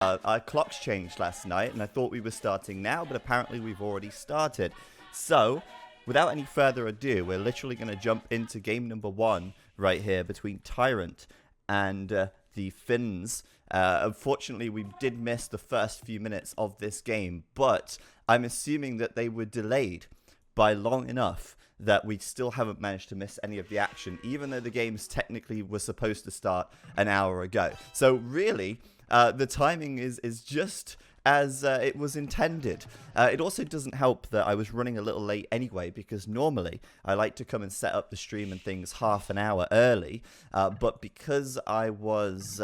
Our clocks changed last night, and I thought we were starting now, but apparently we've already started. So, without any further ado, we're literally going to jump into game number 1 right here between TyRanT and the Finns. Unfortunately, we did miss the first few minutes of this game, but I'm assuming that they were delayed by long enough that we still haven't managed to miss any of the action, even though the games technically were supposed to start an hour ago. So really, the timing is just as it was intended. It also doesn't help that I was running a little late anyway, because normally I like to come and set up the stream and things half an hour early, but because I was...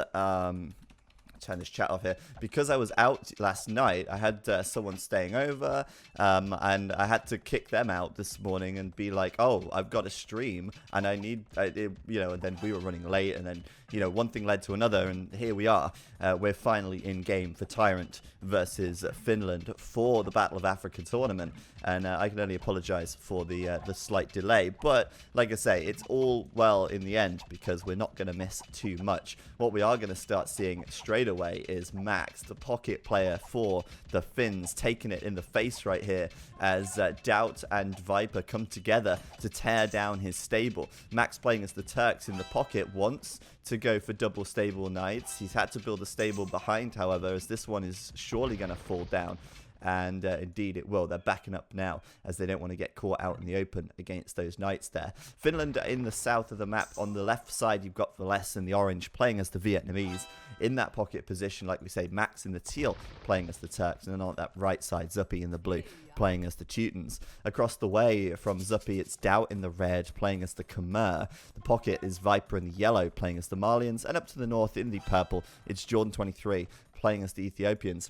turn this chat off here. Because I was out last night, I had someone staying over, and I had to kick them out this morning and be like, oh, I've got a stream and I need, and then we were running late, and then, one thing led to another, and here we are. We're finally in game for TyRanT versus Finland for the Battle of Africa tournament, and I can only apologize for the slight delay, but like I say, it's all well in the end because we're not going to miss too much. What we are going to start seeing straight away is Max, the pocket player for the Finns, taking it in the face right here as DauT and TheViper come together to tear down his stable. Max, playing as the Turks in the pocket, wants to go for double stable knights. He's had to build a stable behind, however, as this one is surely going to fall down. And indeed it will. They're backing up now as they don't want to get caught out in the open against those knights there. Finland in the south of the map. On the left side, you've got Villese in the orange playing as the Vietnamese. In that pocket position, like we say, Max in the teal playing as the Turks. And then on that right side, Zuppi in the blue playing as the Teutons. Across the way from Zuppi, it's DauT in the red playing as the Khmer. The pocket is Viper in the yellow playing as the Malians. And up to the north in the purple, it's Jordan 23 playing as the Ethiopians.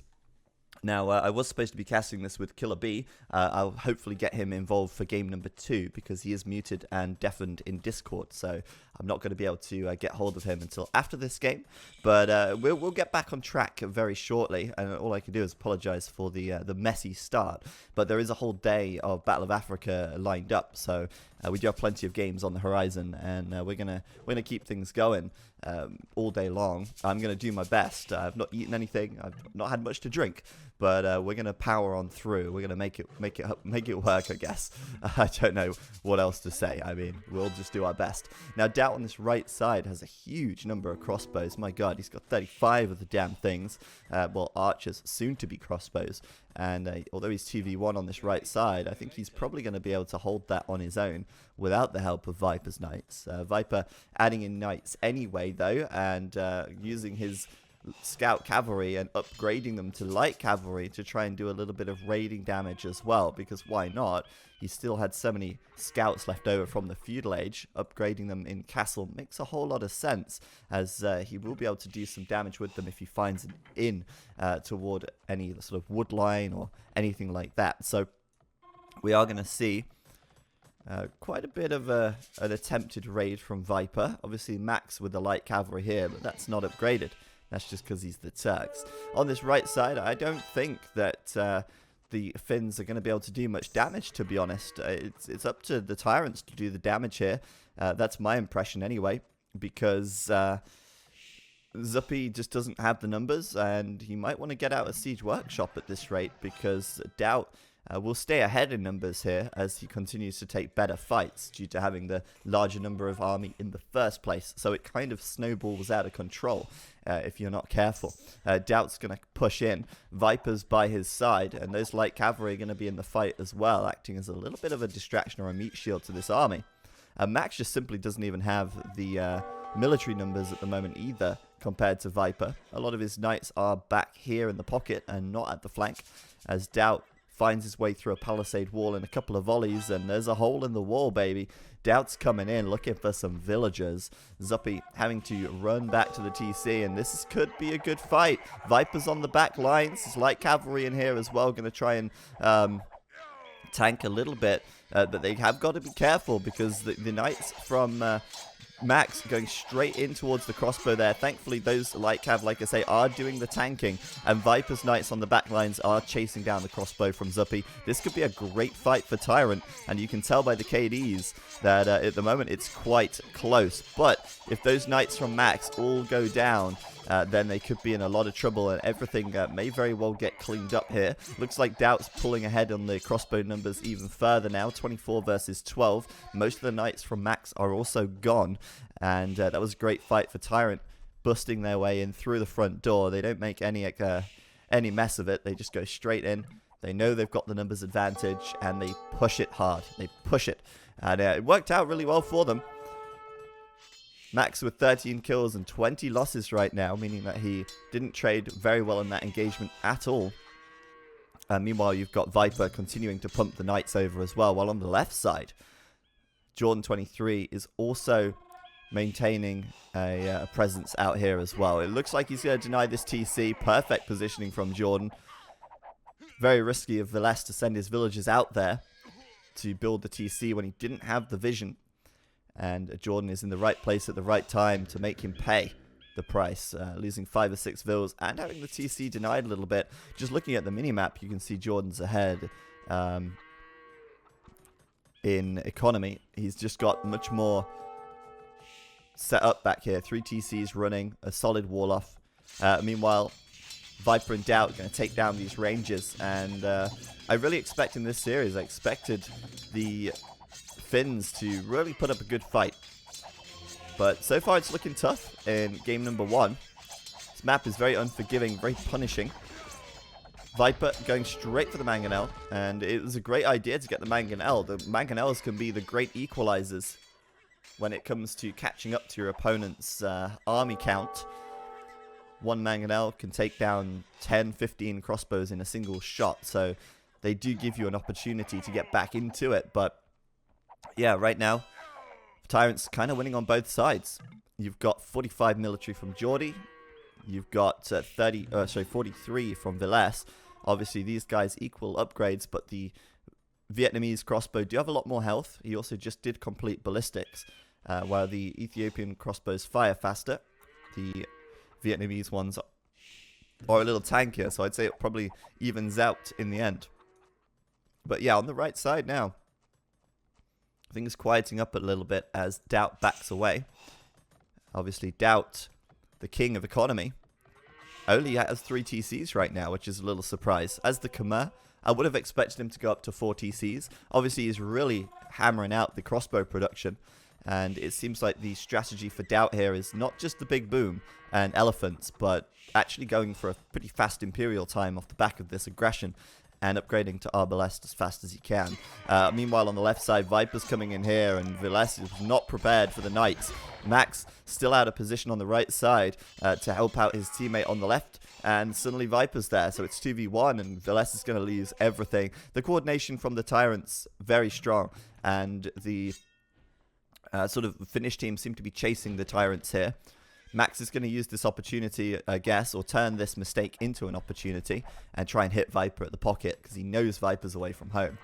Now, I was supposed to be casting this with KillerB. I'll hopefully get him involved for game number 2 because he is muted and deafened in Discord. So I'm not going to be able to get hold of him until after this game. But we'll get back on track very shortly. And all I can do is apologize for the messy start. But there is a whole day of Battle of Africa lined up. So we do have plenty of games on the horizon. And we're gonna keep things going all day long. I'm going to do my best. I've not eaten anything. I've not had much to drink. But we're going to power on through. We're going to make it work, I guess. I don't know what else to say. I mean, we'll just do our best. Now, DauT on this right side has a huge number of crossbows. My God, he's got 35 of the damn things. Well, archers, soon to be crossbows. And although he's 2v1 on this right side, I think he's probably going to be able to hold that on his own without the help of Viper's knights. Viper adding in knights anyway, though, and using his scout cavalry and upgrading them to light cavalry to try and do a little bit of raiding damage as well, because why not? He still had so many scouts left over from the feudal age. Upgrading them in castle makes a whole lot of sense, as he will be able to do some damage with them if he finds an inn toward any sort of wood line or anything like that. So we are going to see quite a bit of an attempted raid from Viper. Obviously Max with the light cavalry here, but that's not upgraded. That's just because he's the Turks. On this right side, I don't think that the Finns are going to be able to do much damage, to be honest. It's up to the TyRanTs to do the damage here. That's my impression anyway, because Zuppi just doesn't have the numbers, and he might want to get out a siege workshop at this rate, because DauT will stay ahead in numbers here as he continues to take better fights due to having the larger number of army in the first place. So it kind of snowballs out of control if you're not careful. DauT's going to push in. Viper's by his side, and those light cavalry are going to be in the fight as well, acting as a little bit of a distraction or a meat shield to this army. Max just simply doesn't even have the military numbers at the moment either compared to Viper. A lot of his knights are back here in the pocket and not at the flank, as DauT finds his way through a palisade wall in a couple of volleys, and there's a hole in the wall, baby. DauT's coming in, looking for some villagers. Zuppi having to run back to the TC, and this could be a good fight. Viper's on the back lines. There's light cavalry in here as well, going to try and tank a little bit. But they have got to be careful, because the knights from Max going straight in towards the crossbow there. Thankfully, those light cav, like I say, are doing the tanking, and Viper's knights on the back lines are chasing down the crossbow from Zuppi. This could be a great fight for TyRanT, and you can tell by the KDs that at the moment it's quite close. But if those knights from Max all go down, then they could be in a lot of trouble, and everything may very well get cleaned up here. Looks like DauT's pulling ahead on the crossbow numbers even further now, 24 versus 12. Most of the knights from Max are also gone, and that was a great fight for TyRanT, busting their way in through the front door. They don't make any mess of it. They just go straight in. They know they've got the numbers advantage, and they push it hard. They push it, and it worked out really well for them. Max with 13 kills and 20 losses right now, meaning that he didn't trade very well in that engagement at all. Meanwhile, you've got Viper continuing to pump the knights over as well, while on the left side, Jordan23 is also maintaining a presence out here as well. It looks like he's going to deny this TC. Perfect positioning from Jordan. Very risky of Villese to send his villagers out there to build the TC when he didn't have the vision. And Jordan is in the right place at the right time to make him pay the price, losing 5 or 6 vills and having the TC denied a little bit. Just looking at the minimap, you can see Jordan's ahead in economy. He's just got much more set up back here. 3 TCs running, a solid wall off. Meanwhile, Viper and DauT are going to take down these ranges, and I really expect in this series, I expected the Finns to really put up a good fight. But so far it's looking tough in game number 1. This map is very unforgiving, very punishing. Viper going straight for the Mangonel, and it was a great idea to get the Mangonel. The Mangonels can be the great equalizers when it comes to catching up to your opponent's army count. One Mangonel can take down 10, 15 crossbows in a single shot, so they do give you an opportunity to get back into it. But yeah, right now, TyRanT's kind of winning on both sides. You've got 45 military from Geordie. You've got 43 from Villese. Obviously, these guys equal upgrades, but the Vietnamese crossbow do have a lot more health. He also just did complete ballistics, while the Ethiopian crossbows fire faster. The Vietnamese ones are a little tankier, so I'd say it probably evens out in the end. But yeah, on the right side now, things quieting up a little bit as DauT backs away. Obviously, DauT, the king of economy, only has 3 TCs right now, which is a little surprise. As the Khmer, I would have expected him to go up to 4 TCs. Obviously, he's really hammering out the crossbow production, and it seems like the strategy for DauT here is not just the big boom and elephants, but actually going for a pretty fast Imperial time off the back of this aggression and upgrading to Arbalest as fast as he can. Meanwhile, on the left side, Viper's coming in here, and Villese is not prepared for the Knights. Max still out of position on the right side to help out his teammate on the left, and suddenly Viper's there, so it's 2v1, and Villese is going to lose everything. The coordination from the TyRanT's very strong, and the sort of Finnish team seem to be chasing the TyRanT's here. Max is going to use this opportunity, I guess, or turn this mistake into an opportunity and try and hit Viper at the pocket because he knows Viper's away from home.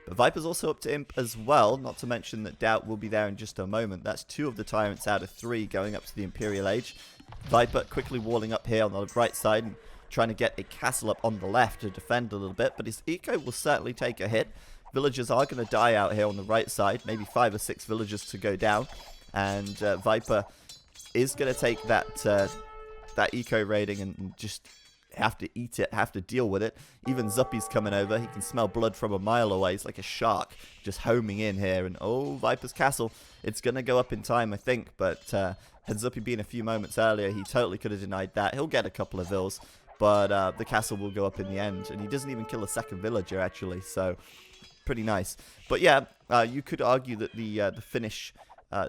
But Viper's also up to Imp as well, not to mention that DauT will be there in just a moment. That's 2 of the TyRanTs out of 3 going up to the Imperial Age. Viper quickly walling up here on the right side and trying to get a castle up on the left to defend a little bit, but his eco will certainly take a hit. Villagers are going to die out here on the right side, maybe 5 or 6 villagers to go down, and Viper is going to take that eco raiding and just have to eat it, have to deal with it. Even Zuppi's coming over. He can smell blood from a mile away. He's like a shark just homing in here. And oh, Viper's castle. It's going to go up in time, I think. But had Zuppi been a few moments earlier, he totally could have denied that. He'll get a couple of vills, but the castle will go up in the end. And he doesn't even kill a second villager, actually. So pretty nice. But yeah, you could argue that the Finnish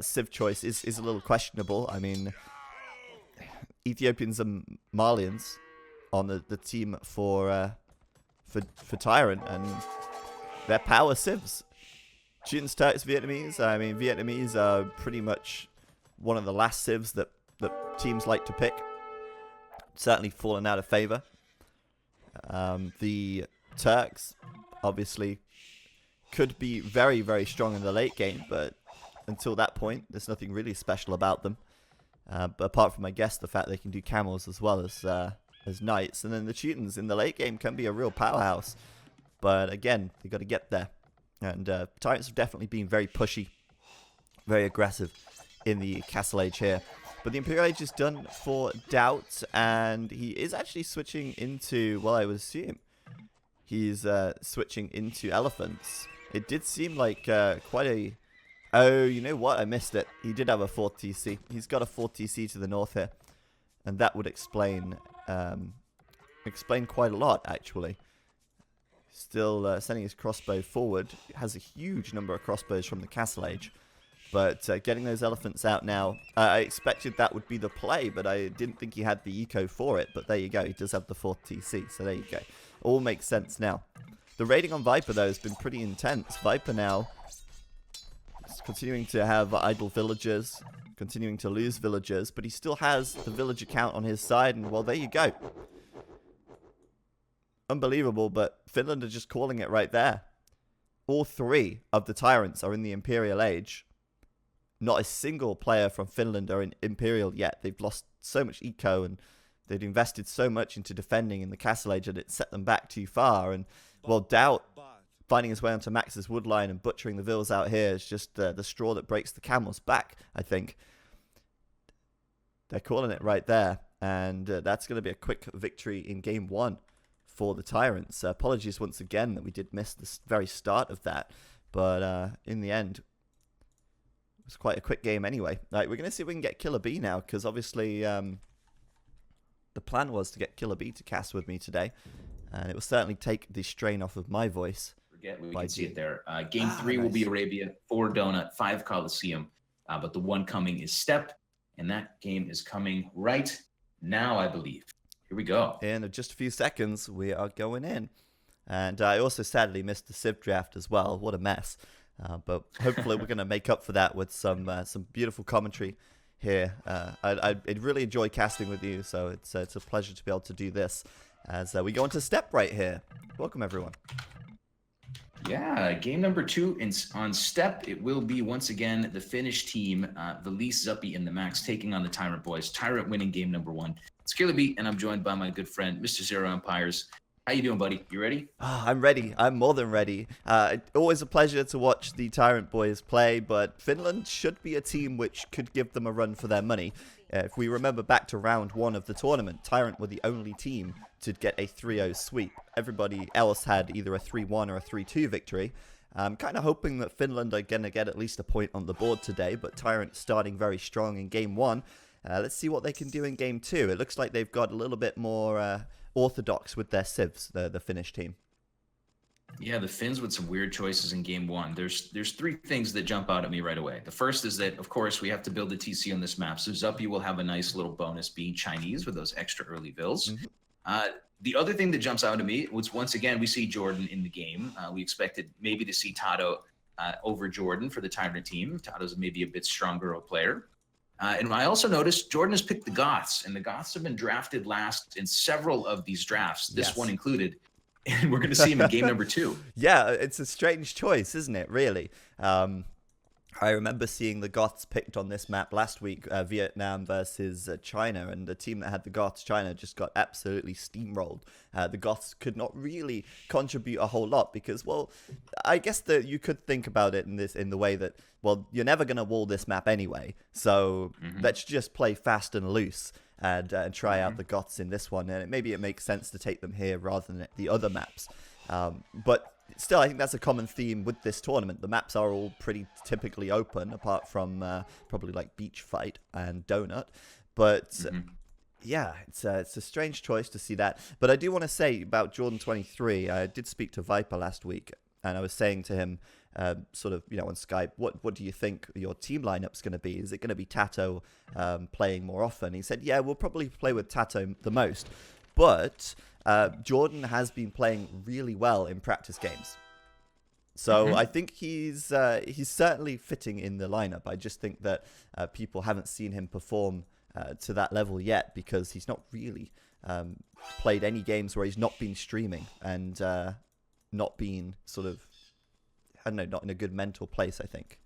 Civ choice is a little questionable. I mean, Ethiopians and Malians on the team for TyRanT, and they're power Civs. Students, Turks, Vietnamese. I mean, Vietnamese are pretty much one of the last Civs that teams like to pick. Certainly fallen out of favor. The Turks, obviously, could be very, very strong in the late game, but until that point, there's nothing really special about them. But apart from, I guess, the fact they can do camels as well as knights. And then the Teutons in the late game can be a real powerhouse. But again, they got to get there. And TyRanTs have definitely been very pushy, very aggressive in the Castle Age here. But the Imperial Age is done for DauT, and he is actually switching into, well, I would assume he's switching into elephants. It did seem like quite a... Oh, you know what? I missed it. He did have a 4 TC. He's got a 4 TC to the north here. And that would explain quite a lot, actually. Still sending his crossbow forward. Has a huge number of crossbows from the Castle Age. But getting those elephants out now, I expected that would be the play, but I didn't think he had the eco for it. But there you go, he does have the 4th TC, so there you go. All makes sense now. The raiding on Viper, though, has been pretty intense. Viper now is continuing to have idle villagers, continuing to lose villagers, but he still has the villager count on his side, and, well, there you go. Unbelievable, but Finland are just calling it right there. All 3 of the TyRanTs are in the Imperial Age. Not a single player from Finland are in Imperial yet. They've lost so much eco and they've invested so much into defending in the Castle Age that it set them back too far. And, well, DauT finding his way onto Max's woodline and butchering the vills out here is just the straw that breaks the camel's back, I think. They're calling it right there. And that's going to be a quick victory in Game 1 for the TyRanTs. Apologies once again that we did miss the very start of that. But in the end... It's quite a quick game anyway. Right, we're going to see if we can get KillerB now, because obviously the plan was to get KillerB to cast with me today, and it will certainly take the strain off of my voice. Forget, we can see it there. Game 3 will be Arabia, 4 Donut, 5 Coliseum, but the one coming is Step, and that game is coming right now, I believe. Here we go. In just a few seconds, we are going in. And I also sadly missed the Civ draft as well. What a mess. But hopefully we're going to make up for that with some beautiful commentary here. I really enjoy casting with you, so it's a pleasure to be able to do this as we go into Step right here. Welcome, everyone. Yeah, game number 2 on Step. It will be, once again, the Finnish team, Villese, Zuppi, and TheMax taking on the TyRanT boys. TyRanT winning game number 1. It's KillerB, and I'm joined by my good friend, Mr. ZeroEmpires. How you doing, buddy? You ready? Oh, I'm ready. I'm more than ready. Always a pleasure to watch the TyRanT boys play, but Finland should be a team which could give them a run for their money. If we remember back to round 1 of the tournament, TyRanT were the only team to get a 3-0 sweep. Everybody else had either a 3-1 or a 3-2 victory. I'm kind of hoping that Finland are going to get at least a point on the board today, but TyRanT starting very strong in Game 1. Let's see what they can do in Game 2. It looks like they've got a little bit more... orthodox with their civs, the Finnish team. Yeah, the Finns with some weird choices in Game 1. There's 3 things that jump out at me right away. The first is that, of course, we have to build a TC on this map, so Zuppi will have a nice little bonus being Chinese with those extra early vills. The other thing that jumps out at me was, once again, we see Jordan in the game. We expected maybe to see TaToH over Jordan for the TyRanT team. TaToH's maybe a bit stronger a player. And I also noticed Jordan has picked the Goths, and the Goths have been drafted last in several of these drafts, this one included. And we're going to see him in game number 2. Yeah, it's a strange choice, isn't it, really? I remember seeing the Goths picked on this map last week, Vietnam versus China, and the team that had the Goths, China, just got absolutely steamrolled. The Goths could not really contribute a whole lot because, well, I guess that you could think about it in the way that, well, you're never going to wall this map anyway, so let's just play fast and loose and try out the Goths in this one, and maybe it makes sense to take them here rather than the other maps. But still, I think that's a common theme with this tournament. The maps are all pretty typically open, apart from probably like Beach Fight and Donut. But yeah, it's a strange choice to see that. But I do want to say about Jordan 23, I did speak to Viper last week, and I was saying to him, sort of, on Skype, what do you think your team lineup's going to be? Is it going to be TaToH playing more often? He said, yeah, we'll probably play with TaToH the most. But Jordan has been playing really well in practice games. So I think he's certainly fitting in the lineup. I just think that people haven't seen him perform to that level yet because he's not really played any games where he's not been streaming and not been sort of, I don't know, not in a good mental place, I think.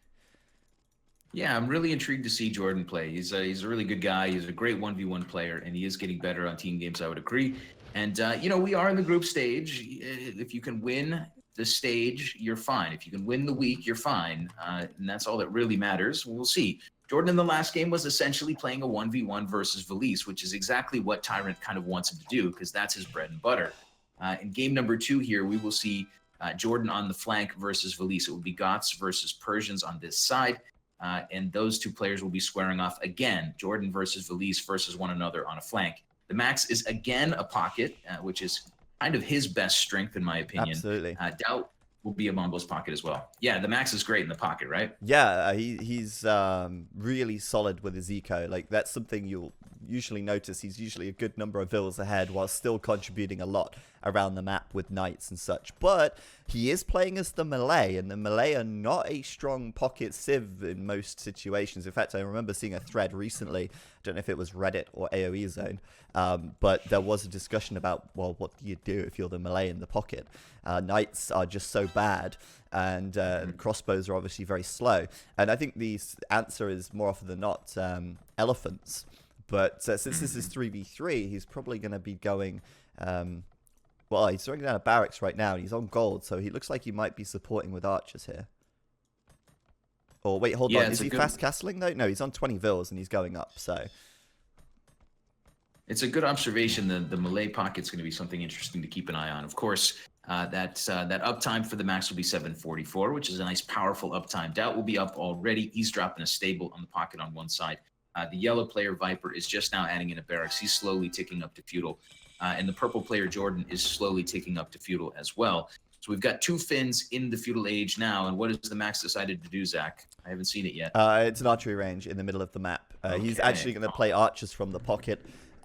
Yeah, I'm really intrigued to see Jordan play. He's a really good guy. He's a great 1v1 player, and he is getting better on team games, I would agree. And, we are in the group stage. If you can win the stage, you're fine. If you can win the week, you're fine. And that's all that really matters. We'll see. Jordan in the last game was essentially playing a 1v1 versus Villese, which is exactly what TyRanT kind of wants him to do because that's his bread and butter. In game number 2 here, we will see Jordan on the flank versus Villese. It will be GOTS versus Persians on this side. And those two players will be squaring off again, Jordan versus Villese versus one another on a flank. TheMax is again a pocket, which is kind of his best strength, in my opinion. Absolutely. DauT will be a Mombo's pocket as well. Yeah, TheMax is great in the pocket, right? Yeah, he's really solid with his eco. Like, that's something you'll usually notice. He's usually a good number of vills ahead while still contributing a lot around the map with knights and such. But he is playing as the melee, and the melee are not a strong pocket civ in most situations. In fact, I remember seeing a thread recently, I don't know if it was Reddit or AoE Zone, but there was a discussion about, well, what do you do if you're the melee in the pocket? Knights are just so bad, and crossbows are obviously very slow. And I think the answer is more often than not elephants. But since this is 3v3, he's probably going to be going... well, he's throwing down a barracks right now, and he's on gold, so he looks like he might be supporting with archers here. Or wait, hold on. Is he fast castling, though? No, he's on 20 vills, and he's going up, so... It's a good observation. The melee pocket's going to be something interesting to keep an eye on. Of course, that uptime for TheMax will be 744, which is a nice, powerful uptime. DauT will be up already. He's dropping a stable on the pocket on one side. The yellow player, Viper, is just now adding in a barracks. He's slowly ticking up to feudal. And the purple player, Jordan, is slowly ticking up to feudal as well. So we've got 2 Finns in the feudal age now. And what has TheMax decided to do, Zach? I haven't seen it yet. It's an archery range in the middle of the map. Okay. He's actually going to play archers from the pocket.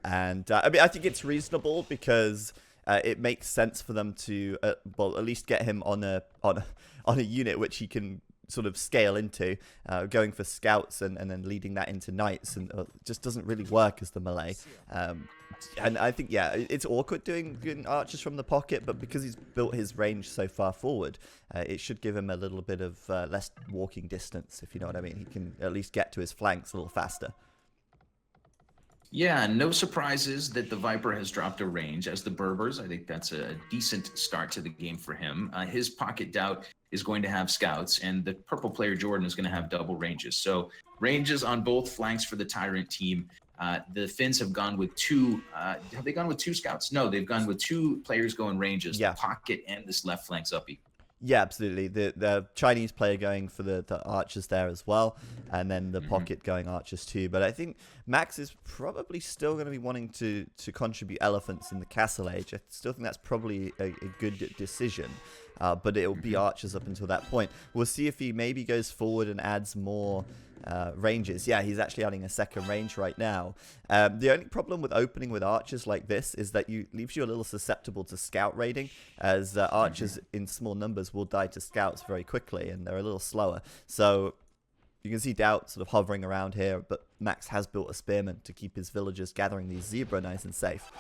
And I mean, I think it's reasonable because it makes sense for them to, well, at least get him on a unit which he can sort of scale into, going for scouts and then leading that into knights, and just doesn't really work as the melee. And I think, yeah, it's awkward doing archers from the pocket, but because he's built his range so far forward, it should give him a little bit of less walking distance, if you know what I mean. He can at least get to his flanks a little faster. Yeah, no surprises that the Viper has dropped a range as the Berbers. I think that's a decent start to the game for him. His pocket DauT is going to have scouts, and the purple player Jordan is going to have double ranges. So ranges on both flanks for the TyRanT team. The Finns have gone with 2. Have they gone with 2 scouts? No, they've gone with 2 players going ranges. Yeah. The pocket and this left flank Zuppi. Yeah, absolutely. The Chinese player going for the archers there as well, and then the pocket going archers too. But I think Max is probably still going to be wanting to contribute elephants in the castle age. I still think that's probably a good decision, but it will be archers up until that point. We'll see if he maybe goes forward and adds more ranges. Yeah, he's actually adding a second range right now. The only problem with opening with archers like this is that leaves you a little susceptible to scout raiding, as archers in small numbers will die to scouts very quickly, and they're a little slower. So you can see DauT sort of hovering around here, but Max has built a spearman to keep his villagers gathering these zebra nice and safe.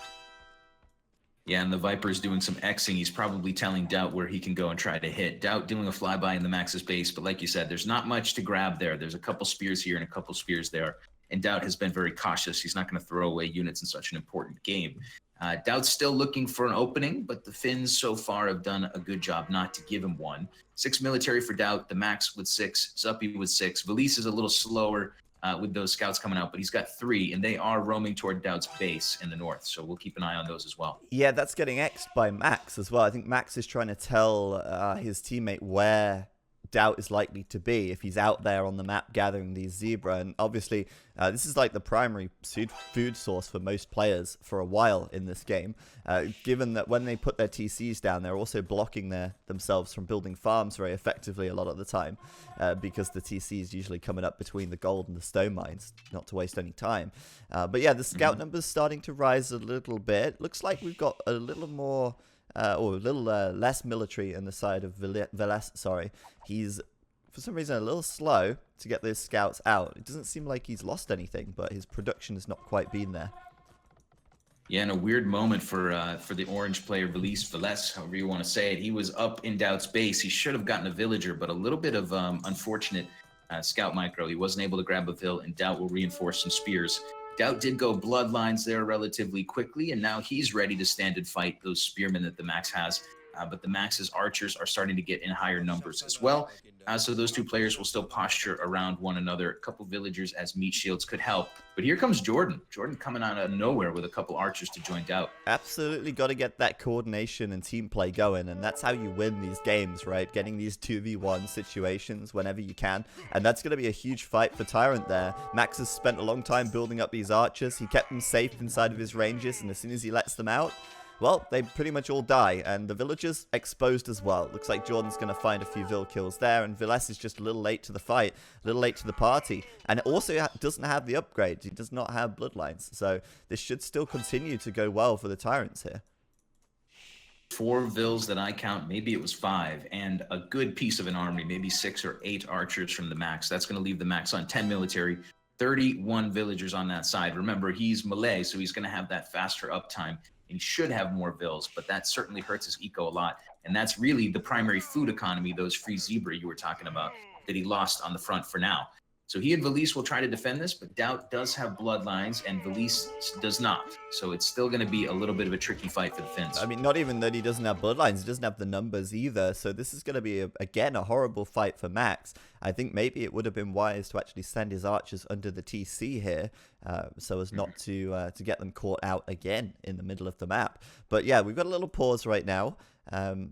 Yeah, and the Viper's doing some Xing. He's probably telling DauT where he can go and try to hit. DauT doing a flyby in the Max's base, but like you said, there's not much to grab there. There's a couple spears here and a couple spears there, and DauT has been very cautious. He's not going to throw away units in such an important game. DauT's still looking for an opening, but the Finns so far have done a good job not to give him one. 6 military for DauT, TheMax with 6, Zuppi with 6. Villese is a little slower with those scouts coming out, but he's got 3, and they are roaming toward DauT's base in the north, so we'll keep an eye on those as well. Yeah, that's getting X'd by Max as well. I think Max is trying to tell his teammate where DauT is likely to be if he's out there on the map gathering these zebra. And obviously, this is like the primary food source for most players for a while in this game, given that when they put their TCs down, they're also blocking themselves from building farms very effectively a lot of the time, because the TC is usually coming up between the gold and the stone mines, not to waste any time. But yeah, the scout numbers starting to rise a little bit. Looks like we've got a little more... or a little less military on the side of Villese. Sorry, he's for some reason a little slow to get those scouts out. It doesn't seem like he's lost anything, but his production has not quite been there. Yeah, and a weird moment for the orange player Villese, however you want to say it. He was up in DauT's base. He should have gotten a villager, but a little bit of unfortunate scout micro. He wasn't able to grab a vill, and DauT will reinforce some spears. DauT did go bloodlines there relatively quickly, and now he's ready to stand and fight those spearmen that TheMax has. But TheMax's archers are starting to get in higher numbers as well. So those two players will still posture around one another. A couple villagers as meat shields could help. But here comes Jordan. Jordan coming out of nowhere with a couple archers to join DauT. Absolutely got to get that coordination and team play going, and that's how you win these games, right? Getting these 2v1 situations whenever you can, and that's going to be a huge fight for TyRanT there. Max has spent a long time building up these archers. He kept them safe inside of his ranges, and as soon as he lets them out, well, they pretty much all die, and the villagers exposed as well. Looks like Jordan's going to find a few Vill kills there, and Villese is just a little late to the fight, a little late to the party, and it also doesn't have the upgrade. He does not have bloodlines, so this should still continue to go well for the TyRanTs here. 4 Vills that I count, maybe it was 5, and a good piece of an army, maybe 6 or 8 archers from TheMax. That's going to leave TheMax on 10 military, 31 villagers on that side. Remember, he's melee, so he's going to have that faster uptime. And he should have more Vills, but that certainly hurts his eco a lot. And that's really the primary food economy, those free zebra you were talking about, that he lost on the front for now. So he and Villese will try to defend this, but DauT does have bloodlines and Villese does not. So it's still going to be a little bit of a tricky fight for the Finns. I mean, not even that he doesn't have bloodlines, he doesn't have the numbers either. So this is going to be, again, a horrible fight for Max. I think maybe it would have been wise to actually send his archers under the TC here, so as not to get them caught out again in the middle of the map. But yeah, we've got a little pause right now.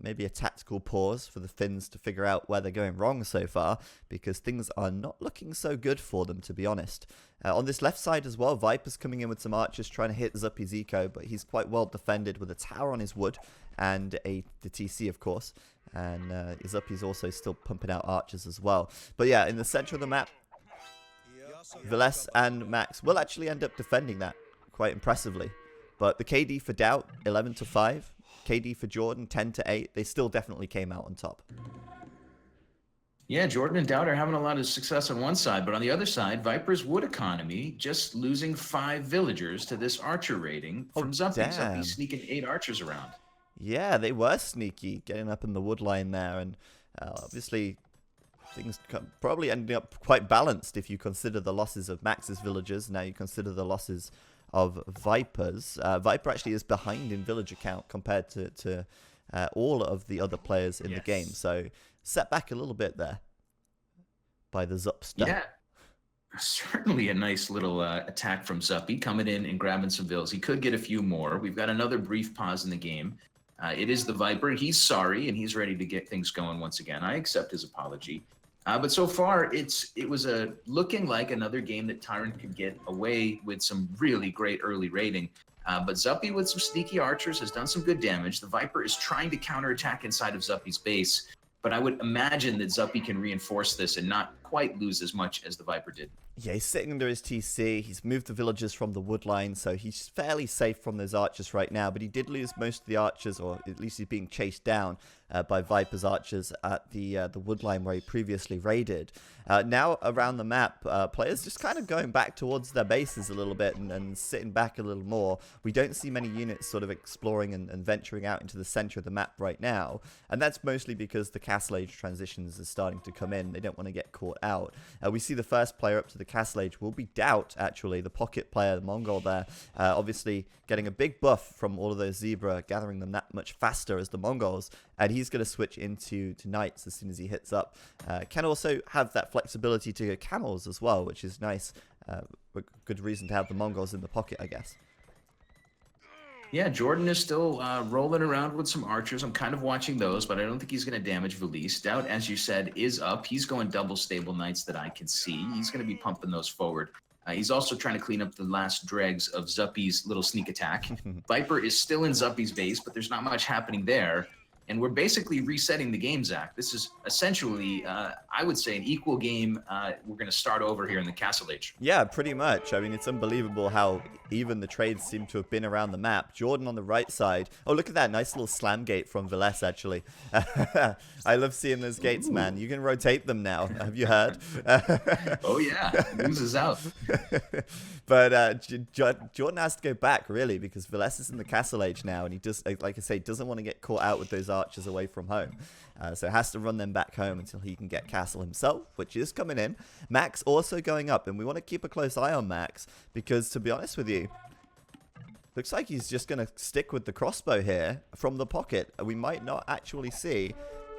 Maybe a tactical pause for the Finns to figure out where they're going wrong so far, because things are not looking so good for them, to be honest. On this left side as well, Viper's coming in with some archers trying to hit Zuppi's eco, but he's quite well defended with a tower on his wood and the TC, of course. And Zuppi's also still pumping out archers as well. But yeah, in the center of the map, Villese and Max will actually end up defending that quite impressively. But the KD for DauT, 11-5. KD for Jordan, 10-8. They still definitely came out on top. Yeah, Jordan and DauT are having a lot of success on one side, but on the other side, Viper's wood economy just losing 5 villagers to this archer rating from Zuppi. Zuppi sneaking 8 archers around. Yeah, they were sneaky, getting up in the wood line there, and obviously things probably ending up quite balanced if you consider the losses of Max's villagers. Now you consider the losses of Viper's. Viper actually is behind in villager count compared to all of the other players in the game. So set back a little bit there by the Zupster. Yeah, certainly a nice little attack from Zuppi, coming in and grabbing some Vills. He could get a few more. We've got another brief pause in the game. It is TheViper. He's sorry, and he's ready to get things going once again. I accept his apology. But so far, it was looking like another game that TyRanT could get away with some really great early raiding. But Zuppi with some sneaky archers has done some good damage. TheViper is trying to counterattack inside of Zuppi's base, but I would imagine that Zuppi can reinforce this and not quite lose as much as TheViper did. Yeah, he's sitting under his TC. He's moved the villagers from the wood line, so he's fairly safe from those archers right now. But he did lose most of the archers, or at least he's being chased down by Viper's archers at the wood line where he previously raided. Now around the map, players just kind of going back towards their bases a little bit and sitting back a little more. We don't see many units sort of exploring and venturing out into the center of the map right now. And that's mostly because the Castle Age transitions are starting to come in. They don't want to get caught out. We see the first player up to the Castle Age will be DauT, actually, the pocket player, the Mongol there. Obviously getting a big buff from all of those Zebra, gathering them that much faster as the Mongols. And he's going to switch into Knights as soon as he hits up. Can also have that flexibility to go Camels as well, which is nice. A good reason to have the Mongols in the pocket, I guess. Yeah, Jordan is still rolling around with some archers. I'm kind of watching those, but I don't think he's going to damage Villese. DauT, as you said, is up. He's going double stable Knights that I can see. He's going to be pumping those forward. He's also trying to clean up the last dregs of Zuppi's little sneak attack. Viper is still in Zuppi's base, but there's not much happening there. And we're basically resetting the game, Zach. This is essentially, I would say, an equal game. We're going to start over here in the Castle Age. Yeah, pretty much. I mean, it's unbelievable how even the trades seem to have been around the map. Jordan on the right side. Oh, look at that. Nice little slam gate from Villese, actually. I love seeing those gates, man. You can rotate them now. Have you heard? Oh, yeah. Loses out. But Jordan has to go back, really, because Villese is in the Castle Age now, and he just, like I say, doesn't want to get caught out with those archers away from home. So has to run them back home until he can get Castle himself, which is coming in. Max also going up, and we want to keep a close eye on Max, because to be honest with you, looks like he's just going to stick with the crossbow here from the pocket. We might not actually see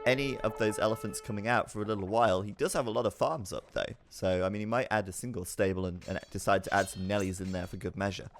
any of those elephants coming out for a little while. He does have a lot of farms up, though. So, I mean, he might add a single stable and decide to add some Nellies in there for good measure.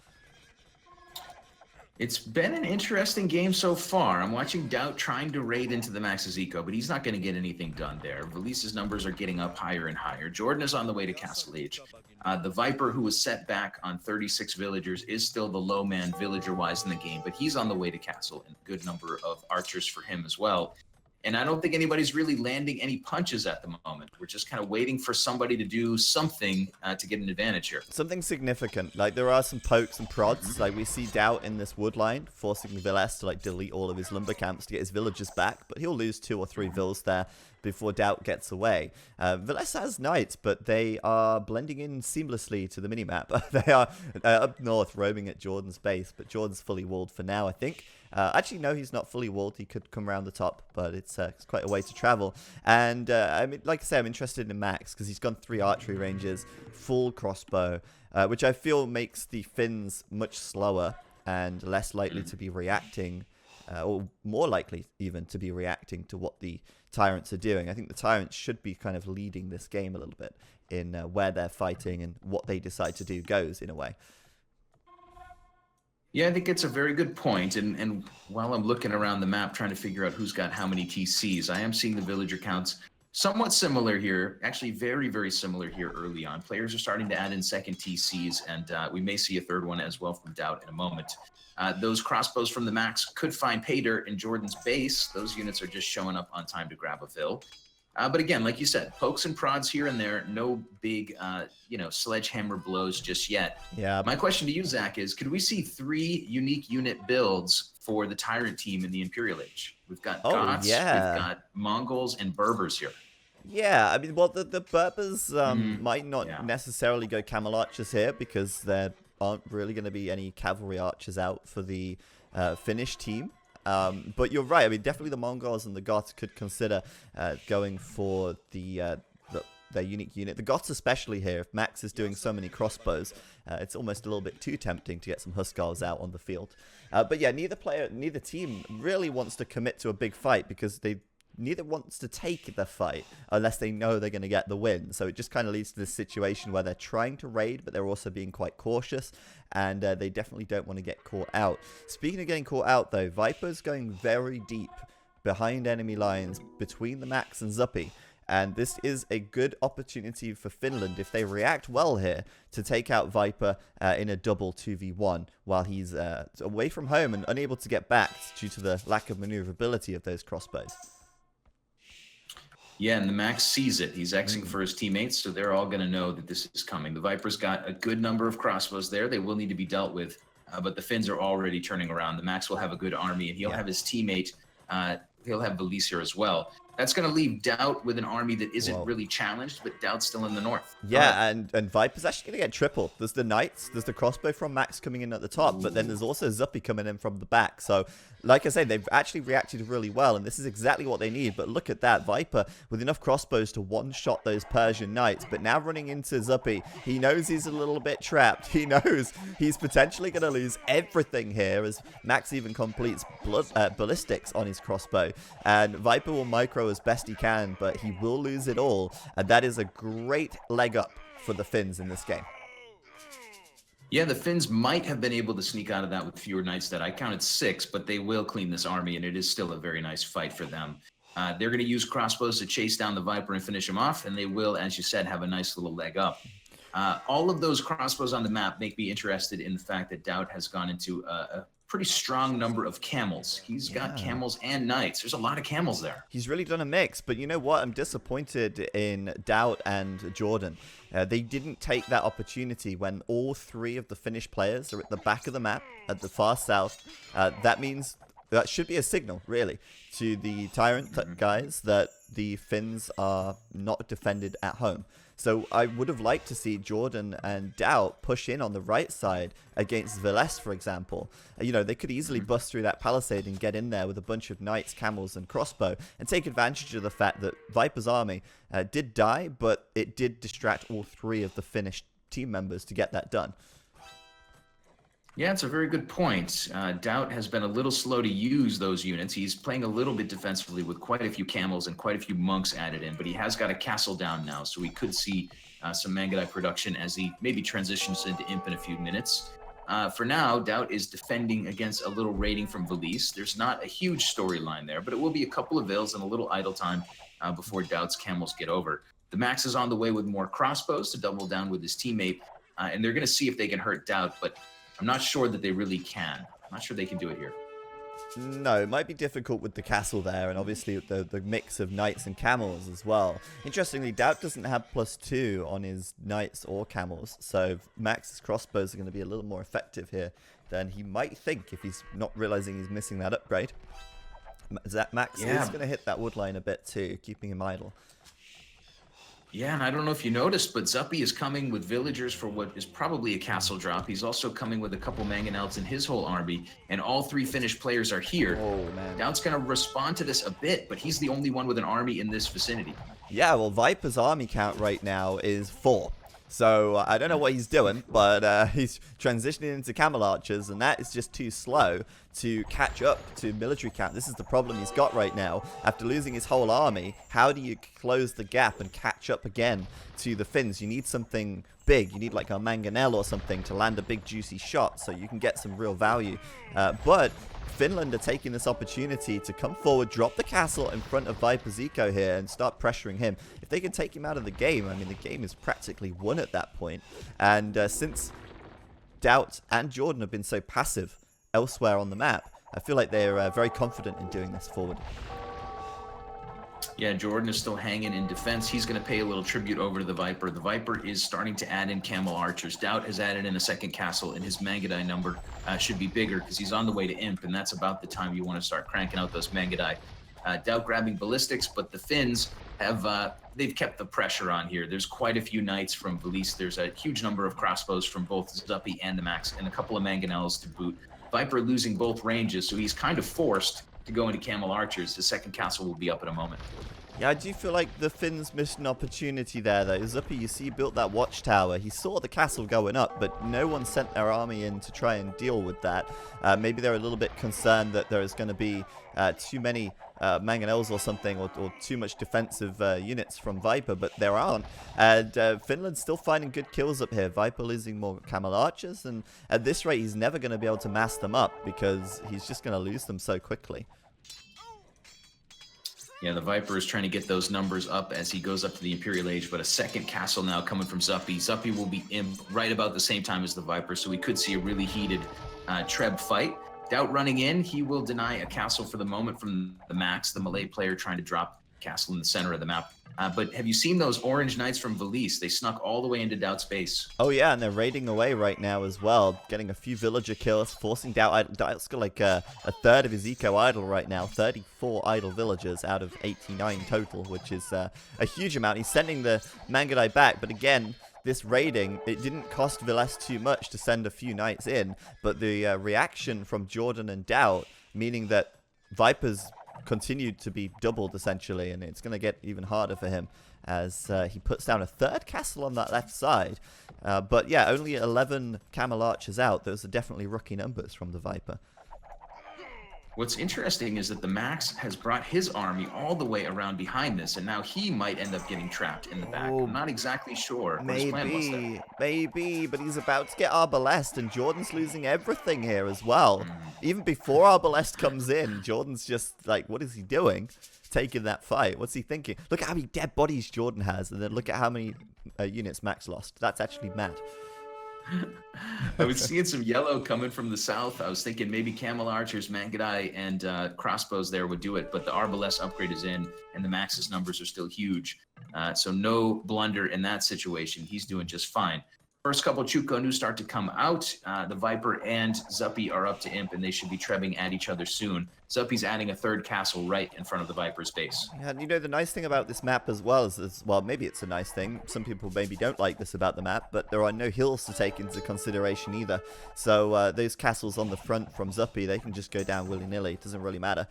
It's been an interesting game so far. I'm watching DauT trying to raid into the Max's eco, but he's not going to get anything done there. Villese's numbers are getting up higher and higher. Jordan is on the way to Castle Age. TheViper, who was set back on 36 villagers, is still the low man villager-wise in the game, but he's on the way to Castle, and a good number of archers for him as well. And I don't think anybody's really landing any punches at the moment. We're just kind of waiting for somebody to do something to get an advantage here. Something significant. Like, there are some pokes and prods. Like, we see DauT in this wood line, forcing Villese to, like, delete all of his lumber camps to get his villagers back. But he'll lose 2 or 3 vills there before DauT gets away. Villese has knights, but they are blending in seamlessly to the minimap. They are up north roaming at Jordan's base, but Jordan's fully walled for now, I think. Actually, no, he's not fully walled. He could come around the top, but it's quite a way to travel. And I mean, like I say, I'm interested in Max because he's gone 3 archery ranges, full crossbow, which I feel makes the Finns much slower and less likely to be reacting, or more likely even to be reacting to what the TyRanTs are doing. I think the TyRanTs should be kind of leading this game a little bit in where they're fighting, and what they decide to do goes in a way. Yeah, I think it's a very good point. And while I'm looking around the map trying to figure out who's got how many TCs, I am seeing the villager counts somewhat similar here. Actually, very, very similar here early on. Players are starting to add in second TCs, and we may see a third one as well from DauT in a moment. Those crossbows from the Max could find pay dirt in Jordan's base. Those units are just showing up on time to grab a fill. But again, like you said, pokes and prods here and there, no big, sledgehammer blows just yet. Yeah. My question to you, Zach, is could we see 3 unique unit builds for the TyRanT team in the Imperial Age? We've got Goths, we've got Mongols, and Berbers here. Yeah, I mean, well, the Berbers might not necessarily go camel archers here because there aren't really going to be any cavalry archers out for the Finnish team. But you're right. I mean, definitely the Mongols and the Goths could consider going for their unique unit. The Goths especially here, if Max is doing so many crossbows, it's almost a little bit too tempting to get some Huskarls out on the field. But yeah, neither team really wants to commit to a big fight because neither wants to take the fight unless they know they're going to get the win. So it just kind of leads to this situation where they're trying to raid, but they're also being quite cautious, and they definitely don't want to get caught out. Speaking of getting caught out, though, Viper's going very deep behind enemy lines between the Max and Zuppi, and this is a good opportunity for Finland, if they react well here, to take out Viper in a double 2v1 while he's away from home and unable to get back due to the lack of maneuverability of those crossbows. Yeah, and the Max sees it. He's Xing for his teammates, so they're all going to know that this is coming. The Viper's got a good number of crossbows there. They will need to be dealt with, but the Finns are already turning around. The Max will have a good army, and he'll have his teammate, he'll have Villese here as well. That's going to leave DauT with an army that isn't really challenged, but DauT's still in the north. Yeah, and Viper's actually going to get triple. There's the Knights, there's the crossbow from Max coming in at the top, but then there's also Zuppi coming in from the back. So, like I say, they've actually reacted really well, and this is exactly what they need. But look at that, Viper with enough crossbows to one-shot those Persian Knights, but now running into Zuppi, he knows he's a little bit trapped. He knows he's potentially going to lose everything here, as Max even completes ballistics on his crossbow, and Viper will micro as best he can, but he will lose it all, and that is a great leg up for the Finns in this game. Yeah, the Finns might have been able to sneak out of that with fewer knights. That I counted 6, but they will clean this army, and it is still a very nice fight for them. They're going to use crossbows to chase down the Viper and finish him off, and they will, as you said, have a nice little leg up. All of those crossbows on the map make me interested in the fact that DauT has gone into a pretty strong number of camels. He's got camels and knights. There's a lot of camels there. He's really done a mix, but you know what? I'm disappointed in DauT and Jordan. They didn't take that opportunity when all 3 of the Finnish players are at the back of the map, at the far south. That means that should be a signal, really, to the TyRanT guys that the Finns are not defended at home. So I would have liked to see Jordan and DauT push in on the right side against Villese, for example. You know, they could easily bust through that palisade and get in there with a bunch of knights, camels, and crossbow, and take advantage of the fact that Viper's army did die, but it did distract all 3 of the Finnish team members to get that done. Yeah, it's a very good point. DauT has been a little slow to use those units. He's playing a little bit defensively with quite a few camels and quite a few monks added in, but he has got a castle down now, so we could see some Mangudai production as he maybe transitions into Imp in a few minutes. For now, DauT is defending against a little raiding from Villese. There's not a huge storyline there, but it will be a couple of vills and a little idle time before DauT's camels get over. TheMax is on the way with more crossbows to double down with his teammate, and they're going to see if they can hurt DauT, but I'm not sure that they really can. I'm not sure they can do it here. No, it might be difficult with the castle there, and obviously the mix of knights and camels as well. Interestingly, DauT doesn't have +2 on his knights or camels, so Max's crossbows are going to be a little more effective here than he might think if he's not realizing he's missing that upgrade. Max is going to hit that wood line a bit too, keeping him idle. Yeah, and I don't know if you noticed, but Zuppi is coming with villagers for what is probably a castle drop. He's also coming with a couple mangonels in his whole army, and all 3 Finnish players are here. Oh, man. DauT's going to respond to this a bit, but he's the only one with an army in this vicinity. Yeah, well, Viper's army count right now is 4. So I don't know what he's doing, but he's transitioning into camel archers, and that is just too slow to catch up to military count. This is the problem he's got right now. After losing his whole army, how do you close the gap and catch up again to the Finns? You need something big. You need like a mangonel or something to land a big juicy shot so you can get some real value. But Finland are taking this opportunity to come forward, drop the castle in front of Viper's eco here and start pressuring him. If they can take him out of the game, I mean, the game is practically won at that point. And since DauT and Jordan have been so passive elsewhere on the map, I feel like they're very confident in doing this forward. Yeah, Jordan is still hanging in defense. He's going to pay a little tribute over to the Viper. The Viper is starting to add in camel archers. DauT has added in a second castle, and his Mangudai number should be bigger because he's on the way to Imp, and that's about the time you want to start cranking out those Mangudai. DauT grabbing ballistics, but the Finns have they've kept the pressure on here. There's quite a few knights from Villese. There's a huge number of crossbows from both Zuppi and TheMax, and a couple of mangonels to boot. Viper losing both ranges, so he's kind of forced to go into camel archers. The second castle will be up in a moment. Yeah, I do feel like the Finns missed an opportunity there, though. Zuppi, you see, built that watchtower. He saw the castle going up, but no one sent their army in to try and deal with that. Maybe they're a little bit concerned that there is going to be too many mangonels or something, or too much defensive units from Viper, but there aren't. And Finland's still finding good kills up here. Viper losing more camel archers, and at this rate, he's never going to be able to mass them up because he's just going to lose them so quickly. Yeah, the Viper is trying to get those numbers up as he goes up to the Imperial Age, but a second castle now coming from Zuppi. Zuppi will be in right about the same time as the Viper, so we could see a really heated Treb fight. DauT running in, he will deny a castle for the moment from TheMax, the Malay player trying to drop castle in the center of the map. But have you seen those orange knights from Villese? They snuck all the way into DauT's base. Oh yeah, and they're raiding away right now as well, getting a few villager kills, forcing DauT. DauT's got like a third of his eco idle right now, 34 idle villagers out of 89 total, which is a huge amount. He's sending the Mangudai back, but again, this raiding, it didn't cost Villese too much to send a few knights in, but the reaction from Jordan and DauT, meaning that Viper's continued to be doubled essentially, and it's going to get even harder for him as he puts down a third castle on that left side. But yeah, only 11 camel archers out. Those are definitely rookie numbers from the Viper. What's interesting is that TheMax has brought his army all the way around behind this, and now he might end up getting trapped in the back. I'm not exactly sure what his plan was there. Maybe, but he's about to get Arbalest, and Jordan's losing everything here as well. Even before Arbalest comes in, Jordan's just like, what is he doing? Taking that fight. What's he thinking? Look at how many dead bodies Jordan has, and then look at how many units Max lost. That's actually mad. I was seeing some yellow coming from the south. I was thinking maybe camel archers, Mangudai, and crossbows there would do it, but the Arbalest upgrade is in, and TheMax's numbers are still huge. So no blunder in that situation. He's doing just fine. First couple Chukonu start to come out. The Viper and Zuppi are up to Imp, and they should be trebbing at each other soon. Zuppi's adding a third castle right in front of the Viper's base. Yeah, and you know, the nice thing about this map as well is, well, maybe it's a nice thing. Some people maybe don't like this about the map, but there are no hills to take into consideration either. So those castles on the front from Zuppi, they can just go down willy-nilly. It doesn't really matter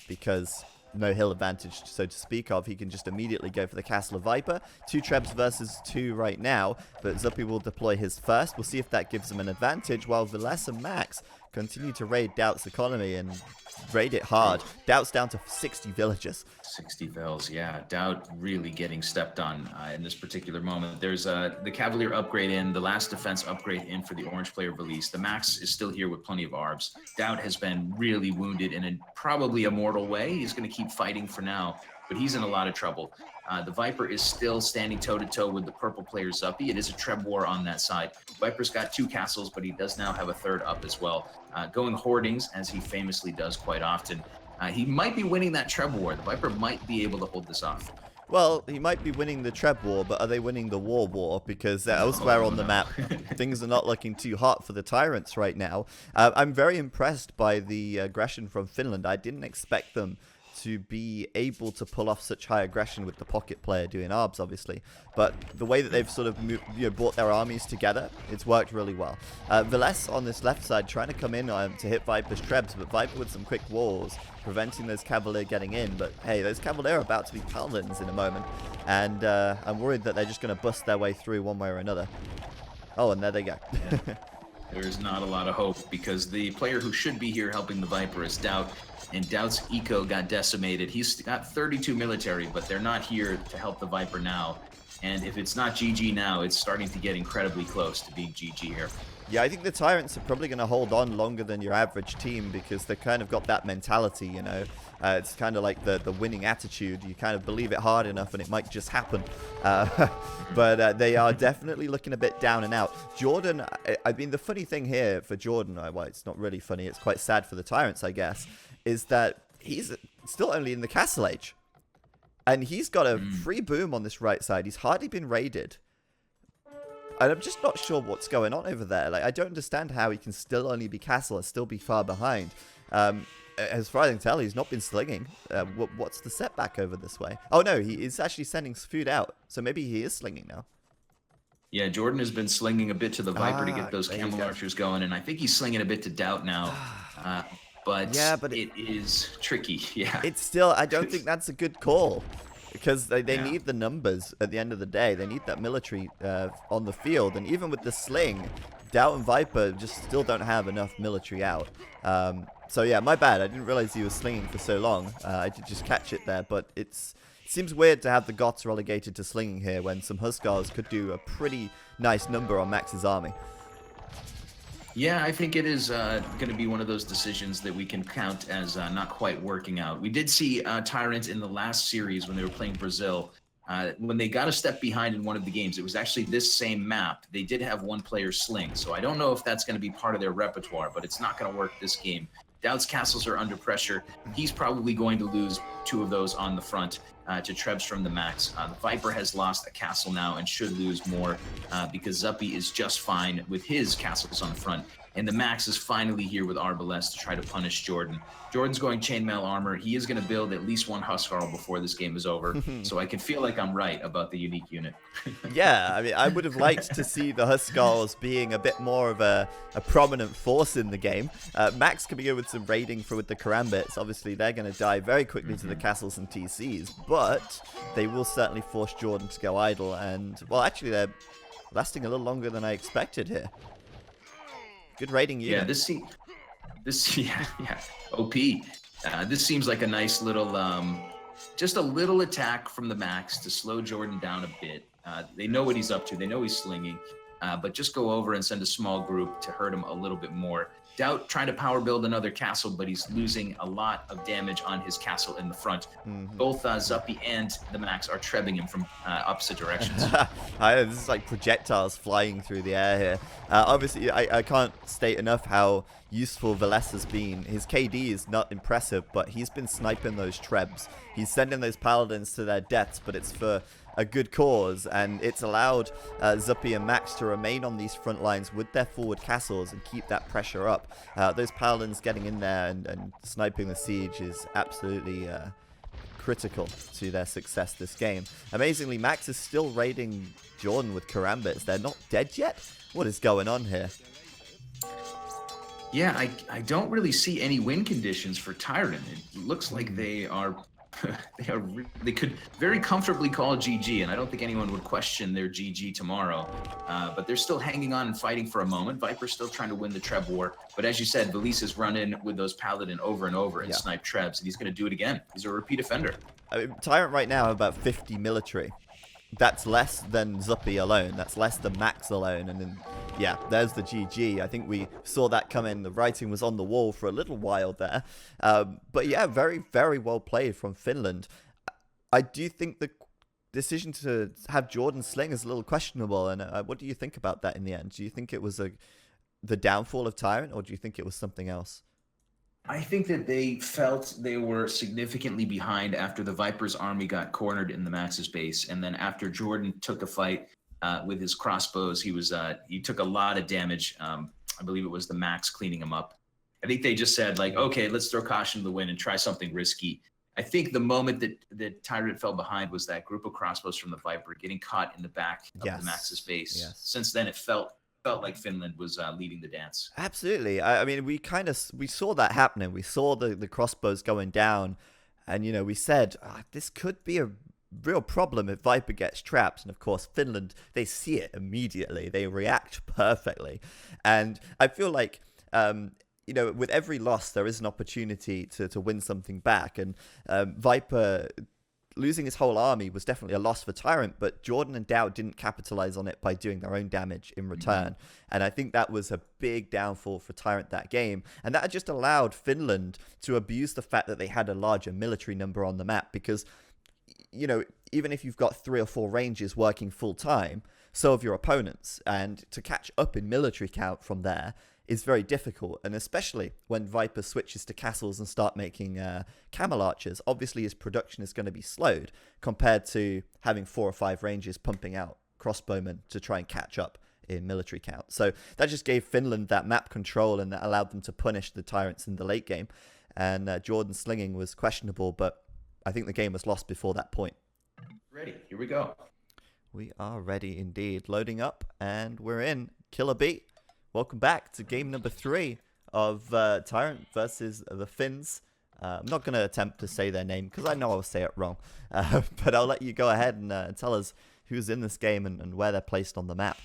because no hill advantage, so to speak of. He can just immediately go for the Castle of Viper. 2 Trebs versus 2 right now, but Zuppi will deploy his first. We'll see if that gives him an advantage, while Villese and Max continue to raid DauT's economy and raid it hard. DauT's down to 60 villagers. 60 vills, yeah. DauT really getting stepped on in this particular moment. There's the Cavalier upgrade in, the last defense upgrade in for the orange player Villese. The Max is still here with plenty of arbs. DauT has been really wounded in a probably a mortal way. He's going to keep fighting for now, but he's in a lot of trouble. The Viper is still standing toe-to-toe with the purple player Zuppi. It is a Treb war on that side. Viper's got 2 castles, but he does now have a 3rd up as well. Going hoardings, as he famously does quite often. He might be winning that Treb war. The Viper might be able to hold this off. Well, he might be winning the Treb war, but are they winning the war? Because elsewhere on the map, things are not looking too hot for the TyRanTs right now. I'm very impressed by the aggression from Finland. I didn't expect them to be able to pull off such high aggression with the pocket player doing arbs, obviously. But the way that they've sort of brought their armies together, it's worked really well. Villese on this left side trying to come in to hit Viper's Trebs, but Viper with some quick walls, preventing those Cavalier getting in. But hey, those Cavalier are about to be Paladins in a moment, and I'm worried that they're just going to bust their way through one way or another. Oh, and there they go. Yeah. There's not a lot of hope, because the player who should be here helping the Viper is DauT, and DauT's eco got decimated. He's got 32 military, but they're not here to help the Viper now. And if it's not GG now, it's starting to get incredibly close to being GG here. Yeah, I think the TyRanTs are probably going to hold on longer than your average team, because they kind of got that mentality, you know. It's kind of like the winning attitude. You kind of believe it hard enough and it might just happen. But they are definitely looking a bit down and out. Jordan, I mean, the funny thing here for Jordan, well, it's not really funny, it's quite sad for the TyRanTs, I guess, is that he's still only in the Castle Age. And he's got a free boom on this right side. He's hardly been raided. And I'm just not sure what's going on over there. Like, I don't understand how he can still only be castle and still be far behind. As far as I can tell, he's not been slinging. What's the setback over this way? Oh, no, he is actually sending food out. So maybe he is slinging now. Yeah, Jordan has been slinging a bit to the Viper to get those camel archers going. And I think he's slinging a bit to DauT now. But it is tricky. Yeah. It's still, I don't think that's a good call. Because they need the numbers at the end of the day. They need that military on the field. And even with the sling, DauT and Viper just still don't have enough military out. So yeah, my bad. I didn't realize he was slinging for so long. I did just catch it there. But it seems weird to have the Goths relegated to slinging here when some Huskars could do a pretty nice number on Max's army. Yeah, I think it is going to be one of those decisions that we can count as not quite working out. We did see TyRanT in the last series when they were playing Brazil. When they got a step behind in one of the games, it was actually this same map. They did have one player sling, so I don't know if that's going to be part of their repertoire, but it's not going to work this game. DauT's castles are under pressure. He's probably going to lose 2 of those on the front to Trebs from the Max. The Viper has lost a castle now and should lose more because Zuppi is just fine with his castles on the front. And the Max is finally here with Arbalest to try to punish Jordan. Jordan's going chainmail armor. He is going to build at least 1 Huskarl before this game is over. So I can feel like I'm right about the unique unit. Yeah, I mean, I would have liked to see the Huskarls being a bit more of a prominent force in the game. Max can be good with some raiding with the Karambits. Obviously, they're going to die very quickly to the castles and TCs, but they will certainly force Jordan to go idle. And, well, actually, they're lasting a little longer than I expected here. Good raiding unit. Yeah, OP. This seems like a nice little, just a little attack from the Max to slow Jordan down a bit. They know what he's up to. They know he's slinging, but just go over and send a small group to hurt him a little bit more. DauT trying to power build another castle, but he's losing a lot of damage on his castle in the front. Both Zuppi and the Max are trebbing him from opposite directions. This is like projectiles flying through the air here. Obviously, I can't state enough how useful Villese has been. His KD is not impressive, but he's been sniping those Trebs. He's sending those Paladins to their deaths, but it's for a good cause, and it's allowed Zuppi and Max to remain on these front lines with their forward castles and keep that pressure up. Those Paladins getting in there and sniping the siege is absolutely critical to their success this game. Amazingly, Max is still raiding Jordan with Karambits. They're not dead yet? What is going on here? Yeah, I don't really see any win conditions for TyRanT. It looks like they are they could very comfortably call GG, and I don't think anyone would question their GG tomorrow. But they're still hanging on and fighting for a moment. Viper's still trying to win the Treb war. But as you said, Villese has run in with those Paladin over and over and sniped Trebs, and he's going to do it again. He's a repeat offender. I mean, TyRanT right now have about 50 military. That's less than Zuppi alone. That's less than Max alone. And then, yeah, there's the GG. I think we saw that come in. The writing was on the wall for a little while there. But yeah, very, very well played from Finland. I do think the decision to have Jordan sling is a little questionable. And what do you think about that in the end? Do you think it was the downfall of TyRanT, or do you think it was something else? I think that they felt they were significantly behind after the Viper's army got cornered in the Max's base, and then after Jordan took a fight with his crossbows, he took a lot of damage. I believe it was the Max cleaning him up. I think they just said, like, okay, let's throw caution to the wind and try something risky. I think the moment that TyRanT fell behind was that group of crossbows from the Viper getting caught in the back of the Max's base. Yes. Since then, it felt like Finland was leading the dance. Absolutely. I mean, we saw that happening. We saw the crossbows going down, and we said this could be a real problem if Viper gets trapped. And of course, Finland, they see it immediately. They react perfectly, and I feel like with every loss there is an opportunity to win something back. And Viper losing his whole army was definitely a loss for TyRanT, but Jordan and DauT didn't capitalize on it by doing their own damage in return. And I think that was a big downfall for TyRanT that game. And that just allowed Finland to abuse the fact that they had a larger military number on the map, because, even if you've got 3 or 4 ranges working full time, so have your opponents. And to catch up in military count from there is very difficult, and especially when Viper switches to castles and start making camel archers, obviously his production is going to be slowed compared to having 4 or 5 ranges pumping out crossbowmen to try and catch up in military count. So that just gave Finland that map control, and that allowed them to punish the TyRanTs in the late game. And Jordan's slinging was questionable, but I think the game was lost before that point. Ready, here we go. We are ready indeed. Loading up, and we're in. KillerB, welcome back to game number 3 of TyRanT versus the Finns. I'm not going to attempt to say their name because I know I'll say it wrong. But I'll let you go ahead and tell us who's in this game and where they're placed on the map.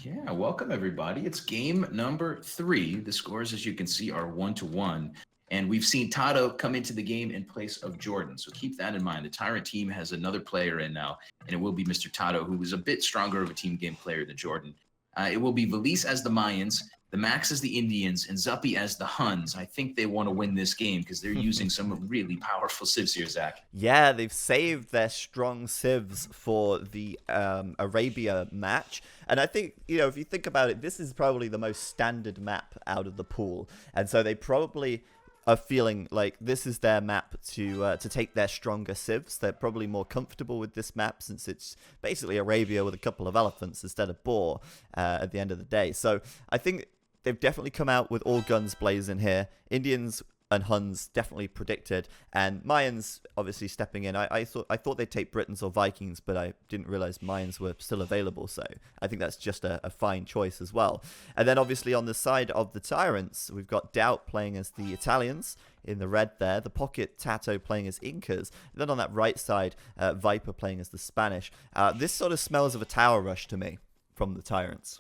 Yeah, welcome everybody. It's game number 3. The scores, as you can see, are 1-1. And we've seen TaToH come into the game in place of Jordan. So keep that in mind. The TyRanT team has another player in now, and it will be Mr. TaToH, who is a bit stronger of a team game player than Jordan. It will be Villese as the Mayans, TheMax as the Indians, and Zuppi as the Huns. I think they want to win this game because they're using some really powerful civs here, Zach. Yeah, they've saved their strong civs for the Arabia match. And I think, if you think about it, this is probably the most standard map out of the pool. And so they probably are feeling like this is their map to take their stronger civs. They're probably more comfortable with this map since it's basically Arabia with a couple of elephants instead of boar at the end of the day. So I think they've definitely come out with all guns blazing here. Indians and Huns definitely predicted, and Mayans obviously stepping in. I thought they'd take Britons or Vikings, but I didn't realize Mayans were still available, so I think that's just a fine choice as well. And then obviously on the side of the TyRanTs, we've got DauT playing as the Italians in the red there, the pocket TaToH playing as Incas, and then on that right side, Viper playing as the Spanish. This sort of smells of a tower rush to me from the TyRanTs.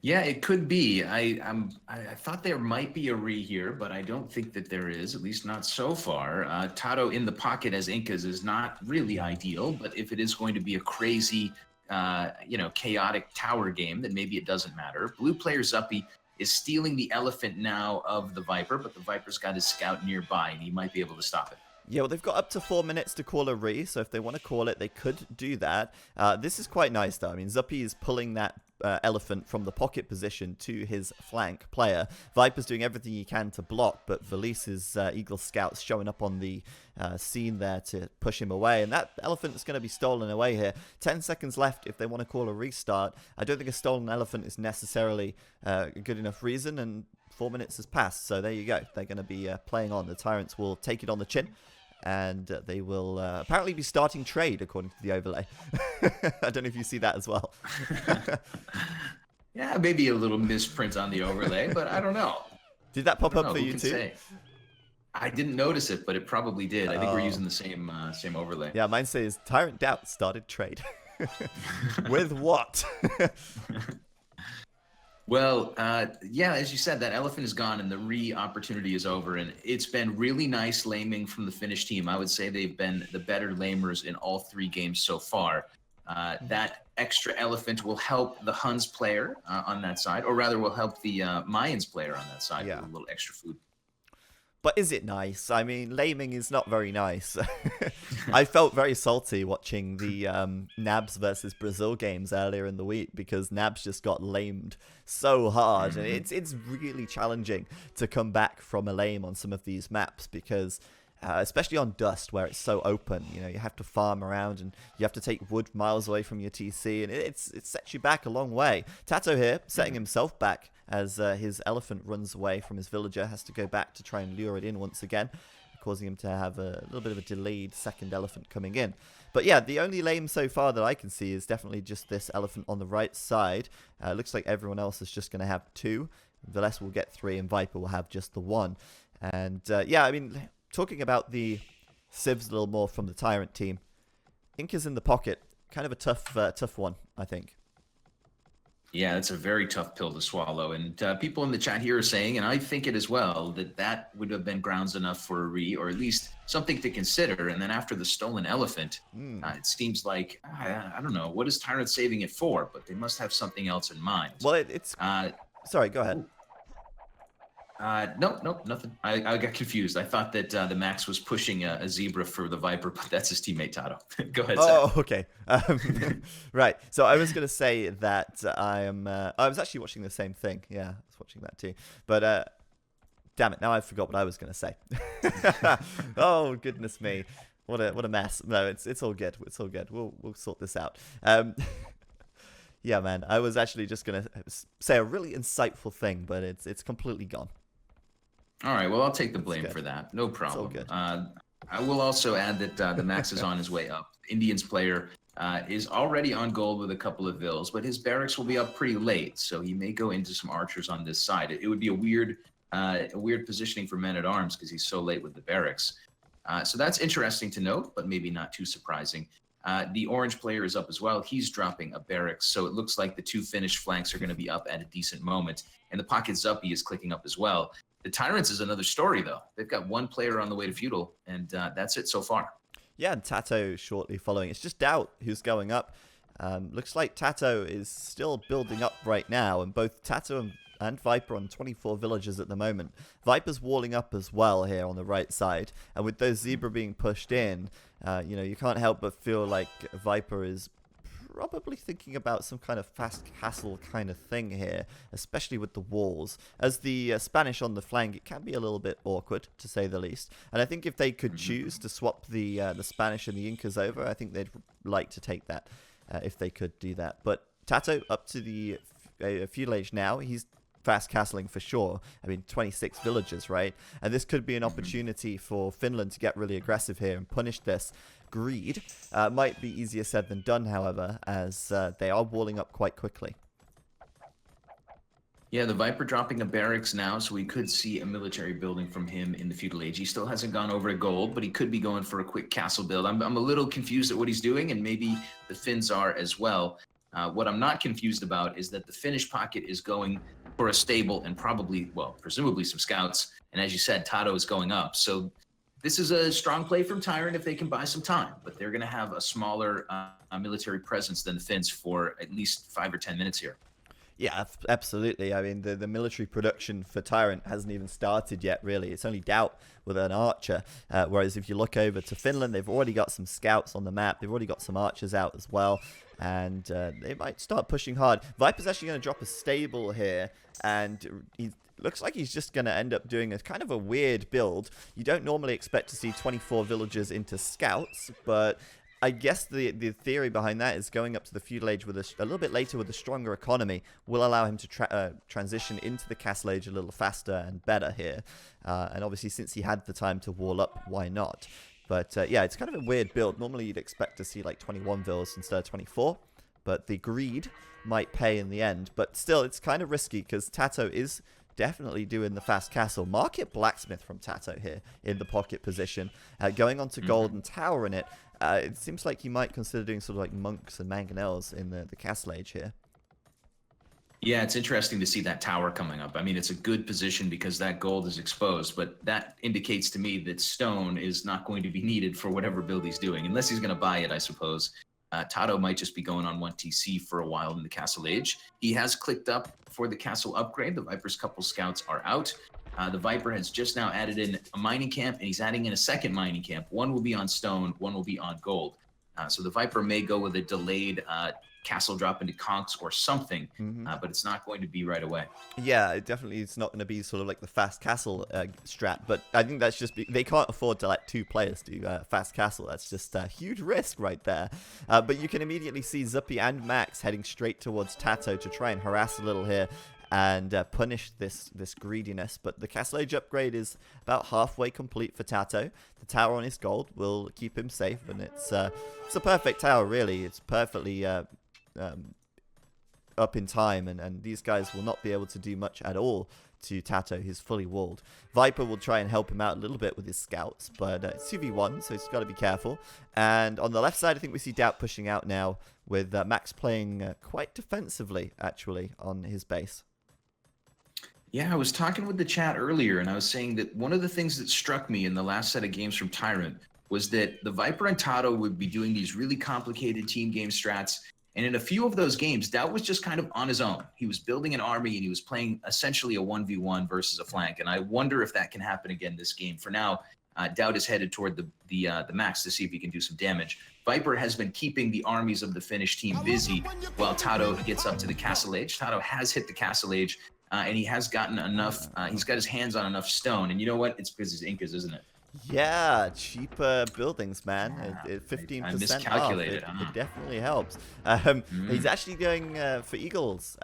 Yeah, it could be. I thought there might be a re here, but I don't think that there is, at least not so far. TaToH in the pocket as Incas is not really ideal, but if it is going to be a crazy, chaotic tower game, then maybe it doesn't matter. Blue player Zuppi is stealing the elephant now of the Viper, but the Viper's got his scout nearby, and he might be able to stop it. Yeah, well, they've got up to 4 minutes to call a re, so if they want to call it, they could do that. This is quite nice, though. I mean, Zuppi is pulling that elephant from the pocket position to his flank player. Viper's doing everything he can to block, but Villese's Eagle Scouts showing up on the scene there to push him away, and that elephant is going to be stolen away here. 10 seconds left if they want to call a restart. I don't think a stolen elephant is necessarily a good enough reason, and 4 minutes has passed, so there you go. They're going to be playing on. The TyRanTs will take it on the chin, and they will apparently be starting trade, according to the overlay. I don't know if you see that as well. Yeah, maybe a little misprint on the overlay, but I don't know. Did that pop up for you too? Say. I didn't notice it, but it probably did. I think we're using the same overlay. Yeah, mine says TyRanT DauT started trade. With what? Well, yeah, as you said, that elephant is gone and the opportunity is over. And it's been really nice laming from the Finnish team. I would say they've been the better lamers in all 3 games so far. That extra elephant will help the Huns player on that side, or rather will help the Mayans player on that side with a little extra food. But is it nice? I mean, laming is not very nice. I felt very salty watching the Nabs versus Brazil games earlier in the week because Nabs just got lamed so hard. And it's really challenging to come back from a lame on some of these maps because, especially on Dust where it's so open, you know, you have to farm around and you have to take wood miles away from your TC and it sets you back a long way. TaToH here setting himself back as his elephant runs away from his villager, has to go back to try and lure it in once again, causing him to have a little bit of a delayed second elephant coming in. But yeah, the only lame so far that I can see is definitely just this elephant on the right side. Looks like everyone else is just going to have 2. Villese will get 3 and Viper will have just the 1. And yeah, I mean, talking about the civs a little more from the TyRanT team, Inca's in the pocket, kind of a tough one, I think. Yeah, it's a very tough pill to swallow. And people in the chat here are saying, and I think it as well, that would have been grounds enough for a or at least something to consider. And then after the stolen elephant, it seems like, I don't know, what is TyRanT saving it for? But they must have something else in mind. Well, it's... sorry, go ahead. No, nothing. I got confused. I thought that TheMax was pushing a zebra for the Viper, but that's his teammate TaToH. Go ahead, Oh, Zach. okay. Right. So I was going to say that I was actually watching the same thing. Yeah, I was watching that too. But damn it, now I forgot what I was going to say. Oh, goodness me. What a mess. No, it's all good. It's all good. We'll sort this out. Yeah, man. I was actually just going to say a really insightful thing, but it's completely gone. All right, well, I'll take the blame for that. No problem. It's all good. I will also add that TheMax is on his way up. Indians player is already on gold with a couple of vills, but his barracks will be up pretty late, so he may go into some archers on this side. It would be a weird positioning for men-at-arms because he's so late with the barracks. So that's interesting to note, but maybe not too surprising. The orange player is up as well. He's dropping a barracks, so it looks like the 2 Finnish flanks are going to be up at a decent moment, and the pocket Zuppi is clicking up as well. The TyRanTs is another story, though. They've got 1 player on the way to feudal, and that's it so far. Yeah, and TaToH shortly following. It's just DauT who's going up. Looks like TaToH is still building up right now, and both TaToH and Viper on 24 villagers at the moment. Viper's walling up as well here on the right side, and with those zebra being pushed in, you know, you can't help but feel like Viper is probably thinking about some kind of fast castle kind of thing here, especially with the walls. As the Spanish on the flank, it can be a little bit awkward, to say the least. And I think if they could choose to swap the Spanish and the Incas over, I think they'd like to take that if they could do that. But TaToH up to the feudal age now. He's fast castling for sure. I mean, 26 villagers, right? And this could be an opportunity for Finland to get really aggressive here and punish this greed. Might be easier said than done, however, as they are walling up quite quickly. Yeah, the Viper dropping a barracks now, so we could see a military building from him in the feudal age. He still hasn't gone over to gold, but he could be going for a quick castle build. I'm a little confused at what he's doing, and maybe the Finns are as well. What I'm not confused about is that the Finnish pocket is going for a stable and probably, well, presumably some scouts. And as you said, TaToH is going up. So this is a strong play from TyRanT if they can buy some time, but they're going to have a smaller military presence than the Finns for at least 5 or 10 minutes here. Yeah, absolutely. I mean, the military production for TyRanT hasn't even started yet, really. It's only DauT with an archer. Whereas if you look over to Finland, they've already got some scouts on the map. They've already got some archers out as well. And they might start pushing hard. Viper's actually going to drop a stable here. And he looks like he's just going to end up doing a kind of a weird build. You don't normally expect to see 24 villagers into scouts, but I guess the theory behind that is going up to the feudal age with a little bit later with a stronger economy will allow him to transition into the castle age a little faster and better here. And obviously, since he had the time to wall up, why not? But yeah, it's kind of a weird build. Normally, you'd expect to see like 21 vills instead of 24. But the greed might pay in the end. But still, it's kind of risky because TaToH is definitely doing the fast castle. Market Blacksmith from TaToH here in the pocket position. Going on to Golden Tower in it. It seems like he might consider doing sort of like monks and mangonels in the castle age here. Yeah, it's interesting to see that tower coming up. I mean, it's a good position because that gold is exposed, but that indicates to me that stone is not going to be needed for whatever build he's doing, unless he's going to buy it, I suppose. TaToH might just be going on 1 TC for a while in the castle age. He has clicked up for the castle upgrade. The Viper's couple scouts are out. The Viper has just now added in a mining camp, and he's adding in a second mining camp. One will be on stone, one will be on gold. So the Viper may go with a delayed castle drop into conks or something, but it's not going to be right away. Yeah, it definitely it's not going to be sort of like the fast castle strat, but I think that's just they can't afford to let 2 players do fast castle. That's just a huge risk right there. But you can immediately see Zuppi and Max heading straight towards TaToH to try and harass a little here and punish this greediness. But the castle age upgrade is about halfway complete for TaToH. The tower on his gold will keep him safe, and it's a perfect tower, really. It's perfectly up in time, and these guys will not be able to do much at all to TaToH. He's fully walled. Viper will try and help him out a little bit with his scouts, but it's 2v1, so he's got to be careful. And on the left side, I think we see DauT pushing out now, with Max playing quite defensively, actually, on his base. Yeah, I was talking with the chat earlier, and I was saying that one of the things that struck me in the last set of games from TyRanT was that the Viper and TaToH would be doing these really complicated team game strats. And in a few of those games, DauT was just kind of on his own. He was building an army, and he was playing essentially a 1v1 versus a flank. And I wonder if that can happen again this game. For now, DauT is headed toward the max to see if he can do some damage. Viper has been keeping the armies of the Finnish team busy while TaToH gets up to the castle age. TaToH has hit the castle age, and he has gotten enough. He's got his hands on enough stone. And you know what? It's because he's Incas, isn't it? Yeah, cheaper buildings, man. 15% I off. miscalculated. It definitely helps. He's actually going for eagles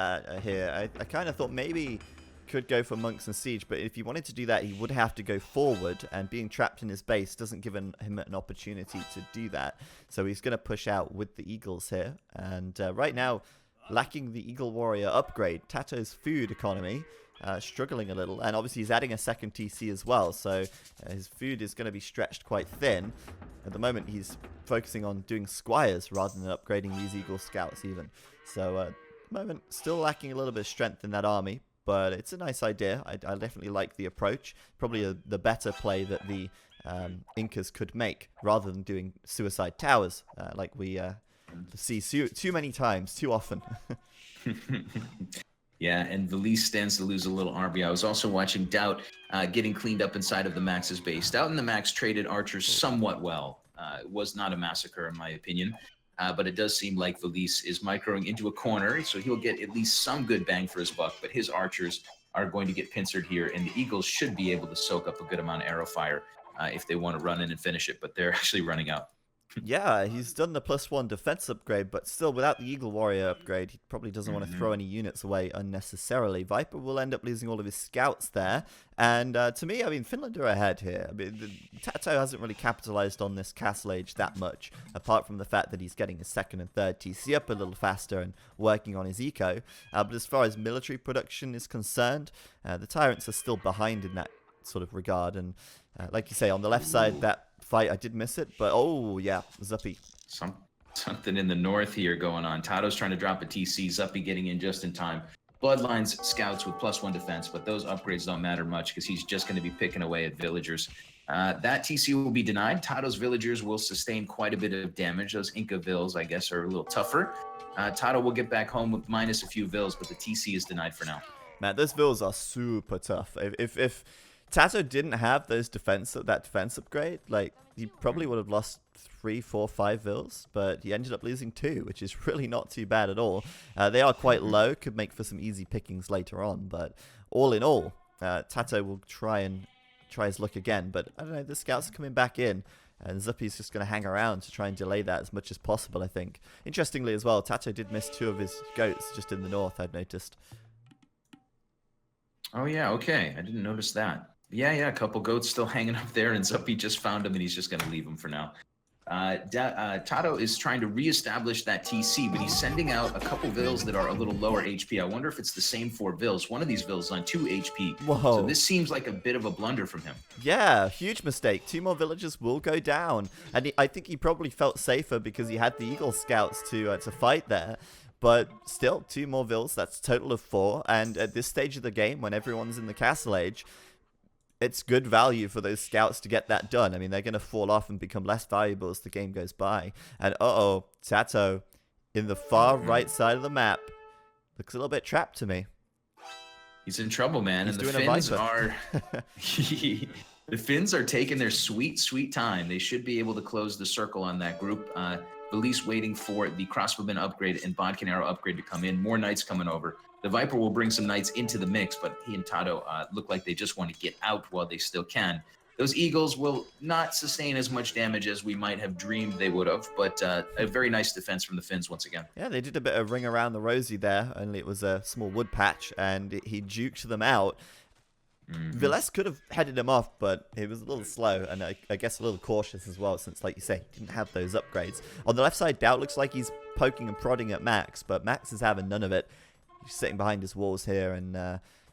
here. I kind of thought maybe could go for monks and siege, but if he wanted to do that, he would have to go forward, and being trapped in his base doesn't give him an opportunity to do that. So he's going to push out with the eagles here. And right now, lacking the eagle warrior upgrade, TaToH's food economy struggling a little, and obviously he's adding a second TC as well, so his food is going to be stretched quite thin. At the moment, he's focusing on doing squires rather than upgrading these eagle scouts even. So at the moment, still lacking a little bit of strength in that army, but it's a nice idea. I definitely like the approach. Probably the better play that the Incas could make, rather than doing suicide towers like we see too many times, too often. Yeah, and Villese stands to lose a little army. I was also watching DauT getting cleaned up inside of the Max's base. DauT and the Max traded archers somewhat well. It was not a massacre, in my opinion, but it does seem like Villese is microing into a corner, so he'll get at least some good bang for his buck, but his archers are going to get pincered here, and the Eagles should be able to soak up a good amount of arrow fire if they want to run in and finish it, but they're actually running out. Yeah, he's done the +1 defense upgrade, but still without the Eagle Warrior upgrade, he probably doesn't want to throw any units away unnecessarily. Viper will end up losing all of his scouts there, and to me, I mean, Finland are ahead here. I mean, TaToH hasn't really capitalized on this castle age that much, apart from the fact that he's getting his second and third TC up a little faster and working on his eco. But as far as military production is concerned, the TyRanTs are still behind in that sort of regard, and like you say, on the left side, that fight, I did miss it, but oh yeah, Zuppi. Something in the north here going on. TaToH's trying to drop a TC, Zuppi getting in just in time. Bloodlines scouts with +1 defense, but those upgrades don't matter much because he's just going to be picking away at villagers. That TC will be denied. TaToH's villagers will sustain quite a bit of damage. Those Inca vills, I guess, are a little tougher. TaToH will get back home with minus a few vills, but the TC is denied for now. Man, those vills are super tough. If TaToH didn't have that defense upgrade, like, he probably would have lost 3, 4, 5 vills, but he ended up losing 2, which is really not too bad at all. They are quite low, could make for some easy pickings later on, but all in all, TaToH will try his luck again, but I don't know, the scouts are coming back in, and Zuppi's just going to hang around to try and delay that as much as possible, I think. Interestingly as well, TaToH did miss 2 of his goats just in the north, I've noticed. Oh yeah, okay, I didn't notice that. Yeah, a couple goats still hanging up there, and Zuppi just found him, and he's just going to leave him for now. TaToH is trying to reestablish that TC, but he's sending out a couple Vills that are a little lower HP. I wonder if it's the same 4 Vills. One of these Vills is on 2 HP. Whoa. So this seems like a bit of a blunder from him. Yeah, huge mistake. 2 more villagers will go down. And I think he probably felt safer because he had the Eagle Scouts to fight there. But still, 2 more Vills, that's a total of 4. And at this stage of the game, when everyone's in the Castle Age, it's good value for those scouts to get that done. I mean, they're going to fall off and become less valuable as the game goes by. And TaToH in the far right side of the map looks a little bit trapped to me. He's in trouble, man. He's and the doing Finns a are the Finns are taking their sweet time. They should be able to close the circle on that group. Villese waiting for the crossbowman upgrade and bodkin arrow upgrade to come in. More knights coming over. The Viper will bring some knights into the mix, but he and TaToH look like they just want to get out while they still can. Those Eagles will not sustain as much damage as we might have dreamed they would have, but a very nice defense from the Finns once again. Yeah, they did a bit of ring around the rosy there, only it was a small wood patch, and he juked them out. Villese could have headed him off, but he was a little slow, and I guess a little cautious as well, since, like you say, he didn't have those upgrades. On the left side, DauT looks like he's poking and prodding at Max, but Max is having none of it. He's sitting behind his walls here, and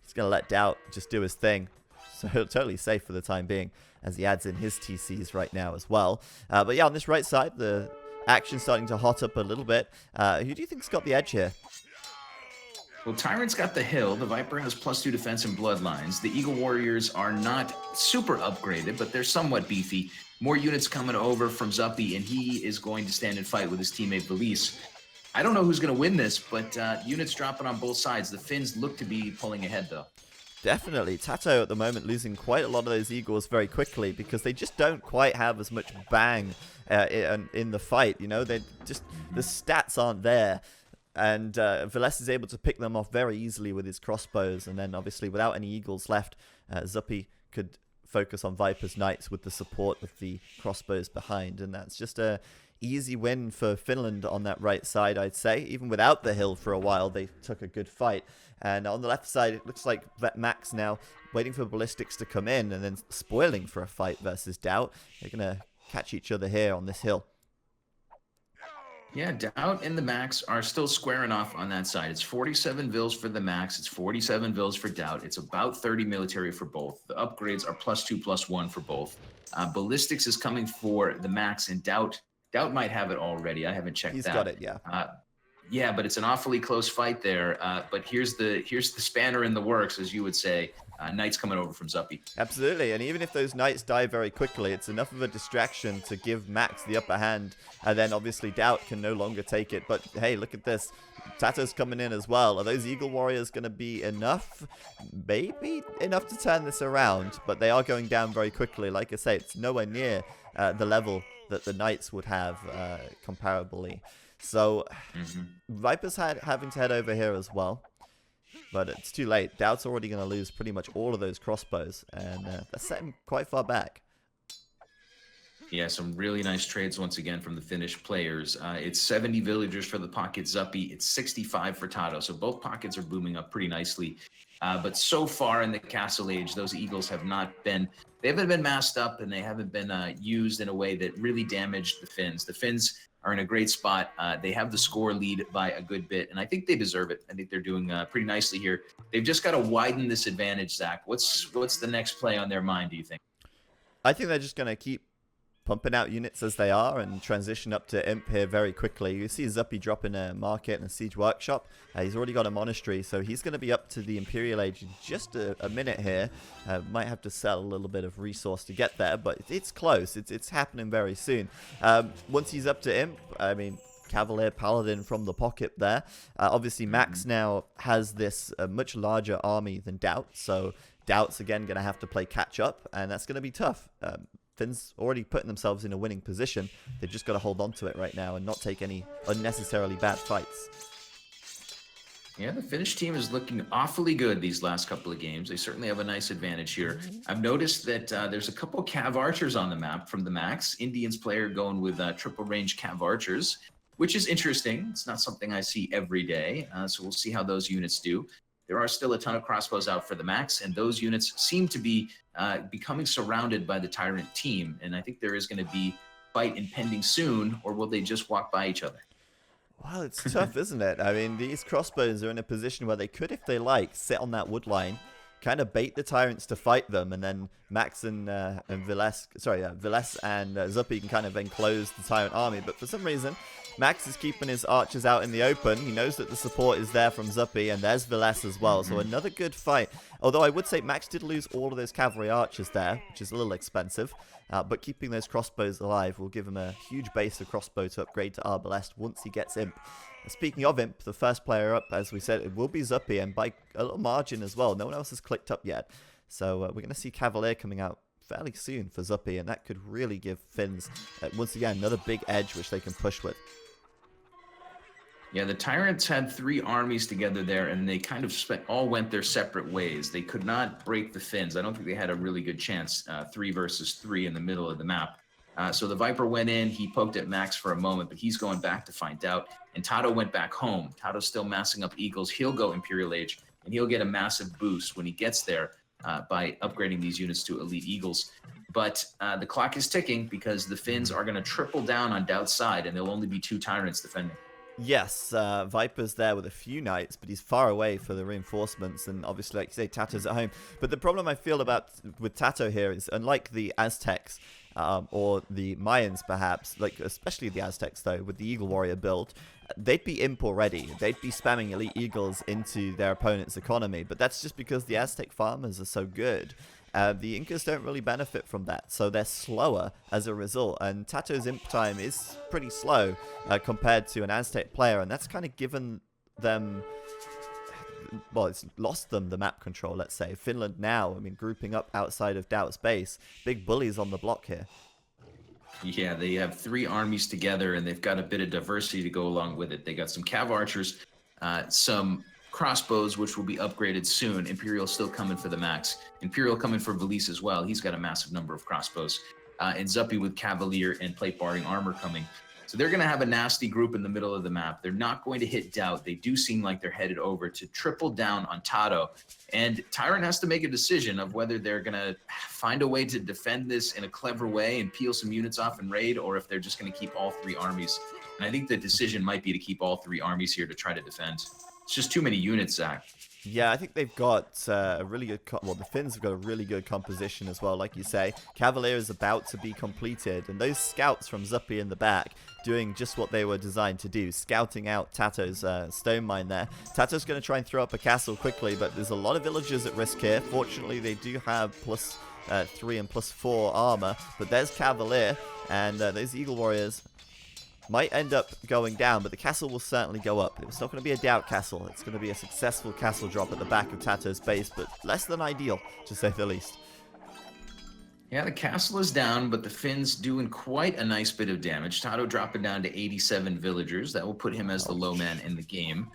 he's going to let DauT just do his thing. So totally safe for the time being, as he adds in his TCs right now as well. But yeah, on this right side, the action's starting to hot up a little bit. Who do you think's got the edge here? Well, TyRanT's got the hill. The Viper has +2 defense and bloodlines. The Eagle Warriors are not super upgraded, but they're somewhat beefy. More units coming over from Zuppi, and he is going to stand and fight with his teammate Villese. I don't know who's going to win this, but units dropping on both sides. The Finns look to be pulling ahead, though. Definitely. TaToH at the moment losing quite a lot of those Eagles very quickly because they just don't quite have as much bang in the fight. You know, they just the stats aren't there. And Villese is able to pick them off very easily with his crossbows. And then, obviously, without any Eagles left, Zuppi could focus on Viper's Knights with the support of the crossbows behind. And that's just a easy win for Finland on that right side, I'd say. Even without the hill for a while, they took a good fight. And on the left side, it looks like TheMax now waiting for ballistics to come in and then spoiling for a fight versus DauT. They're going to catch each other here on this hill. Yeah, DauT and TheMax are still squaring off on that side. It's 47 Vills for TheMax. It's 47 Vills for DauT. It's about 30 military for both. The upgrades are +2/+1 for both. Ballistics is coming for TheMax, and DauT might have it already. I haven't checked that. He's got it, yeah. Yeah, but it's an awfully close fight there. But here's the spanner in the works, as you would say. Knights coming over from Zuppi. Absolutely, and even if those knights die very quickly, it's enough of a distraction to give Max the upper hand, and then obviously DauT can no longer take it. But hey, look at this. TaToH's coming in as well. Are those Eagle Warriors going to be enough? Maybe enough to turn this around, but they are going down very quickly. Like I say, it's nowhere near the level that the Knights would have comparably. So Viper's having to head over here as well. But it's too late. DauT's already going to lose pretty much all of those crossbows. And that's set him quite far back. Yeah, some really nice trades once again from the Finnish players. It's 70 villagers for the pocket Zuppi. It's 65 for TaToH. So both pockets are booming up pretty nicely. But so far in the Castle Age, those Eagles have not been... They haven't been masked up, and they haven't been used in a way that really damaged the Finns. The Finns are in a great spot. They have the score lead by a good bit, and I think they deserve it. I think they're doing pretty nicely here. They've just got to widen this advantage, Zach. What's the next play on their mind, do you think? I think they're just going to keep pumping out units as they are and transition up to Imp here very quickly. You see Zuppi dropping a market and a siege workshop. He's already got a monastery, so he's going to be up to the Imperial Age in just a minute here. Might have to sell a little bit of resource to get there, but it's close. It's happening very soon. Once he's up to Imp, I mean, Cavalier Paladin from the pocket there. Obviously, Max now has this much larger army than DauT, so DauT's again going to have to play catch up, and that's going to be tough. Finns already putting themselves in a winning position. They've just got to hold on to it right now and not take any unnecessarily bad fights. Yeah, the Finnish team is looking awfully good these last couple of games. They certainly have a nice advantage here. I've noticed that there's a couple Cav Archers on the map from TheMax. Indians player going with triple range Cav Archers, which is interesting. It's not something I see every day, so we'll see how those units do. There are still a ton of crossbows out for TheMax, and those units seem to be becoming surrounded by the TyRanT team. And I think there is going to be fight impending soon, or will they just walk by each other? Well, it's tough, isn't it? I mean, these crossbows are in a position where they could, if they like, sit on that wood line, kind of bait the tyrants to fight them, and then Max and Villese, Villese and Zuppi can kind of enclose the tyrant army. But for some reason, Max is keeping his archers out in the open. He knows that the support is there from Zuppi, and there's Villese as well. So another good fight. Although I would say Max did lose all of those cavalry archers there, which is a little expensive. But keeping those crossbows alive will give him a huge base of crossbow to upgrade to Arbalest once he gets Imp. Speaking of Imp, the first player up, as we said, it will be Zuppi, and by a little margin as well. No one else has clicked up yet. So we're going to see Cavalier coming out fairly soon for Zuppi, and that could really give Finns, once again, another big edge which they can push with. Yeah, the Tyrants had 3 armies together there, and they kind of all went their separate ways. They could not break the Finns. I don't think they had a really good chance, 3 versus 3 in the middle of the map. So the Viper went in, he poked at Max for a moment, but he's going back to find DauT. And TaToH went back home. TaToH's still massing up Eagles. He'll go Imperial Age, and he'll get a massive boost when he gets there by upgrading these units to Elite Eagles. But the clock is ticking because the Finns are going to triple down on DauT's side, and there'll only be 2 Tyrants defending. Yes, Viper's there with a few knights, but he's far away for the reinforcements, and obviously, like you say, TaToH's at home. But the problem I feel with TaToH here is, unlike the Aztecs or the Mayans perhaps, like especially the Aztecs though, with the Eagle Warrior build, they'd be imp already. They'd be spamming Elite Eagles into their opponent's economy, but that's just because the Aztec farmers are so good. The Incas don't really benefit from that, so they're slower as a result, and TaToH's imp time is pretty slow compared to an Aztec player, and that's kind of given them, well, it's lost them the map control, let's say. Finland now, I mean, grouping up outside of DauT's base, big bullies on the block here. Yeah, they have 3 armies together, and they've got a bit of diversity to go along with it. They got some cav archers, some crossbows, which will be upgraded soon. Imperial still coming for the max. Imperial coming for Villese as well. He's got a massive number of crossbows. And Zuppi with Cavalier and plate barring armor coming. So they're going to have a nasty group in the middle of the map. They're not going to hit DauT. They do seem like they're headed over to triple down on TaToH. And TyRanT has to make a decision of whether they're going to find a way to defend this in a clever way and peel some units off and raid, or if they're just going to keep all 3 armies. And I think the decision might be to keep all 3 armies here to try to defend. It's just too many units, Zach. Yeah, I think they've got a really good... well, the Finns have got a really good composition as well, like you say. Cavalier is about to be completed, and those scouts from Zuppi in the back doing just what they were designed to do, scouting out TaToH's stone mine there. TaToH's going to try and throw up a castle quickly, but there's a lot of villagers at risk here. Fortunately, they do have +3 and +4 armor, but there's Cavalier, and those Eagle Warriors might end up going down, but the castle will certainly go up. It's not going to be a DauT castle. It's going to be a successful castle drop at the back of TaToH's base, but less than ideal, to say the least. Yeah, the castle is down, but the Finns doing quite a nice bit of damage. TaToH dropping down to 87 villagers. That will put him as the low man in the game.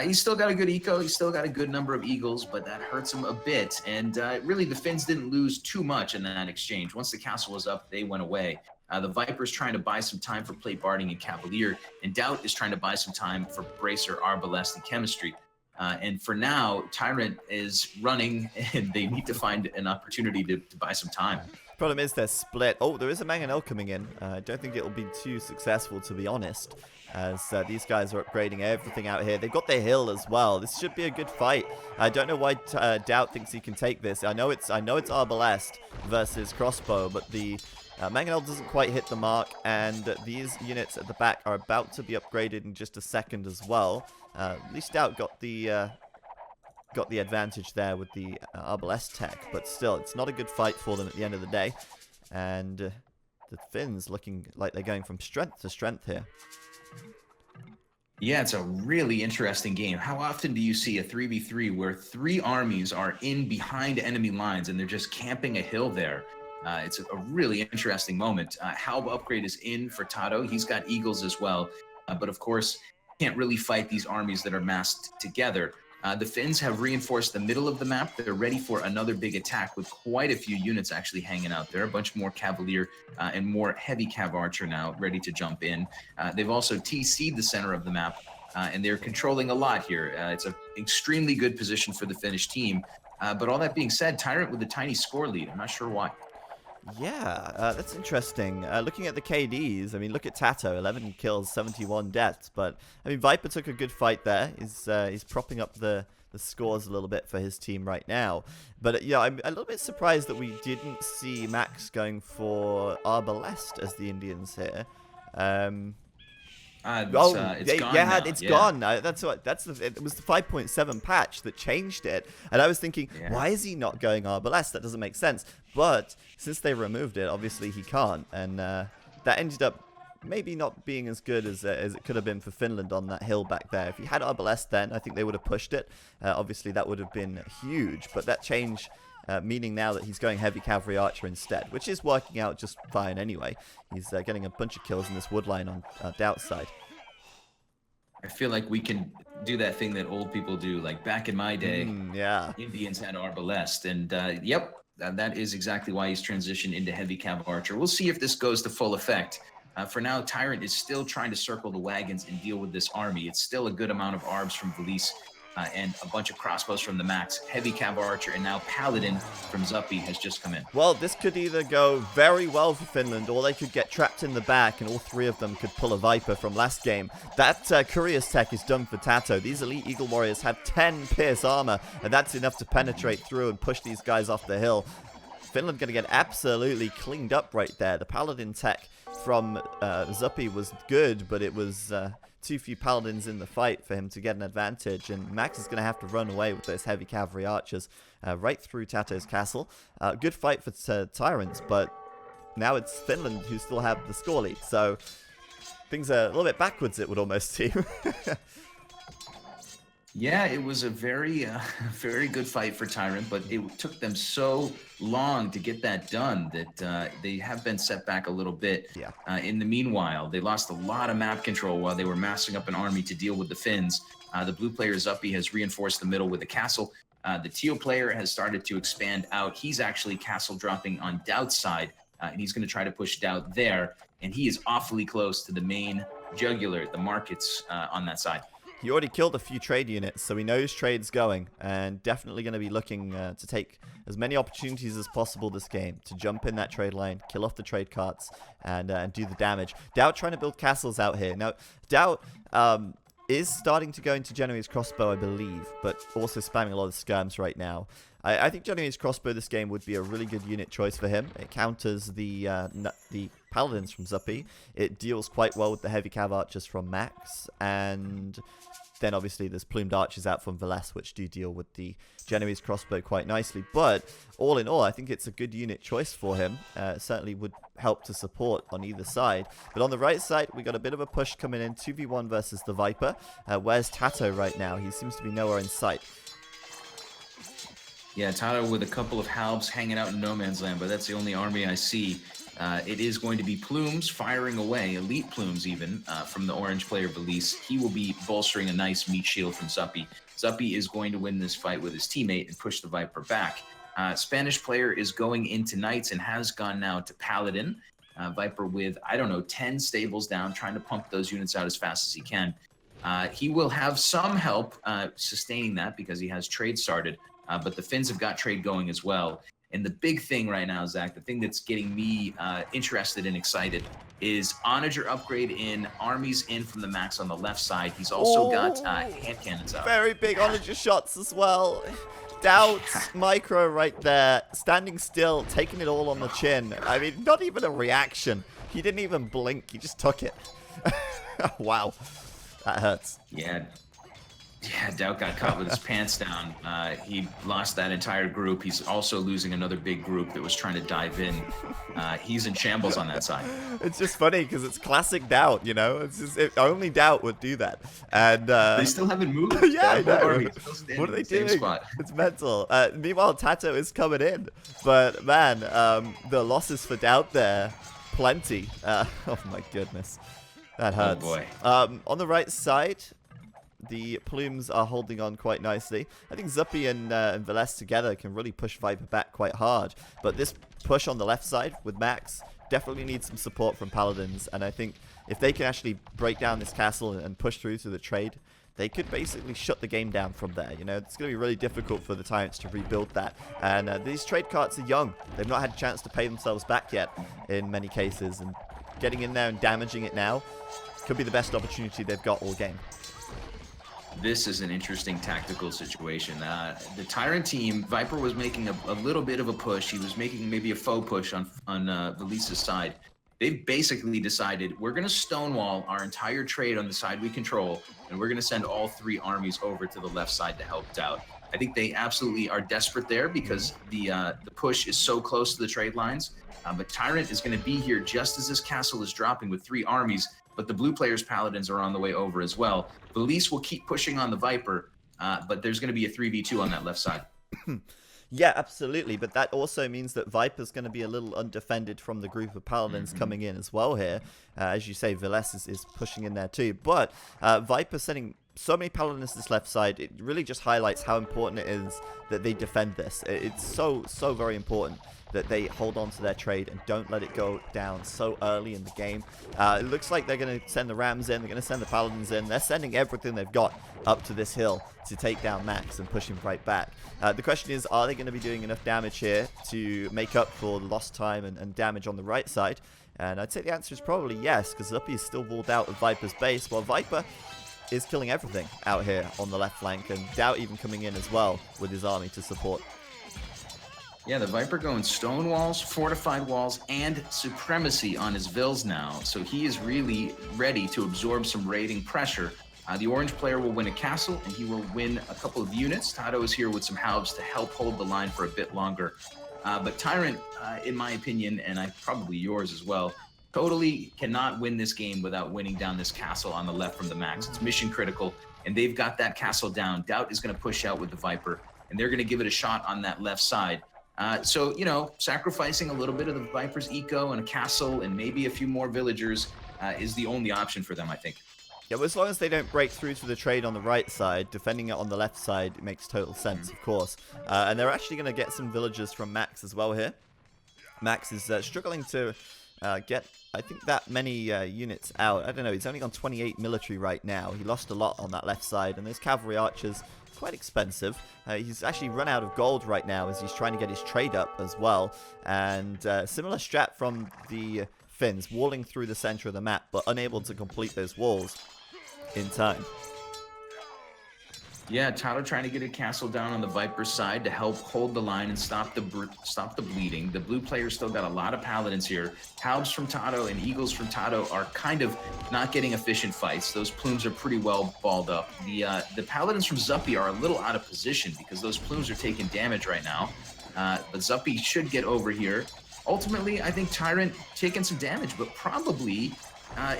He's still got a good eco. He's still got a good number of Eagles, but that hurts him a bit. And really, the Finns didn't lose too much in that exchange. Once the castle was up, they went away. The Viper's trying to buy some time for plate barding and Cavalier, and DauT is trying to buy some time for Bracer, Arbalest, and Chemistry. And for now, TyRanT is running, and they need to find an opportunity to buy some time. Problem is they're split. Oh, there is a Mangonel coming in. I don't think it'll be too successful, to be honest, as these guys are upgrading everything out here. They've got their hill as well. This should be a good fight. I don't know why DauT thinks he can take this. I know it's Arbalest versus crossbow, but the Mangonel doesn't quite hit the mark, and these units at the back are about to be upgraded in just a second as well. At least DauT got the advantage there with the Arbalest tech, but still, it's not a good fight for them at the end of the day. And the Finns looking like they're going from strength to strength here. Yeah, it's a really interesting game. How often do you see a 3v3 where 3 armies are in behind enemy lines and they're just camping a hill there? It's a really interesting moment. Halb upgrade is in for TaToH. He's got Eagles as well, but of course, can't really fight these armies that are massed together. The Finns have reinforced the middle of the map. They're ready for another big attack with quite a few units actually hanging out there. A bunch more Cavalier and more heavy Cav Archer now ready to jump in. They've also TC'd the center of the map, and they're controlling a lot here. It's an extremely good position for the Finnish team. But all that being said, TyRanT with a tiny score lead. I'm not sure why. Yeah, that's interesting. Looking at the KDs, I mean, look at TaToH, 11 kills, 71 deaths. But I mean, Viper took a good fight there. He's propping up the scores a little bit for his team right now. But yeah, I'm a little bit surprised that we didn't see Max going for Arbalest as the Indians here. It's gone now. It's gone. It was the 5.7 patch that changed it, and I was thinking, why is he not going Arbalest? That doesn't make sense. But since they removed it, obviously he can't, and that ended up maybe not being as good as it could have been for Finland on that hill back there. If he had Arbalest then, I think they would have pushed it. Obviously, that would have been huge, but that change. Meaning now that he's going heavy cavalry archer instead, which is working out just fine anyway. He's getting a bunch of kills in this wood line on DauT's side. I feel like we can do that thing that old people do. Like back in my day, Indians had Arbalest, and that is exactly why he's transitioned into heavy cav archer. We'll see if this goes to full effect. For now, TyRanT is still trying to circle the wagons and deal with this army. It's still a good amount of arbs from Villese. And a bunch of crossbows from TheMax, heavy cav archer, and now paladin from Zuppi has just come in. Well, this could either go very well for Finland, or they could get trapped in the back, and all three of them could pull a Viper from last game. That courier's tech is done for TaToH. These elite Eagle Warriors have 10 pierce armor, and that's enough to penetrate through and push these guys off the hill. Finland going to get absolutely cleaned up right there. The paladin tech from Zuppi was good, but it was too few paladins in the fight for him to get an advantage, and Max is going to have to run away with those heavy cavalry archers right through TaToH's castle. Good fight for TyRanT, but now it's Finland who still have the score lead, so things are a little bit backwards, it would almost seem. Yeah, it was a very, very good fight for TyRanT, but it took them so long to get that done that they have been set back a little bit. Yeah. In the meanwhile, they lost a lot of map control while they were massing up an army to deal with the Finns. The blue player Zuppi has reinforced the middle with a castle. The teal player has started to expand out. He's actually castle dropping on DauT's side, and he's going to try to push DauT there. And he is awfully close to the main jugular, the markets on that side. He already killed a few trade units, so he knows trade's going, and definitely going to be looking to take as many opportunities as possible this game to jump in that trade line, kill off the trade carts, and do the damage. DauT trying to build castles out here. Now, DauT is starting to go into Genoese crossbow, I believe, but also spamming a lot of skirms right now. I think Genoese crossbow this game would be a really good unit choice for him. It counters the paladins from Zuppi. It deals quite well with the heavy cav archers from Max, and then obviously there's plumed archers out from Villese, which do deal with the Genoese crossbow quite nicely. But all in all, I think it's a good unit choice for him. It certainly would help to support on either side. But on the right side, we got a bit of a push coming in, 2v1 versus TheViper. Where's TaToH right now? He seems to be nowhere in sight. Yeah, TaToH with a couple of halbs hanging out in no man's land, but that's the only army I see. It is going to be plumes firing away, elite plumes even, from the orange player Villese. He will be bolstering a nice meat shield from Zuppi. Zuppi is going to win this fight with his teammate and push the Viper back. Spanish player is going into Knights and has gone now to Paladin. Viper with, 10 stables down, trying to pump those units out as fast as he can. He will have some help sustaining that because he has trade started. But the Finns have got trade going as well. And the big thing right now, Zach, the thing that's getting me interested and excited is Onager upgrade in armies in from TheMax on the left side. He's also got hand cannons out. Very big Onager shots as well. DauT micro right there, standing still, taking it all on the chin. I mean, not even a reaction. He didn't even blink. He just took it. Wow. That hurts. Yeah, DauT got caught with his pants down. He lost that entire group. He's also losing another big group that was trying to dive in. He's in shambles on that side. It's just funny because it's classic DauT, you know? It's just, only DauT would do that. And they still haven't moved. Yeah, I know. What are they doing? doing? It's mental. Meanwhile, TaToH is coming in. But, man, the losses for DauT there, plenty. Oh, my goodness. That hurts. Oh, boy. On the right side, the plumes are holding on quite nicely. I think Zuppi and Villese together can really push Viper back quite hard. But this push on the left side with Max definitely needs some support from Paladins. And I think if they can actually break down this castle and push through to the trade, they could basically shut the game down from there. You know, it's going to be really difficult for the TyRanTs to rebuild that. And these trade carts are young. They've not had a chance to pay themselves back yet in many cases. And getting in there and damaging it now could be the best opportunity they've got all game. This is an interesting tactical situation. The TyRanT team, Viper was making a little bit of a push. He was making maybe a faux push on Villese's side. They've basically decided we're going to stonewall our entire trade on the side we control, and we're going to send all 3 armies over to the left side to help DauT. I think they absolutely are desperate there because the push is so close to the trade lines. But TyRanT is going to be here just as this castle is dropping with 3 armies. But the blue players' paladins are on the way over as well. Villese will keep pushing on the Viper, but there's going to be a 3v2 on that left side. Yeah, absolutely. But that also means that Viper's going to be a little undefended from the group of paladins coming in as well here. As you say, Villese is pushing in there too. But Viper sending so many paladins to this left side, it really just highlights how important it is that they defend this. It's so very important that they hold on to their trade and don't let it go down so early in the game. It looks like they're going to send the Rams in, they're going to send the Paladins in, they're sending everything they've got up to this hill to take down Max and push him right back. The question is, are they going to be doing enough damage here to make up for the lost time and damage on the right side? And I'd say the answer is probably yes, because Zuppi is still walled out of Viper's base, while Viper is killing everything out here on the left flank, and DauT even coming in as well with his army to support. Yeah, the Viper going stone walls, fortified walls, and supremacy on his Villes now. So he is really ready to absorb some raiding pressure. The orange player will win a castle, and he will win a couple of units. TaToH is here with some halves to help hold the line for a bit longer. But TyRanT, in my opinion, and probably yours as well, totally cannot win this game without winning down this castle on the left from the Max. It's mission critical, and they've got that castle down. DauT is going to push out with the Viper, and they're going to give it a shot on that left side. So, you know, sacrificing a little bit of the Viper's eco and a castle and maybe a few more villagers is the only option for them, I think. Yeah, well, as long as they don't break through to the trade on the right side, defending it on the left side makes total sense, of course. And they're actually going to get some villagers from Max as well here. Max is struggling to get, I think, that many units out. I don't know, he's only on 28 military right now. He lost a lot on that left side, and those cavalry archers, quite expensive. He's actually run out of gold right now as he's trying to get his trade up as well. And similar strat from the Finns, walling through the center of the map, but unable to complete those walls in time. Yeah, TaToH trying to get a castle down on the Viper side to help hold the line and stop the bleeding. The blue players still got a lot of paladins here. Halbs from TaToH and Eagles from TaToH are kind of not getting efficient fights. Those plumes are pretty well balled up. The paladins from Zuppi are a little out of position because those plumes are taking damage right now. But Zuppi should get over here. Ultimately, I think TyRanT taking some damage, but probably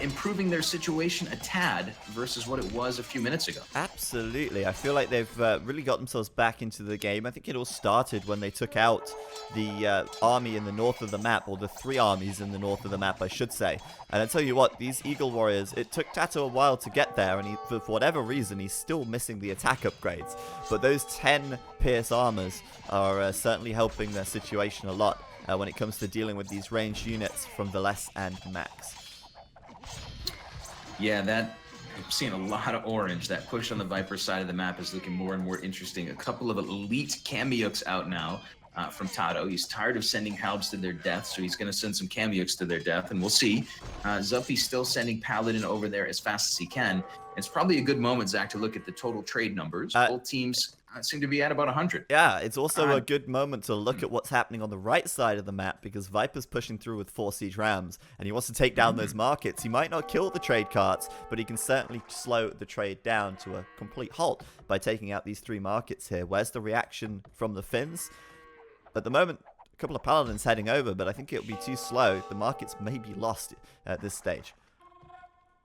improving their situation a tad versus what it was a few minutes ago. Absolutely. I feel like they've really got themselves back into the game. I think it all started when they took out the army in the north of the map, or the 3 armies in the north of the map, I should say. And I tell you what, these Eagle Warriors, it took TaToH a while to get there, and for whatever reason, he's still missing the attack upgrades. But those 10 Pierce armors are certainly helping their situation a lot when it comes to dealing with these ranged units from Villese and Max. Yeah, I'm seeing a lot of orange. That push on the Viper side of the map is looking more and more interesting. A couple of elite Kamyuks out now from TaToH. He's tired of sending Halbs to their death, so he's going to send some Kamyuks to their death, and we'll see. Zuppi's still sending Paladin over there as fast as he can. It's probably a good moment, Zach, to look at the total trade numbers. Both teams seem to be at about 100. Yeah, it's also a good moment to look at what's happening on the right side of the map, because Viper's pushing through with 4 siege rams, and he wants to take down those markets. He might not kill the trade carts, but he can certainly slow the trade down to a complete halt by taking out these 3 markets here. Where's the reaction from the Finns? At the moment, a couple of paladins heading over, but I think it'll be too slow. The markets may be lost at this stage.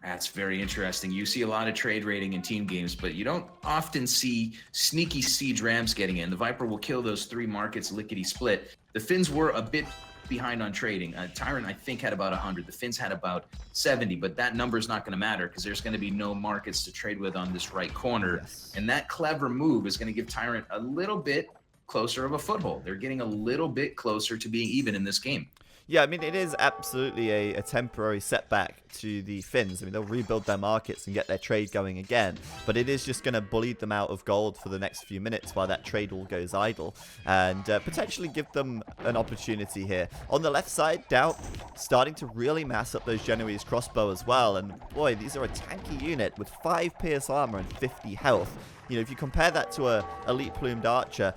That's very interesting. You see a lot of trade raiding in team games, but you don't often see sneaky siege rams getting in. The Viper will kill those 3 markets lickety-split. The Finns were a bit behind on trading. TyRanT, I think, had about 100. The Finns had about 70, but that number is not going to matter because there's going to be no markets to trade with on this right corner. Yes. And that clever move is going to give TyRanT a little bit closer of a foothold. They're getting a little bit closer to being even in this game. Yeah, I mean, it is absolutely a temporary setback to the Finns. I mean, they'll rebuild their markets and get their trade going again, but it is just going to bleed them out of gold for the next few minutes while that trade all goes idle, and potentially give them an opportunity here. On the left side, DauT starting to really mass up those Genoese crossbow as well, and boy, these are a tanky unit with 5 pierce armor and 50 health. You know, if you compare that to a elite plumed archer,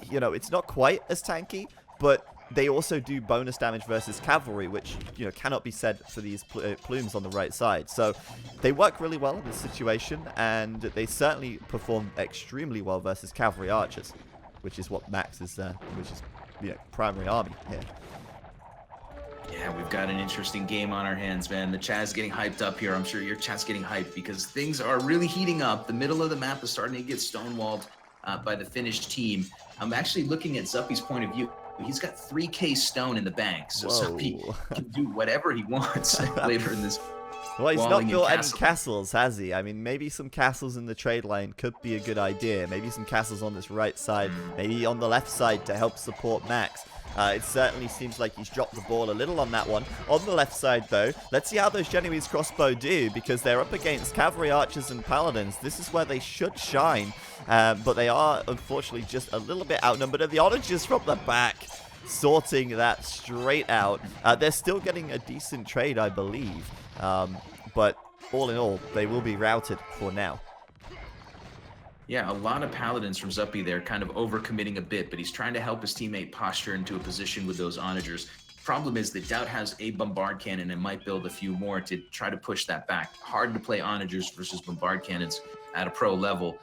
you know, it's not quite as tanky, but they also do bonus damage versus cavalry, which, you know, cannot be said for these plumes on the right side. So they work really well in this situation, and they certainly perform extremely well versus cavalry archers, which is what Max is, which is, you know, primary army here. Yeah, we've got an interesting game on our hands, man. The chat's getting hyped up here. I'm sure your chat's getting hyped because things are really heating up. The middle of the map is starting to get stonewalled by the Finnish team. I'm actually looking at Zuppi's point of view. He's got 3k stone in the bank, so Zuppi can do whatever he wants later in this. Well, he's not built any castles, has he? I mean, maybe some castles in the trade line could be a good idea. Maybe some castles on this right side, maybe on the left side to help support Max. It certainly seems like he's dropped the ball a little on that one. On the left side, though, let's see how those Genoese crossbow do, because they're up against cavalry archers and paladins. This is where they should shine, but they are, unfortunately, just a little bit outnumbered. And the onagers from the back, sorting that straight out. They're still getting a decent trade, I believe, but all in all, they will be routed for now. Yeah, a lot of paladins from Zuppi there, kind of overcommitting a bit, but he's trying to help his teammate posture into a position with those onagers. Problem is that DauT has a bombard cannon and might build a few more to try to push that back. Hard to play onagers versus bombard cannons at a pro level.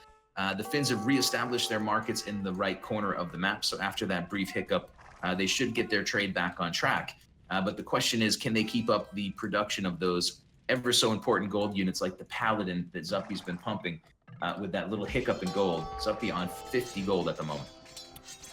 The Finns have reestablished their markets in the right corner of the map, so after that brief hiccup, they should get their trade back on track. But the question is, can they keep up the production of those ever so important gold units like the Paladin that Zuppi's been pumping with that little hiccup in gold? Zuppi on 50 gold at the moment.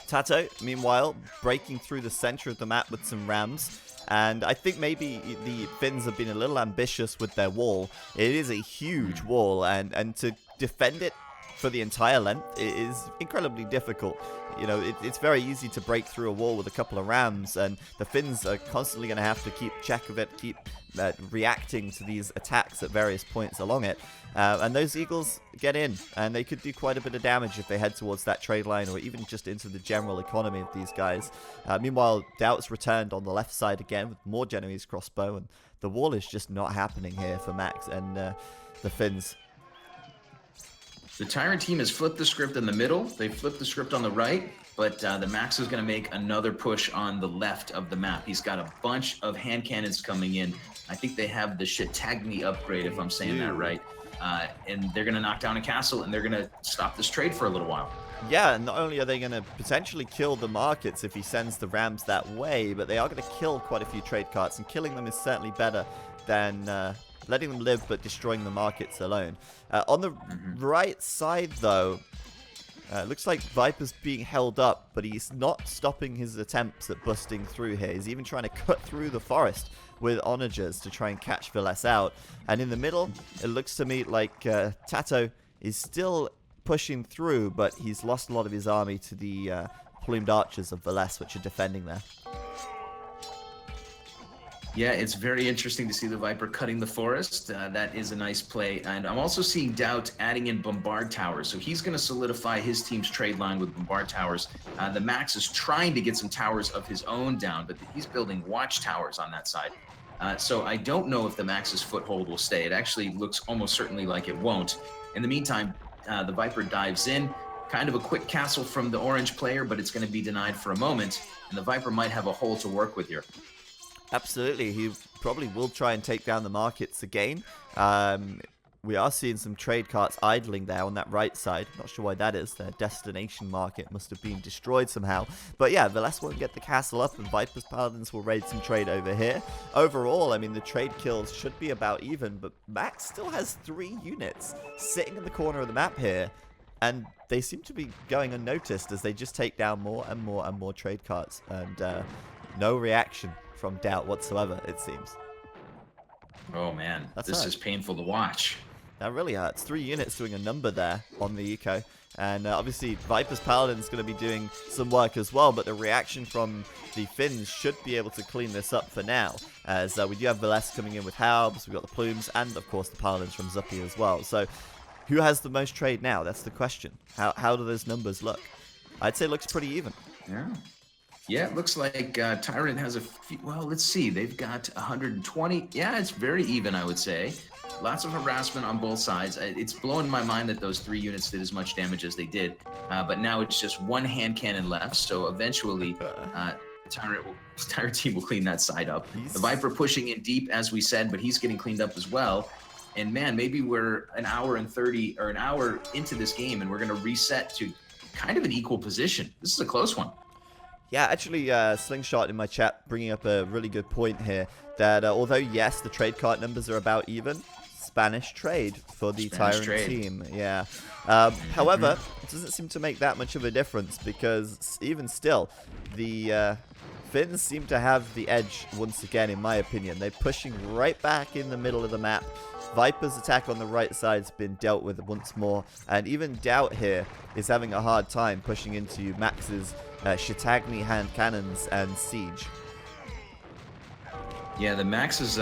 TaToH, meanwhile, breaking through the center of the map with some rams. And I think maybe the Finns have been a little ambitious with their wall. It is a huge wall, and to defend it for the entire length is incredibly difficult. You know, it's very easy to break through a wall with a couple of rams, and the Finns are constantly going to have to keep check of it, keep reacting to these attacks at various points along it. And those eagles get in, and they could do quite a bit of damage if they head towards that trade line, or even just into the general economy of these guys. Meanwhile, DauT's returned on the left side again with more Genoese crossbow, and the wall is just not happening here for Max and the Finns. The TyRanT team has flipped the script in the middle. They flipped the script on the right, but the Max is going to make another push on the left of the map. He's got a bunch of hand cannons coming in. I think they have the Shatagni upgrade, if I'm saying that right. And they're going to knock down a castle, and they're going to stop this trade for a little while. Yeah, and not only are they going to potentially kill the markets if he sends the rams that way, but they are going to kill quite a few trade carts, and killing them is certainly better than letting them live but destroying the markets alone. On the right side, though, looks like Viper's being held up, but he's not stopping his attempts at busting through here. He's even trying to cut through the forest with onagers to try and catch Villese out. And in the middle, it looks to me like TaToH is still pushing through, but he's lost a lot of his army to the plumed archers of Villese, which are defending there. Yeah, it's very interesting to see the Viper cutting the forest. That is a nice play. And I'm also seeing DauT adding in bombard towers. So he's going to solidify his team's trade line with bombard towers. The Max is trying to get some towers of his own down, but he's building watchtowers on that side. So I don't know if the Max's foothold will stay. It actually looks almost certainly like it won't. In the meantime, the Viper dives in. Kind of a quick castle from the orange player, but it's going to be denied for a moment. And the Viper might have a hole to work with here. Absolutely, he probably will try and take down the markets again. We are seeing some trade carts idling there on that right side. Not sure why that is. Their destination market must have been destroyed somehow. But yeah, Villese won't get the castle up, and Viper's Paladins will raid some trade over here. Overall, I mean, the trade kills should be about even, but Max still has 3 units sitting in the corner of the map here, and they seem to be going unnoticed as they just take down more and more and more trade carts, and no reaction from DauT whatsoever, it seems. Oh man, this is painful to watch. That really hurts. 3 units doing a number there on the eco. And obviously, Viper's Paladin's going to be doing some work as well, but the reaction from the Finns should be able to clean this up for now, as we do have Villese coming in with Halbs, we've got the Plumes, and of course the Paladins from Zuppi as well. So, who has the most trade now? That's the question. How do those numbers look? I'd say it looks pretty even. Yeah. Yeah, it looks like TyRanT has a few, well, let's see. They've got 120. Yeah, it's very even, I would say. Lots of harassment on both sides. It's blowing my mind that those 3 units did as much damage as they did. But now it's just 1 hand cannon left. So eventually, TyRanT team will clean that side up. The Viper pushing in deep, as we said, but he's getting cleaned up as well. And man, maybe we're an hour and 30 or an hour into this game, and we're going to reset to kind of an equal position. This is a close one. Yeah, actually, Slingshot in my chat bringing up a really good point here, that although, yes, the trade card numbers are about even, Spanish trade for the TyRanT team. Yeah. However, it doesn't seem to make that much of a difference, because even still, the Finns seem to have the edge once again, in my opinion. They're pushing right back in the middle of the map. Viper's attack on the right side's been dealt with once more, and even DauT here is having a hard time pushing into Max's Shitagni hand cannons and siege. Yeah, the Max's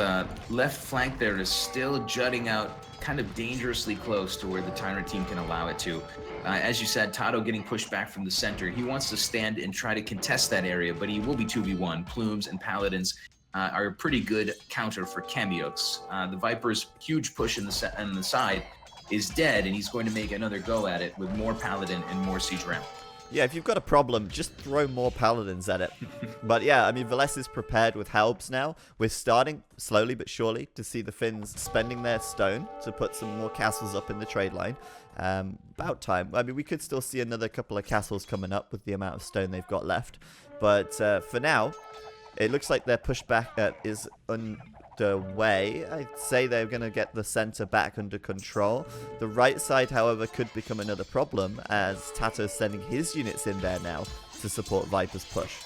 left flank there is still jutting out kind of dangerously close to where the TyRanT team can allow it to. As you said, TaToH getting pushed back from the center. He wants to stand and try to contest that area, but he will be 2v1. Plumes and Paladins are a pretty good counter for Kamiok's. The Viper's huge push in the side is dead, and he's going to make another go at it with more Paladin and more Siege Ramp. Yeah, if you've got a problem, just throw more Paladins at it. But yeah, I mean, Villese is prepared with Halbs now. We're starting, slowly but surely, to see the Finns spending their stone to put some more castles up in the trade line. About time. I mean, we could still see another couple of castles coming up with the amount of stone they've got left. But for now, it looks like their pushback is underway. I'd say they're going to get the center back under control. The right side, however, could become another problem, as TaToH's sending his units in there now to support Viper's push.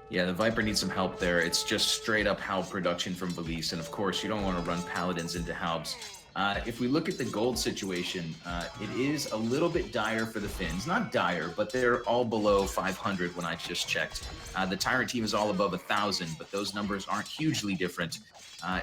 Yeah, the Viper needs some help there. It's just straight up Halb production from Villese, and of course, you don't want to run Paladins into Halbs. If we look at the gold situation, it is a little bit dire for the Finns. Not dire, but they're all below 500 when I just checked. The TyRanT team is all above 1,000, but those numbers aren't hugely different.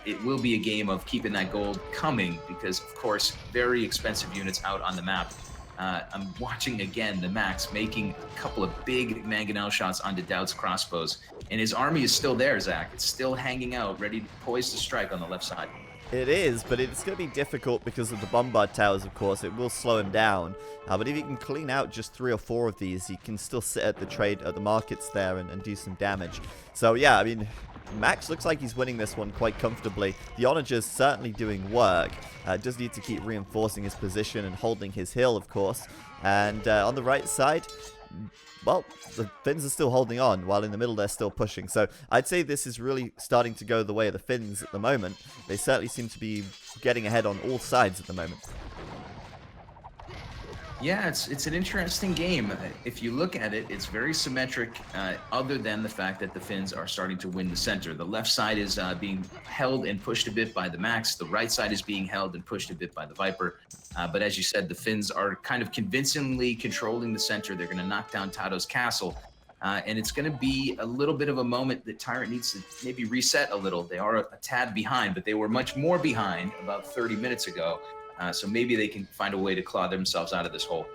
It will be a game of keeping that gold coming because, of course, very expensive units out on the map. I'm watching again TheMax making a couple of big mangonel shots onto DauT's crossbows, and his army is still there, Zach. It's still hanging out, ready, poised to strike on the left side. It is, but it's going to be difficult because of the bombard towers, of course. It will slow him down. But if you can clean out just 3 or 4 of these, he can still sit at the markets there and do some damage. So yeah, I mean, Max looks like he's winning this one quite comfortably. The Onager's certainly doing work. Does need to keep reinforcing his position and holding his hill, of course. And on the right side, well, the Finns are still holding on, while in the middle they're still pushing. So I'd say this is really starting to go the way of the Finns at the moment. They certainly seem to be getting ahead on all sides at the moment. Yeah, it's an interesting game. If you look at it, it's very symmetric, other than the fact that the Finns are starting to win the center. The left side is being held and pushed a bit by TheMax. The right side is being held and pushed a bit by the Viper. But as you said, the Finns are kind of convincingly controlling the center. They're going to knock down TaToH's castle. And it's going to be a little bit of a moment that TyRanT needs to maybe reset a little. They are a tad behind, but they were much more behind about 30 minutes ago. So maybe they can find a way to claw themselves out of this hole.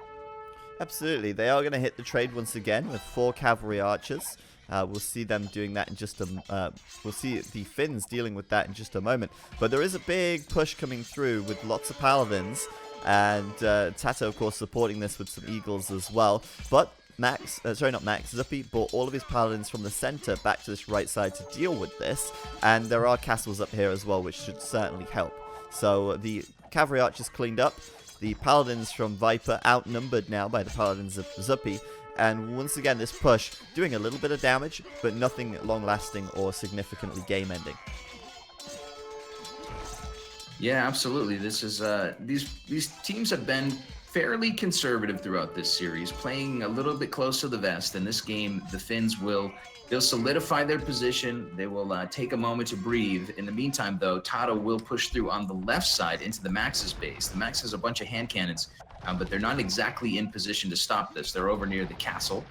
Absolutely. They are going to hit the trade once again with 4 cavalry archers. We'll see them doing that in just we'll see the Finns dealing with that in just a moment. But there is a big push coming through with lots of paladins. And TaToH, of course, supporting this with some eagles as well. But Zuppi brought all of his paladins from the center back to this right side to deal with this. And there are castles up here as well, which should certainly help. So the cavalry archers cleaned up. The paladins from Viper outnumbered now by the paladins of Zuppi. And once again, this push doing a little bit of damage, but nothing long-lasting or significantly game-ending. Yeah, absolutely. This is these teams have been fairly conservative throughout this series, playing a little bit close to the vest. In this game, the Finns they'll solidify their position. They will take a moment to breathe. In the meantime, though, TaToH will push through on the left side into TheMax's base. TheMax has a bunch of hand cannons. but they're not exactly in position to stop this. They're over near the castle.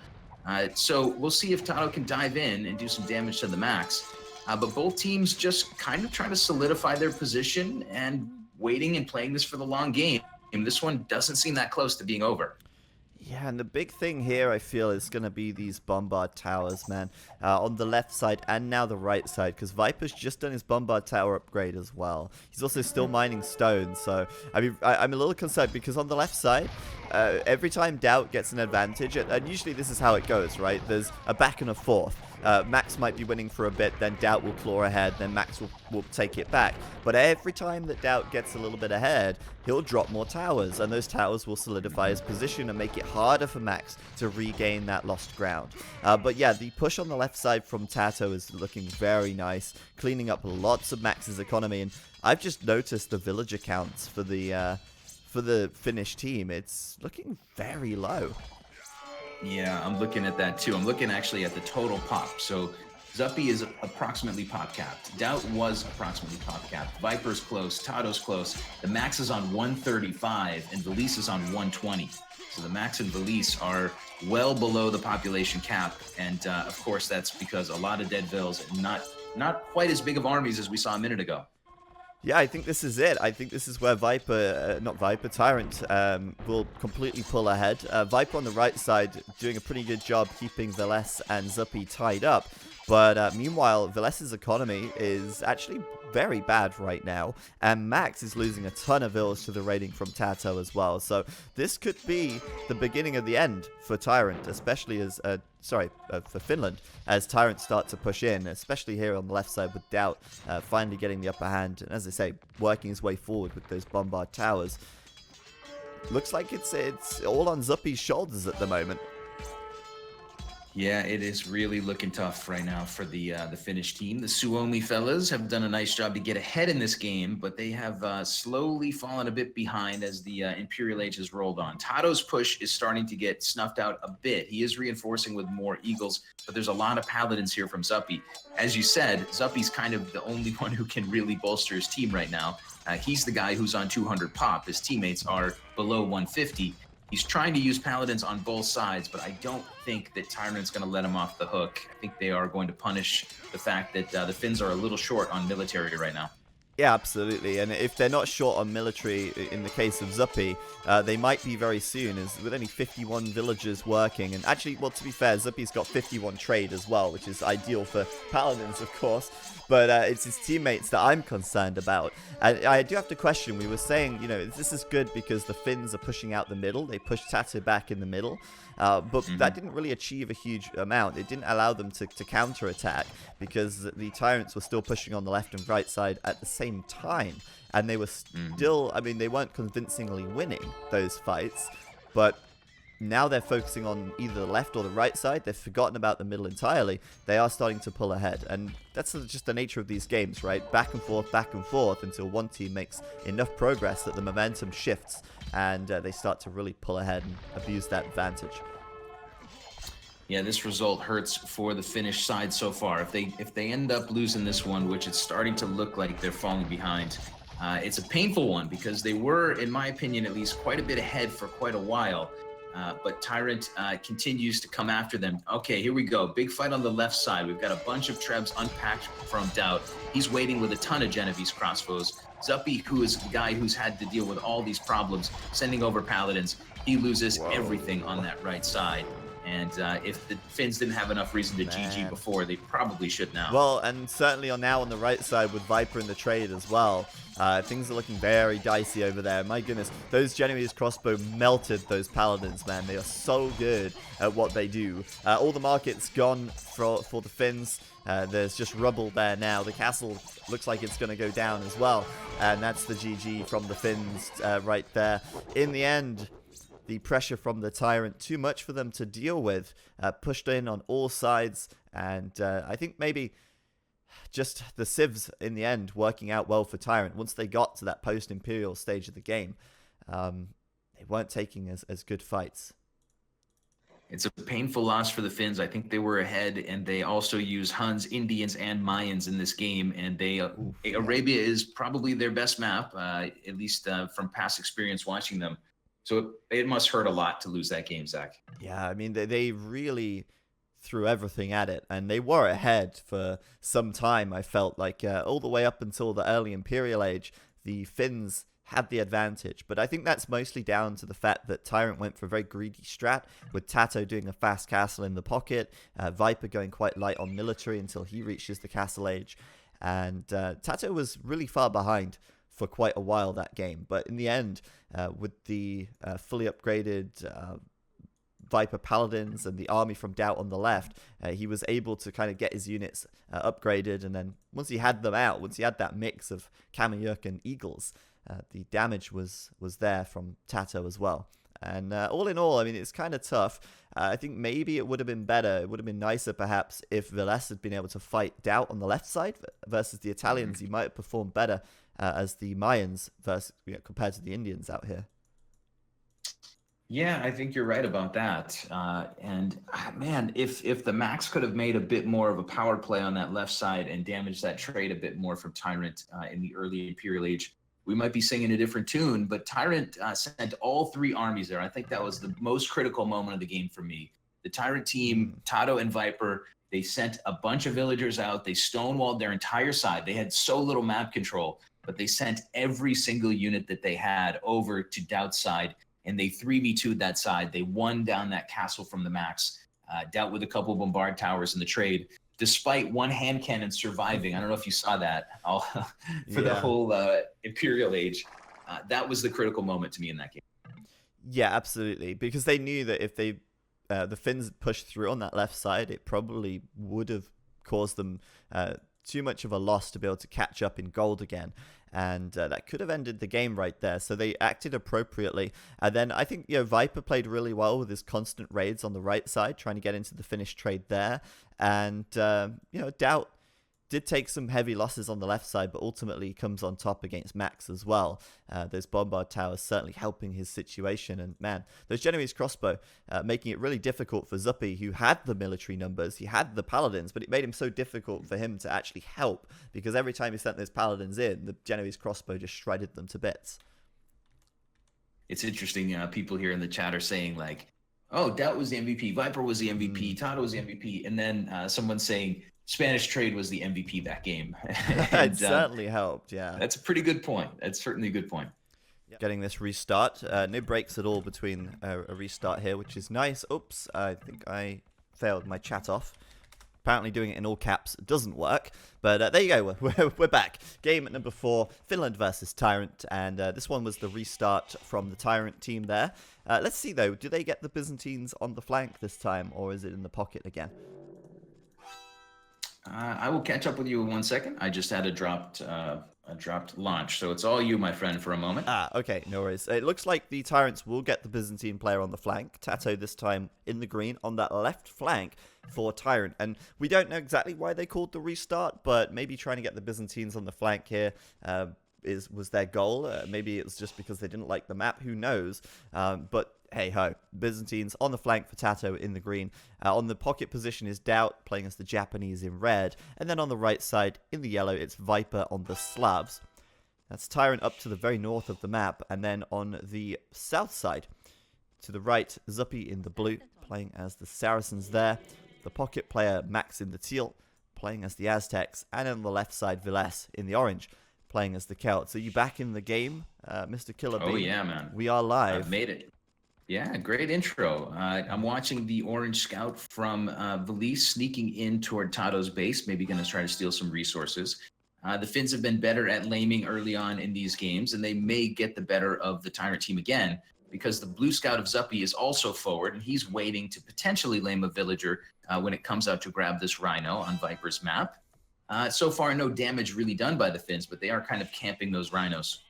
So we'll see if TaToH can dive in and do some damage to the Max. But both teams just kind of trying to solidify their position and waiting and playing this for the long game. And this one doesn't seem that close to being over. Yeah, and the big thing here, I feel, is going to be these Bombard Towers, man. On the left side and now the right side, because Viper's just done his Bombard Tower upgrade as well. He's also still mining stone, so I mean, I'm a little concerned because on the left side, every time DauT gets an advantage, and usually this is how it goes, right? There's a back and a forth. Max might be winning for a bit, then DauT will claw ahead, then Max will take it back. But every time that DauT gets a little bit ahead, he'll drop more towers, and those towers will solidify his position and make it harder for Max to regain that lost ground. But yeah, the push on the left side from TaToH is looking very nice, cleaning up lots of Max's economy, and I've just noticed the villager counts for the Finnish team. It's looking very low. Yeah, I'm looking at that too. I'm looking actually at the total pop. So Zuppi is approximately pop capped. DauT was approximately pop capped. Viper's close. TaToH's close. The Max is on 135 and Villese is on 120. So the Max and Villese are well below the population cap. And of course, that's because a lot of dead vills and not quite as big of armies as we saw a minute ago. Yeah, I think this is it. I think this is where TyRanT will completely pull ahead. Viper on the right side doing a pretty good job keeping Villese and Zuppi tied up. But meanwhile, Villese's economy is actually very bad right now. And Max is losing a ton of vills to the raiding from TaToH as well. So this could be the beginning of the end for TyRanT, especially as... for Finland, as TyRanT start to push in, especially here on the left side with DauT finally getting the upper hand, and as I say, working his way forward with those Bombard Towers. Looks like it's all on Zuppi's shoulders at the moment. Yeah, it is really looking tough right now for the Finnish team. The Suomi fellas have done a nice job to get ahead in this game, but they have slowly fallen a bit behind as the Imperial Age has rolled on. TaToH's push is starting to get snuffed out a bit. He is reinforcing with more Eagles, but there's a lot of Paladins here from Zuppi. As you said, Zuppi's kind of the only one who can really bolster his team right now. He's the guy who's on 200 pop. His teammates are below 150. He's trying to use Paladins on both sides, but I don't think that TyRanT's going to let him off the hook. I think they are going to punish the fact that the Finns are a little short on military right now. Yeah, absolutely. And if they're not short on military in the case of Zuppi, they might be very soon, as with only 51 villagers working. And actually, well, to be fair, Zuppi's got 51 trade as well, which is ideal for Paladins, of course. But it's his teammates that I'm concerned about. And I do have to question, we were saying, you know, this is good because the Finns are pushing out the middle. They push TaToH back in the middle. But that didn't really achieve a huge amount. It didn't allow them to counter-attack because the TyRanTs were still pushing on the left and right side at the same time. And they were still, I mean, they weren't convincingly winning those fights. But now they're focusing on either the left or the right side. They've forgotten about the middle entirely. They are starting to pull ahead. And that's just the nature of these games, right? Back and forth until one team makes enough progress that the momentum shifts and they start to really pull ahead and abuse that advantage. Yeah, this result hurts for the Finnish side so far. If they end up losing this one, which it's starting to look like they're falling behind, it's a painful one because they were, in my opinion, at least quite a bit ahead for quite a while. But TyRanT continues to come after them. Okay, here we go. Big fight on the left side. We've got a bunch of Trebs unpacked from DauT. He's waiting with a ton of Genovese crossbows. Zuppi, who is the guy who's had to deal with all these problems, sending over Paladins. He loses everything on that right side. And if the Finns didn't have enough reason to GG before, they probably should now. Well, and certainly now on the right side with Viper in the trade as well. Things are looking very dicey over there. My goodness, those Genovese crossbow melted those Paladins, man. They are so good at what they do. All the market's gone for the Finns. There's just rubble there now. The castle looks like it's going to go down as well. And that's the GG from the Finns right there. In the end, the pressure from the TyRanT, too much for them to deal with, pushed in on all sides, and I think maybe just the civs in the end working out well for TyRanT. Once they got to that post-Imperial stage of the game, they weren't taking as good fights. It's a painful loss for the Finns. I think they were ahead, and they also use Huns, Indians, and Mayans in this game, and Arabia is probably their best map, at least from past experience watching them. So it must hurt a lot to lose that game, Zach. Yeah, I mean, they really threw everything at it, and they were ahead for some time. I felt like all the way up until the early Imperial Age, the Finns had the advantage. But I think that's mostly down to the fact that TyRanT went for a very greedy strat, with TaToH doing a fast castle in the pocket, Viper going quite light on military until he reaches the castle age, and TaToH was really far behind for quite a while that game. But in the end, with the fully upgraded Viper Paladins and the army from DauT on the left, he was able to kind of get his units upgraded, and then once he had them out, once he had that mix of Kammerjärk and Eagles, the damage was there from TaToH as well. And all in all, I mean, it's kind of tough. I think maybe it would have been better, it would have been nicer perhaps if Villese had been able to fight DauT on the left side versus the Italians. He might have performed better as the Mayans versus, compared to the Indians out here. Yeah, I think you're right about that. Man, if TheMax could have made a bit more of a power play on that left side and damaged that trade a bit more from TyRanT in the early Imperial Age, we might be singing a different tune. But TyRanT sent all 3 armies there. I think that was the most critical moment of the game for me. The TyRanT team, TaToH and Viper, they sent a bunch of villagers out. They stonewalled their entire side. They had so little map control, but they sent every single unit that they had over to DauT's side, and they 3v2'd that side. They won down that castle from TheMax, dealt with a couple of bombard towers in the trade, despite one hand cannon surviving. I don't know if you saw that for the whole Imperial Age. That was the critical moment to me in that game. Yeah, absolutely. Because they knew that if they the Finns pushed through on that left side, it probably would have caused them too much of a loss to be able to catch up in gold again. And that could have ended the game right there. So they acted appropriately. And then I think, Viper played really well with his constant raids on the right side, trying to get into the Finnish trade there. And, DauT did take some heavy losses on the left side, but ultimately comes on top against Max as well. Those bombard towers certainly helping his situation. And man, those Genoese crossbow making it really difficult for Zuppi, who had the military numbers, he had the paladins, but it made him so difficult for him to actually help, because every time he sent those paladins in, the Genoese crossbow just shredded them to bits. It's interesting, people here in the chat are saying like, oh, DauT was the MVP, Viper was the MVP, TaToH was the MVP, and then someone's saying Spanish trade was the MVP that game. It certainly helped, yeah. That's a pretty good point. That's certainly a good point. Getting this restart. No breaks at all between a restart here, which is nice. Oops, I think I failed my chat off. Apparently doing it in all caps doesn't work. But there you go, we're back. Game number 4, Finland versus TyRanT. And this one was the restart from the TyRanT team there. Let's see, though, do they get the Byzantines on the flank this time, or is it in the pocket again? I will catch up with you in 1 second. I just had a dropped launch, so it's all you, my friend, for a moment. Okay, no worries. It looks like the TyRanTs will get the Byzantine player on the flank. TaToH this time in the green on that left flank for TyRanT. And we don't know exactly why they called the restart, but maybe trying to get the Byzantines on the flank here was their goal. Maybe it was just because they didn't like the map. Who knows? But hey ho, Byzantines on the flank for TaToH in the green. On the pocket position is DauT playing as the Japanese in red. And then on the right side in the yellow, it's Viper on the Slavs. That's TyRanT up to the very north of the map. And then on the south side, to the right, Zuppi in the blue, playing as the Saracens there. The pocket player, Max in the teal, playing as the Aztecs. And on the left side, Villese in the orange, playing as the Celts. Are you back in the game, Mr. KillerB? Oh, yeah, man. We are live. I've made it. Yeah, great intro. I'm watching the Orange Scout from Villese sneaking in toward TaToH's base, maybe going to try to steal some resources. The Finns have been better at laming early on in these games, and they may get the better of the TyRanT team again, because the Blue Scout of Zuppi is also forward, and he's waiting to potentially lame a villager when it comes out to grab this rhino on Viper's map. So far, no damage really done by the Finns, but they are kind of camping those rhinos.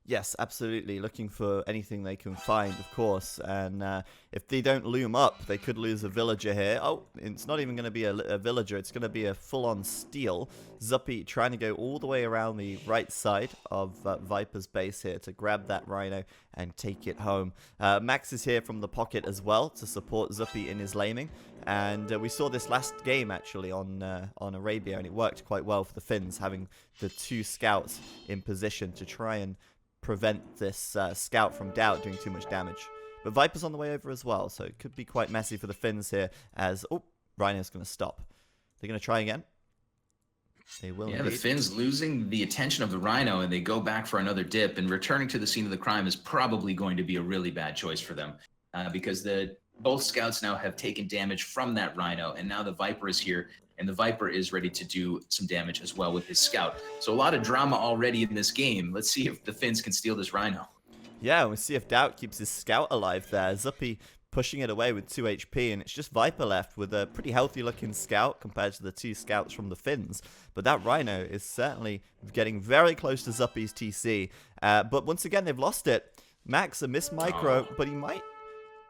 Yes, absolutely. Looking for anything they can find, of course. And if they don't loom up, they could lose a villager here. Oh, it's not even going to be a villager. It's going to be a full-on steal. Zuppi trying to go all the way around the right side of Viper's base here to grab that rhino and take it home. Max is here from the pocket as well to support Zuppi in his laming. And we saw this last game, actually, on Arabia, and it worked quite well for the Finns, having the 2 scouts in position to try and prevent this scout from DauT doing too much damage. But Viper's on the way over as well, so it could be quite messy for the Finns here as... Oh, Rhino's going to stop. They're going to try again. They will. Yeah, indeed. the Finns losing the attention of the Rhino, and they go back for another dip, and returning to the scene of the crime is probably going to be a really bad choice for them, because both scouts now have taken damage from that Rhino, and now the Viper is here, and the Viper is ready to do some damage as well with his scout. So a lot of drama already in this game. Let's see if the Finns can steal this Rhino. Yeah, we'll see if DauT keeps his scout alive there. Zuppi pushing it away with 2 HP, and it's just Viper left with a pretty healthy-looking scout compared to the 2 scouts from the Finns. But that Rhino is certainly getting very close to Zuppi's TC. But once again, they've lost it. Max, a miss micro, but he might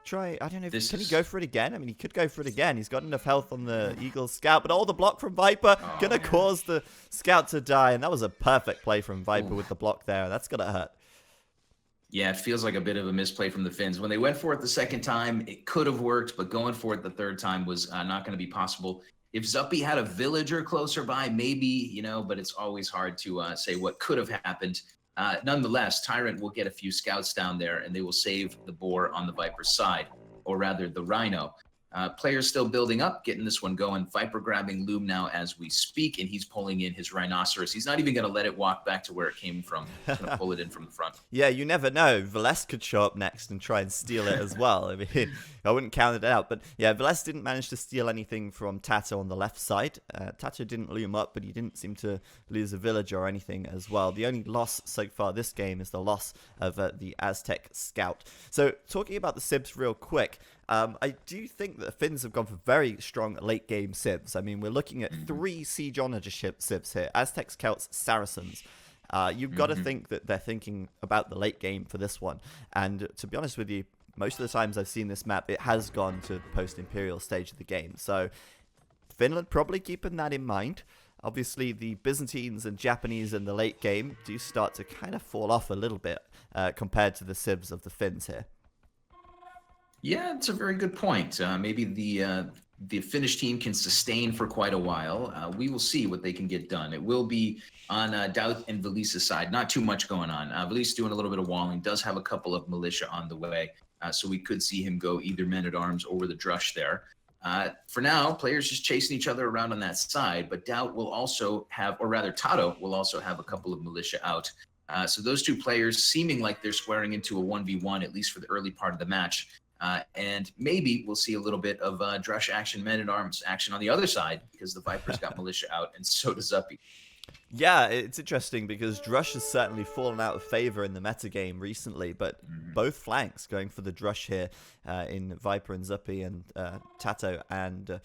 try... I don't know, can he go for it again? I mean, he could go for it again. He's got enough health on the Eagle's scout, but the block from Viper gonna cause the scout to die, and that was a perfect play from Viper with the block there. That's gonna hurt. Yeah, it feels like a bit of a misplay from the Finns. When they went for it the second time, it could have worked, but going for it the third time was not going to be possible. If Zuppi had a villager closer by, maybe, but it's always hard to say what could have happened. Nonetheless, TyRanT will get a few scouts down there, and they will save the boar on the Viper's side, or rather the Rhino. Players still building up, getting this one going. Viper grabbing Loom now as we speak, and he's pulling in his Rhinoceros. He's not even going to let it walk back to where it came from. He's going to pull it in from the front. Yeah, you never know. Villese could show up next and try and steal it as well. I mean, I wouldn't count it out. But yeah, Villese didn't manage to steal anything from TaToH on the left side. TaToH didn't loom up, but he didn't seem to lose a villager or anything as well. The only loss so far this game is the loss of the Aztec Scout. So talking about the Sibs real quick, I do think that the Finns have gone for very strong late-game Sibs. I mean, we're looking at 3 Siege Onager Sibs here. Aztec Scouts, Saracens. You've got to think that they're thinking about the late game for this one. And to be honest with you, most of the times I've seen this map, it has gone to the post-Imperial stage of the game. So Finland probably keeping that in mind. Obviously, the Byzantines and Japanese in the late game do start to kind of fall off a little bit compared to the Sibs of the Finns here. Yeah, it's a very good point. Maybe the Finnish team can sustain for quite a while. We will see what they can get done. It will be on DauT and Villese's side. Not too much going on. Villese doing a little bit of walling, does have a couple of militia on the way. So we could see him go either men-at-arms or the Drush there. For now, players just chasing each other around on that side, but DauT will also have, or rather TaToH will also have a couple of militia out. So those two players seeming like they're squaring into a 1v1, at least for the early part of the match. And maybe we'll see a little bit of Drush action, men-at-arms action on the other side, because the Viper's got militia out, and so does Zuppi. Yeah, it's interesting because Drush has certainly fallen out of favor in the metagame recently, but both flanks going for the Drush here in Viper and Zuppi and TaToH and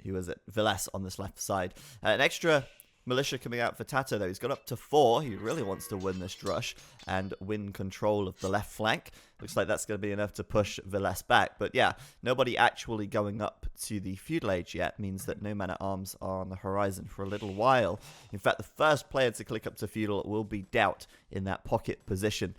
who was it? Villese on this left side. An extra militia coming out for TaToH though. He's got up to 4. He really wants to win this Drush and win control of the left flank. Looks like that's going to be enough to push Villese back. But yeah, nobody actually going up to the feudal age yet means that no men-at-arms are on the horizon for a little while. In fact, the first player to click up to feudal will be DauT in that pocket position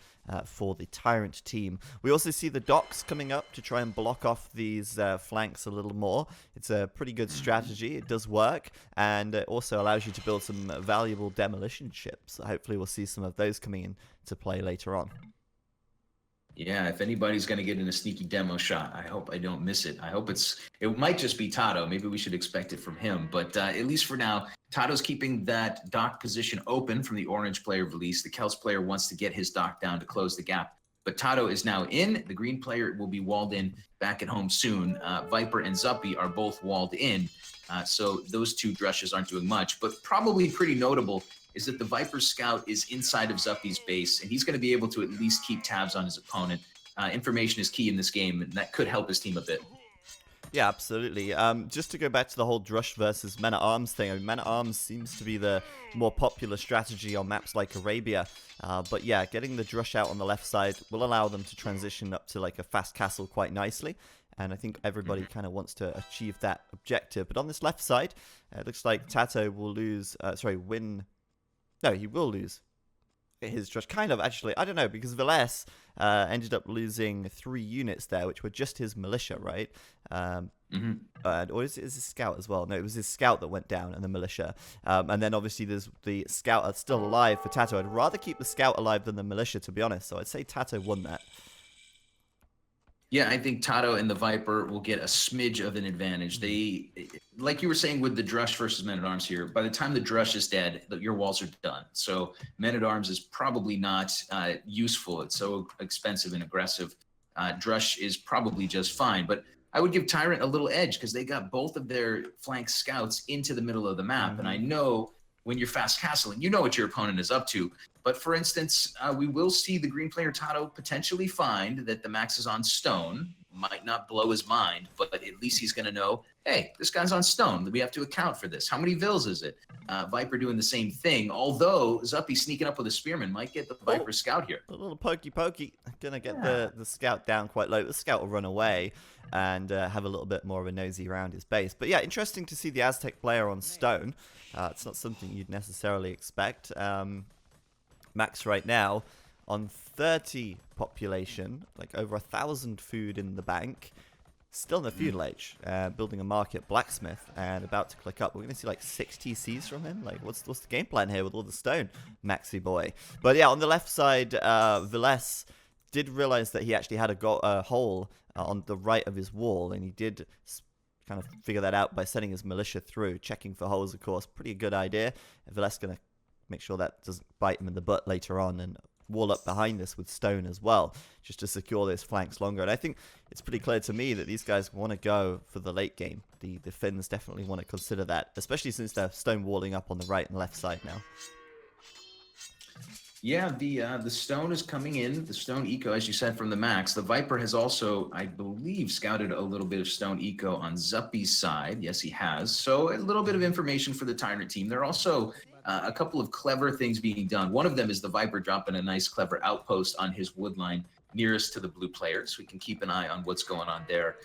for the TyRanT team. We also see the docks coming up to try and block off these flanks a little more. It's a pretty good strategy. It does work, and it also allows you to build some valuable demolition ships. Hopefully we'll see some of those coming in to play later on. Yeah, if anybody's going to get in a sneaky demo shot, I hope I don't miss it. I hope it might just be TaToH. Maybe we should expect it from him. But at least for now, TaToH's keeping that dock position open from the orange player Villese. The Celts player wants to get his dock down to close the gap. But TaToH is now in. The green player will be walled in back at home soon. Viper and Zuppi are both walled in. So those two Drushes aren't doing much. But probably pretty notable is that the Viper scout is inside of Zuppi's base, and he's going to be able to at least keep tabs on his opponent. Information is key in this game, and that could help his team a bit. Yeah, absolutely. Just to go back to the whole Drush versus men-at-arms thing, I mean, men-at-arms seems to be the more popular strategy on maps like Arabia. But yeah, getting the Drush out on the left side will allow them to transition up to like a fast castle quite nicely. And I think everybody kind of wants to achieve that objective. But on this left side, it looks like TaToH will win. No, he will lose his Drush. Kind of, actually. I don't know, because Villese ended up losing 3 units there, which were just his militia, right? Or is it his scout as well? No, it was his scout that went down and the militia. And then obviously there's the scout that's still alive for TaToH. I'd rather keep the scout alive than the militia, to be honest. So I'd say TaToH won that. Yeah, I think TaToH and TheViper will get a smidge of an advantage. They, like you were saying with the Drush versus Men-at-Arms here, by the time the Drush is dead, your walls are done. So Men-at-Arms is probably not useful. It's so expensive and aggressive. Drush is probably just fine. But I would give TyRanT a little edge because they got both of their flank scouts into the middle of the map. And I know when you're fast castling, you know what your opponent is up to. But for instance, we will see the green player TaToH potentially find that TheMax is on stone. Might not blow his mind, but at least he's going to know, hey, this guy's on stone. We have to account for this. How many Villes is it? Viper doing the same thing. Although Zuppi sneaking up with a spearman might get the Viper scout here. A little pokey. Going to get the scout down quite low. The scout will run away and have a little bit more of a nosy around his base. But yeah, interesting to see the Aztec player on stone. It's not something you'd necessarily expect. Max right now on 30 population, like over 1,000 food in the bank, still in the feudal age, building a market blacksmith and about to click up. We're going to see like 6 TCs from him. Like what's the game plan here with all the stone, Maxi boy? But yeah, on the left side, Villese did realize that he actually had a hole on the right of his wall, and he did kind of figure that out by sending his militia through, checking for holes, of course. Pretty good idea. Villese going to make sure that doesn't bite him in the butt later on, and wall up behind this with stone as well, just to secure those flanks longer. And I think it's pretty clear to me that these guys want to go for the late game. The Finns definitely want to consider that, especially since they're stone walling up on the right and left side now. Yeah, the stone is coming in, the stone eco, as you said, from TheMax. The Viper has also, I believe, scouted a little bit of stone eco on Zuppi's side. Yes, he has. So a little bit of information for the TyRanT team. They're also a couple of clever things being done. One of them is the Viper dropping a nice, clever outpost on his wood line nearest to the blue player, so we can keep an eye on what's going on there.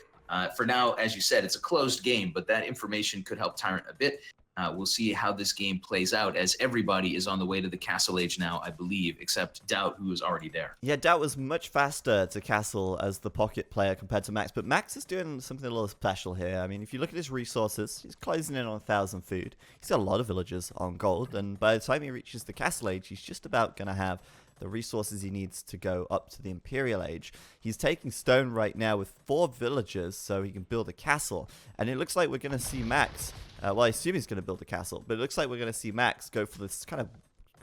For now, as you said, it's a closed game, but that information could help TyRanT a bit. We'll see how this game plays out, as everybody is on the way to the castle age now, I believe, except DauT, who is already there. Yeah, DauT was much faster to castle as the pocket player compared to Max, but Max is doing something a little special here. I mean, if you look at his resources, he's closing in on 1,000 food. He's got a lot of villagers on gold, and by the time he reaches the castle age, he's just about going to have the resources he needs to go up to the Imperial Age. He's taking stone right now with 4 villagers so he can build a castle. And it looks like we're going to see Max, well, I assume he's going to build a castle, but it looks like we're going to see Max go for this kind of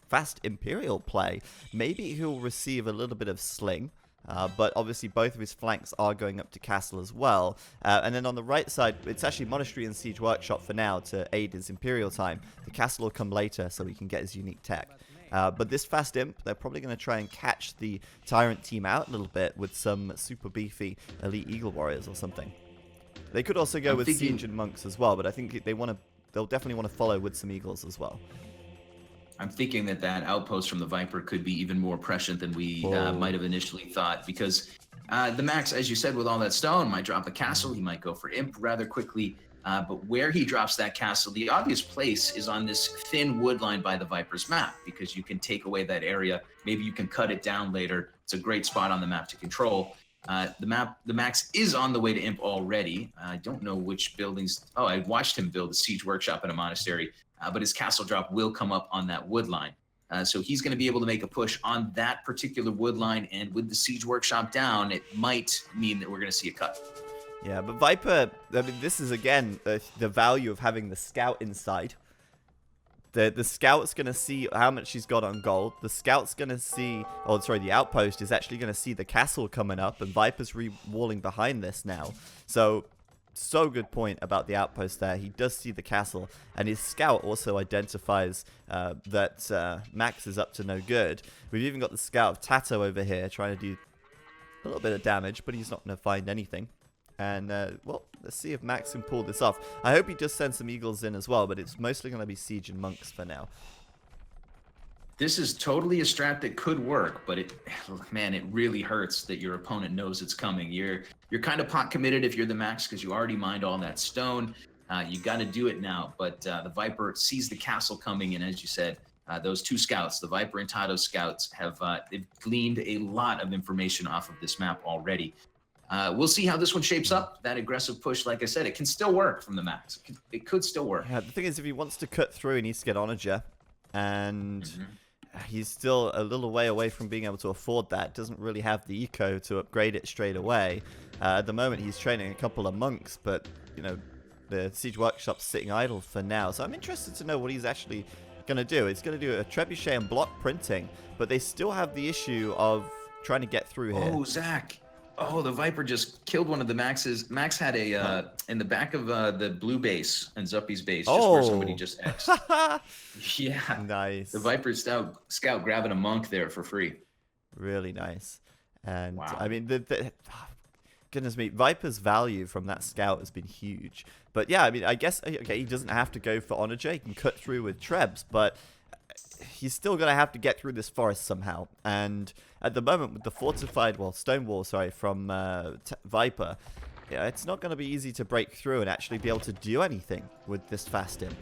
fast Imperial play. Maybe he'll receive a little bit of sling. But obviously both of his flanks are going up to castle as well. And then on the right side, it's actually Monastery and Siege Workshop for now to aid his Imperial time. The castle will come later so he can get his unique tech. But this fast imp, they're probably going to try and catch the TyRanT team out a little bit with some super beefy elite Eagle Warriors or something. They could also go with Siege and Monks as well, but I think they'll definitely want to follow with some Eagles as well. I'm thinking that outpost from the Viper could be even more prescient than we might have initially thought, because TheMax, as you said, with all that stone, might drop a castle. He might go for imp rather quickly. But where he drops that castle, the obvious place is on this thin wood line by the Viper's map, because you can take away that area. Maybe you can cut it down later. It's a great spot on the map to control. TheMax is on the way to imp already. I don't know which buildings. Oh, I watched him build a siege workshop and a monastery, but his castle drop will come up on that wood line. So he's going to be able to make a push on that particular wood line, and with the siege workshop down, it might mean that we're going to see a cut. Yeah, but Viper, I mean, this is, again, the value of having the scout inside. The scout's going to see how much she's got on gold. The scout's going to see, oh, sorry, the outpost is actually going to see the castle coming up, and Viper's re-walling behind this now. So good point about the outpost there. He does see the castle, and his scout also identifies that Max is up to no good. We've even got the scout of TaToH over here trying to do a little bit of damage, but he's not going to find anything. And, well, let's see if Max can pull this off. I hope he does send some Eagles in as well, but it's mostly going to be Siege and Monks for now. This is totally a strat that could work, but it really hurts that your opponent knows it's coming. You're kind of pot committed if you're TheMax, because you already mined all that stone. You got to do it now, but the Viper sees the castle coming, and as you said, those 2 scouts, the Viper and TaToH scouts, have they've gleaned a lot of information off of this map already. We'll see how this one shapes up. That aggressive push, like I said, it can still work from the Max. It could still work. Yeah, the thing is, if he wants to cut through, he needs to get Onager, and he's still a little way away from being able to afford that. Doesn't really have the eco to upgrade it straight away. At the moment, he's training a couple of monks, but, you know, the Siege Workshop's sitting idle for now. So I'm interested to know what he's actually going to do. He's going to do a trebuchet and block printing, but they still have the issue of trying to get through here. Oh, Zach. Oh, the Viper just killed one of the Maxes. Max had a, in the back of the blue base and Zuppi's base, just where somebody just X'd. Yeah. Nice. The Viper scout grabbing a monk there for free. Really nice. And, wow. I mean, goodness me, Viper's value from that scout has been huge. But yeah, I mean, I guess, okay, he doesn't have to go for Onager. He can cut through with Trebs, but he's still going to have to get through this forest somehow. And at the moment, with the fortified, well, stone wall, sorry, from Viper, yeah, it's not going to be easy to break through and actually be able to do anything with this fast imp.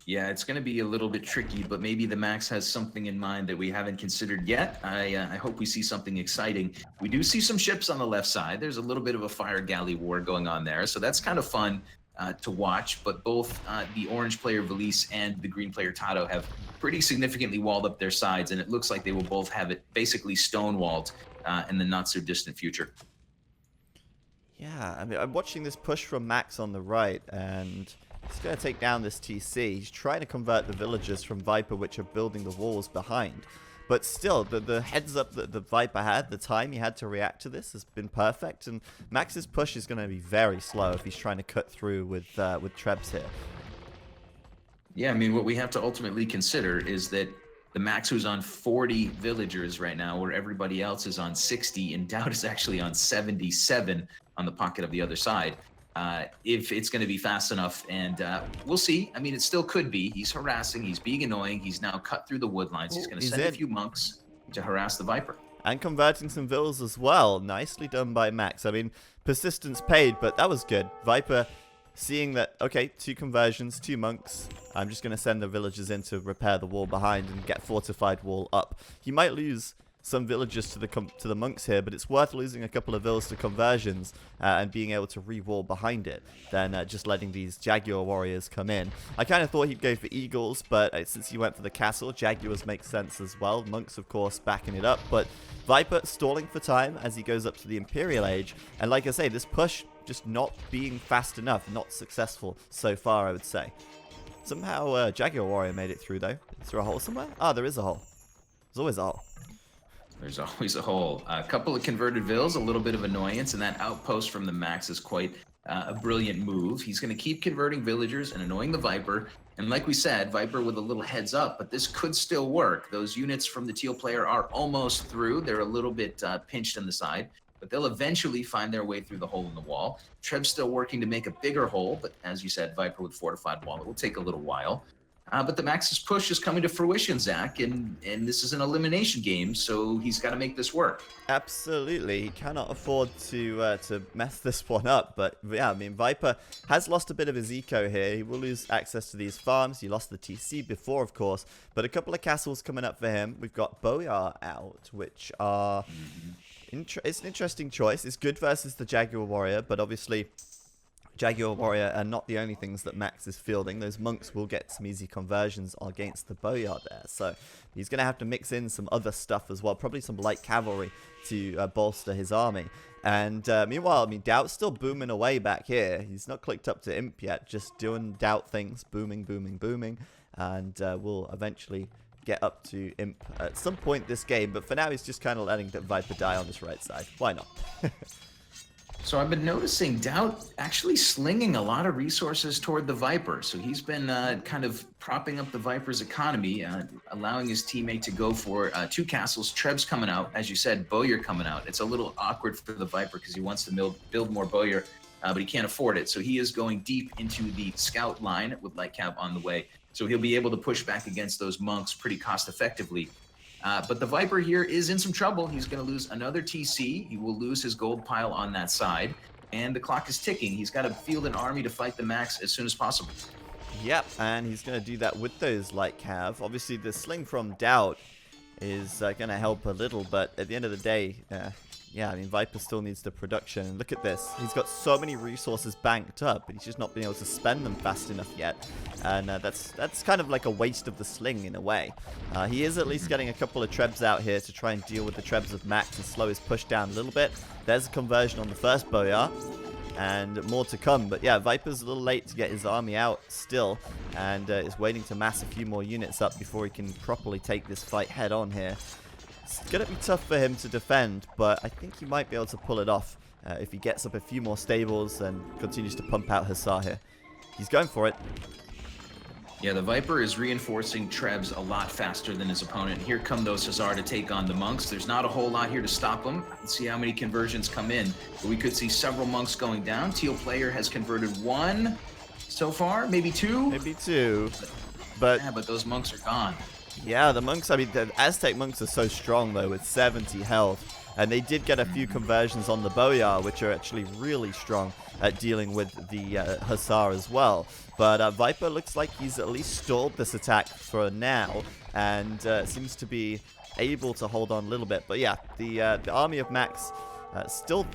Yeah, it's going to be a little bit tricky, but maybe the Max has something in mind that we haven't considered yet. I hope we see something exciting. We do see some ships on the left side. There's a little bit of a fire galley war going on there, so that's kind of fun to watch. But both the orange player Villese and the green player TaToH have pretty significantly walled up their sides, and it looks like they will both have it basically stonewalled in the not-so-distant future. Yeah, I mean, I'm watching this push from Max on the right, and he's going to take down this TC. He's trying to convert the villagers from Viper, which are building the walls behind. But still, the heads up that the Viper had, the time he had to react to this has been perfect. And Max's push is going to be very slow if he's trying to cut through with Trebs here. Yeah, I mean, what we have to ultimately consider is that the Max, who's on 40 villagers right now, where everybody else is on 60, and DauT is actually on 77 on the pocket of the other side. If it's going to be fast enough, and we'll see. I mean, it still could be. He's harassing. He's being annoying. He's now cut through the wood lines. He's going to send a few monks to harass the Viper. And converting some villas as well. Nicely done by Max. I mean, persistence paid, but that was good. Viper seeing that, okay, 2 conversions, 2 monks. I'm just going to send the villagers in to repair the wall behind and get fortified wall up. He might lose some villagers to the monks here, but it's worth losing a couple of villas to conversions and being able to re-wall behind it than just letting these Jaguar warriors come in. I kind of thought he'd go for eagles, but since he went for the castle, Jaguars make sense as well. Monks, of course, backing it up, but Viper stalling for time as he goes up to the Imperial Age, and like I say, this push just not being fast enough, not successful so far, I would say. Somehow Jaguar warrior made it through though. Is there a hole somewhere? Ah, there is a hole. There's always a hole. There's always a hole. A couple of converted vills, a little bit of annoyance, and that outpost from the Max is quite a brilliant move. He's going to keep converting villagers and annoying the Viper. And like we said, Viper with a little heads up, but this could still work. Those units from the teal player are almost through. They're a little bit pinched on the side, but they'll eventually find their way through the hole in the wall. Treb's still working to make a bigger hole, but as you said, Viper with fortified wall, it will take a little while. But the Max's push is coming to fruition, Zach, and this is an elimination game, so he's got to make this work. Absolutely, he cannot afford to mess this one up. But yeah, I mean, Viper has lost a bit of his eco here. He will lose access to these farms. He lost the TC before, of course, but a couple of castles coming up for him. We've got BoA out, which are it's an interesting choice. It's good versus the Jaguar warrior, but obviously Jaguar warrior are not the only things that Max is fielding. Those monks will get some easy conversions against the BoA there. So he's going to have to mix in some other stuff as well. Probably some light cavalry to bolster his army. And meanwhile, I mean, DauT's still booming away back here. He's not clicked up to Imp yet. Just doing DauT things. Booming, booming, booming. And we'll eventually get up to Imp at some point this game. But for now, he's just kind of letting the Viper die on this right side. Why not? So I've been noticing DauT actually slinging a lot of resources toward the Viper. So he's been kind of propping up the Viper's economy, allowing his teammate to go for 2 castles. Treb's coming out. As you said, BoA coming out. It's a little awkward for the Viper because he wants to build more BoA, but he can't afford it. So he is going deep into the scout line with Light Cav on the way. So he'll be able to push back against those monks pretty cost effectively. But the Viper here is in some trouble. He's going to lose another TC. He will lose his gold pile on that side. And the clock is ticking. He's got to field an army to fight the Max as soon as possible. Yep, and he's going to do that with those Light Cav. Obviously, the sling from DauT is going to help a little, but at the end of the day, yeah, I mean, Viper still needs the production. And look at this. He's got so many resources banked up, but he's just not been able to spend them fast enough yet. And that's kind of like a waste of the sling in a way. He is at least getting a couple of trebs out here to try and deal with the trebs of Max and slow his push down a little bit. There's a conversion on the first BoA. And more to come. But yeah, Viper's a little late to get his army out still. And is waiting to mass a few more units up before he can properly take this fight head on here. It's going to be tough for him to defend, but I think he might be able to pull it off if he gets up a few more stables and continues to pump out Hussar here. He's going for it. Yeah, the Viper is reinforcing Trebs a lot faster than his opponent. Here come those Hussar to take on the Monks. There's not a whole lot here to stop them. Let's see how many conversions come in. But we could see several Monks going down. Teal player has converted 1 so far, maybe 2? Maybe 2. But yeah, but those Monks are gone. Yeah, the Monks, I mean, the Aztec Monks are so strong, though, with 70 health. And they did get a few conversions on the BoA, which are actually really strong at dealing with the Hussar as well. But Viper looks like he's at least stalled this attack for now, and seems to be able to hold on a little bit. But yeah, the army of Max still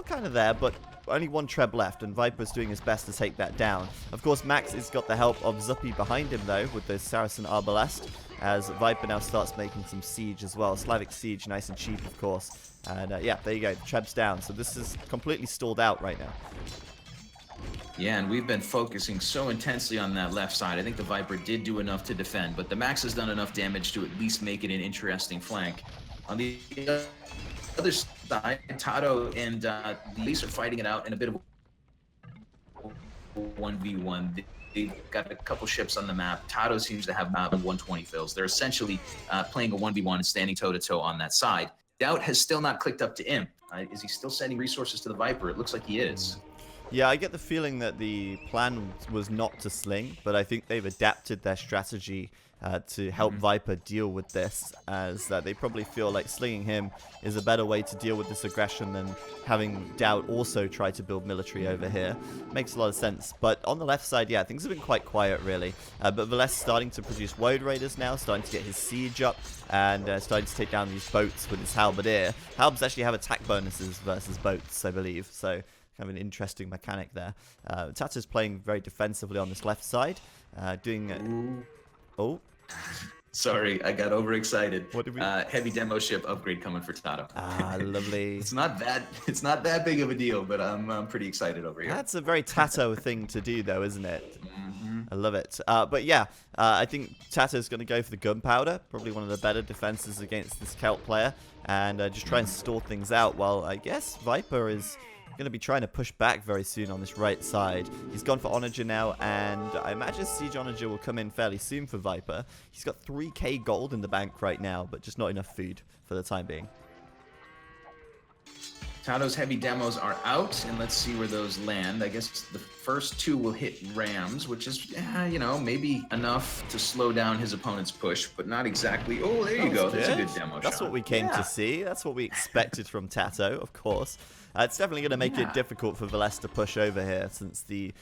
kind of there, but only 1 treb left, and Viper's doing his best to take that down. Of course, Max has got the help of Zuppi behind him, though, with the Saracen Arbalest, as Viper now starts making some siege as well. Slavic siege, nice and cheap, of course. And yeah, there you go, Treb's down. So this is completely stalled out right now. Yeah, and we've been focusing so intensely on that left side. I think the Viper did do enough to defend, but the Max has done enough damage to at least make it an interesting flank. On the other side, TaToH and Villese are fighting it out in a bit of 1v1. They've got a couple ships on the map. TaToH seems to have about 120 fills. They're essentially playing a 1v1 and standing toe-to-toe on that side. DauT has still not clicked up to Imp. Is he still sending resources to the Viper? It looks like he is. Yeah, I get the feeling that the plan was not to sling, but I think they've adapted their strategy to help Viper deal with this, as they probably feel like slinging him is a better way to deal with this aggression than having DauT also try to build military over here. Makes a lot of sense. But on the left side, yeah, things have been quite quiet, really. But Villese starting to produce Woad Raiders now, starting to get his siege up, and starting to take down these boats with his halberdier. Halbs actually have attack bonuses versus boats, I believe, so kind of an interesting mechanic there. TaToH's playing very defensively on this left side, doing... Oh. Sorry, I got overexcited. What did we... heavy demo ship upgrade coming for TaToH. Ah, lovely. It's not that big of a deal, but I'm pretty excited over here. That's a very TaToH thing to do, though, isn't it? I love it. But yeah, I think TaToH's going to go for the gunpowder, probably one of the better defenses against this Celt player, and just try and stall things out, while I guess Viper is going to be trying to push back very soon on this right side. He's gone for Onager now, and I imagine Siege Onager will come in fairly soon for Viper. He's got 3k gold in the bank right now, but just not enough food for the time being. TaToH's heavy demos are out, and let's see where those land. I guess the first 2 will hit rams, which is, you know, maybe enough to slow down his opponent's push, but not exactly. Oh, there you go. That's a good demo shot. That's what we came to see. That's what we expected from TaToH, of course. It's definitely going to make it difficult for Villese to push over here, since the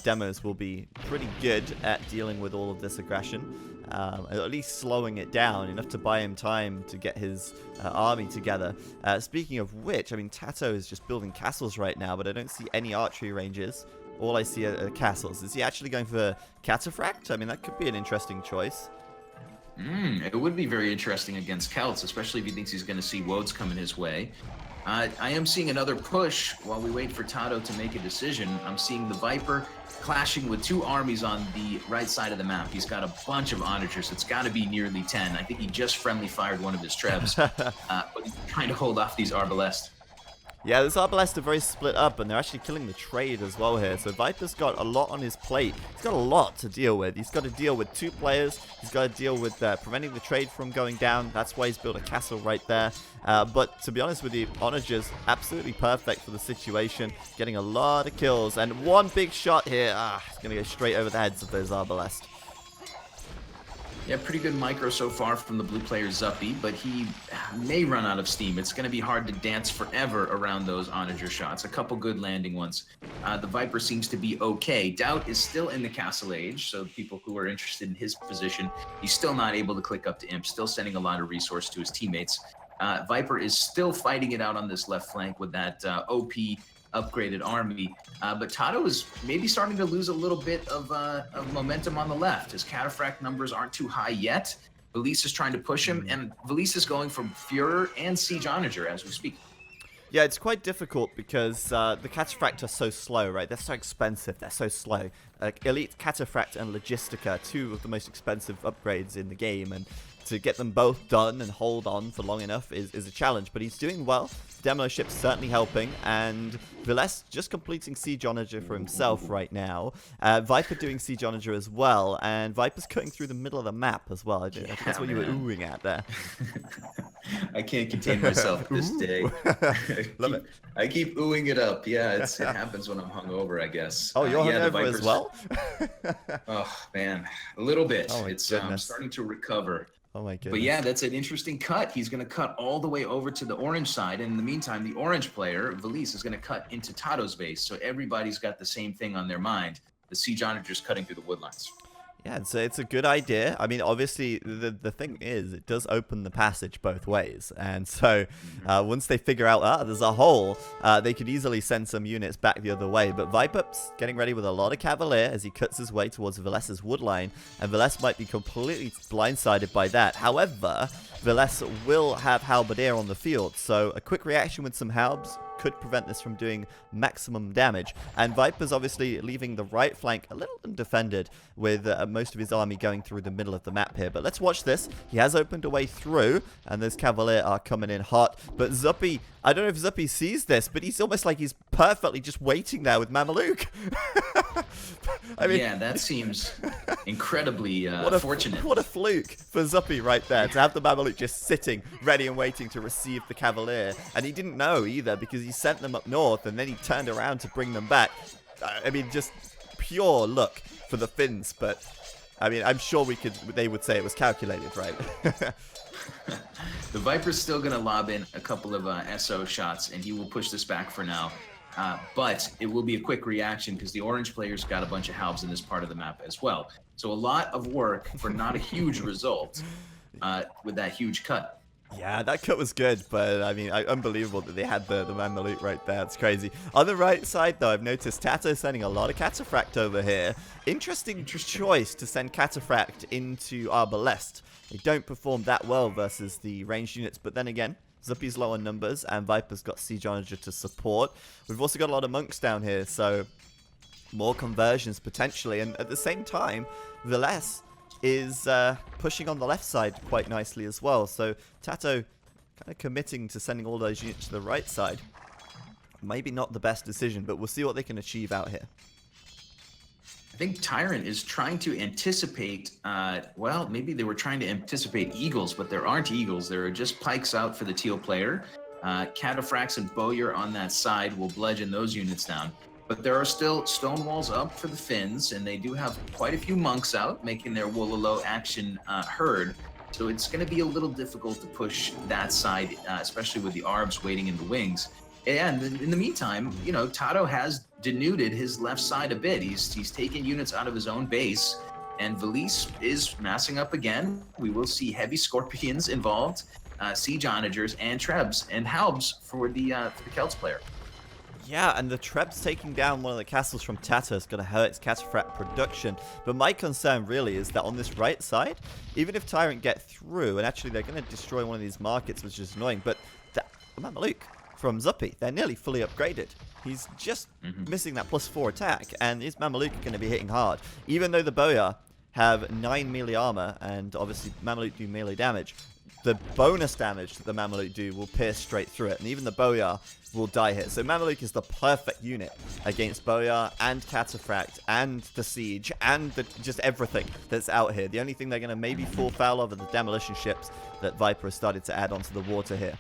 demos will be pretty good at dealing with all of this aggression. At least slowing it down, enough to buy him time to get his army together. Speaking of which, I mean, TaToH is just building castles right now, but I don't see any archery ranges. All I see are castles. Is he actually going for Cataphract? I mean, that could be an interesting choice. It would be very interesting against Celts, especially if he thinks he's going to see Woads coming his way. I am seeing another push while we wait for TaToH to make a decision. I'm seeing the Viper clashing with 2 armies on the right side of the map. He's got a bunch of onagers. It's got to be nearly 10. I think he just friendly fired one of his trebs, but he's trying to hold off these Arbalest. Yeah, this Arbalest are very split up, and they're actually killing the trade as well here. So Viper's got a lot on his plate. He's got a lot to deal with. He's got to deal with 2 players. He's got to deal with preventing the trade from going down. That's why he's built a castle right there. But to be honest with you, Onager's absolutely perfect for the situation. Getting a lot of kills, and one big shot here. It's going to go straight over the heads of those Arbalest. Yeah, pretty good micro so far from the blue player Zuppi, but he may run out of steam. It's going to be hard to dance forever around those onager shots. A couple good landing ones. The Viper seems to be okay. DauT is still in the castle age, so people who are interested in his position, he's still not able to click up to Imp, still sending a lot of resource to his teammates. Viper is still fighting it out on this left flank with that OP upgraded army. But TaToH is maybe starting to lose a little bit of momentum on the left. His cataphract numbers aren't too high yet. Villese is trying to push him, and Villese is going for Führer and Siege Onager as we speak. Yeah, it's quite difficult because the Cataphract are so slow, right? They're so expensive, they're so slow. Elite Cataphract and Logistica, two of the most expensive upgrades in the game, and to get them both done and hold on for long enough is a challenge. But he's doing well. Demo ship's certainly helping, and Villese just completing Siege Onager for himself right now. Viper doing Siege Onager as well, and Viper's cutting through the middle of the map as well. I think that's what you were oohing at there. I can't contain myself this day. I keep oohing it up. Yeah, it happens when I'm hungover, I guess. Oh, you're hungover as well? Oh, man. A little bit. Oh, it's starting to recover. Oh my goodness. But yeah, that's an interesting cut. He's going to cut all the way over to the orange side. And in the meantime, the orange player, Villese, is going to cut into TaToH's base. So everybody's got the same thing on their mind. The Siege Onager's cutting through the woodlines. Yeah, it's a good idea. I mean, obviously, the thing is, it does open the passage both ways. And so, once they figure out, there's a hole, they could easily send some units back the other way. But Viper's getting ready with a lot of Cavalier as he cuts his way towards Villese's woodline. And Villese might be completely blindsided by that. However, Villese will have Halberdier on the field. So, a quick reaction with some Halbs could prevent this from doing maximum damage. And Viper's obviously leaving the right flank a little undefended with most of his army going through the middle of the map here. But let's watch this. He has opened a way through, and those Cavalier are coming in hot. But Zuppi, I don't know if Zuppi sees this, but he's almost like he's perfectly just waiting there with Mameluke. I mean, yeah, that seems incredibly fortunate. What a fluke for Zuppi right there, to have the Mameluke just sitting, ready and waiting to receive the Cavalier. And he didn't know either, because he sent them up north, and then he turned around to bring them back. I mean, just pure luck for the Finns, but I mean, I'm sure they would say it was calculated, right? The Viper's still going to lob in a couple of SO shots, and he will push this back for now. But it will be a quick reaction because the orange players got a bunch of halbs in this part of the map as well. So a lot of work for not a huge result with that huge cut. Yeah, that cut was good, but I mean, unbelievable that they had the Mameluke right there. It's crazy. On the right side, though, I've noticed TaToH sending a lot of Cataphract over here. Interesting choice to send Cataphract into Arbalest. They don't perform that well versus the ranged units, but then again, Zuppi's low on numbers, and Viper's got Siege Onager to support. We've also got a lot of monks down here, so more conversions potentially. And at the same time, Villese is pushing on the left side quite nicely as well. So TaToH kind of committing to sending all those units to the right side. Maybe not the best decision, but we'll see what they can achieve out here. I think TyRanT is trying to anticipate, well, maybe they were trying to anticipate eagles, but there aren't eagles. There are just pikes out for the teal player. Cataphracts and BoA on that side will bludgeon those units down. But there are still stone walls up for the Finns, and they do have quite a few monks out, making their Wololo action heard. So it's going to be a little difficult to push that side, especially with the Arbs waiting in the wings. And in the meantime, you know, TaToH has denuded his left side a bit. He's taken units out of his own base, and Villese is massing up again. We will see heavy Scorpions involved, Siege Onagers, and Trebs, and Halbs for the Celts player. Yeah, and the Trebs taking down one of the castles from TaToH is going to hurt its Cataphract production. But my concern really is that on this right side, even if TyRanT get through, and actually they're going to destroy one of these markets, which is annoying, but the Mameluke from Zuppi, they're nearly fully upgraded. He's just missing that +4 attack, and his Mameluke are going to be hitting hard. Even though the BoA have 9 melee armor, and obviously Mameluke do melee damage, the bonus damage that the Mameluke do will pierce straight through it, and even the BoA will die here. So Mameluke is the perfect unit against BoA and Cataphract and the Siege and just everything that's out here. The only thing they're going to maybe fall foul of are the demolition ships that Viper has started to add onto the water here.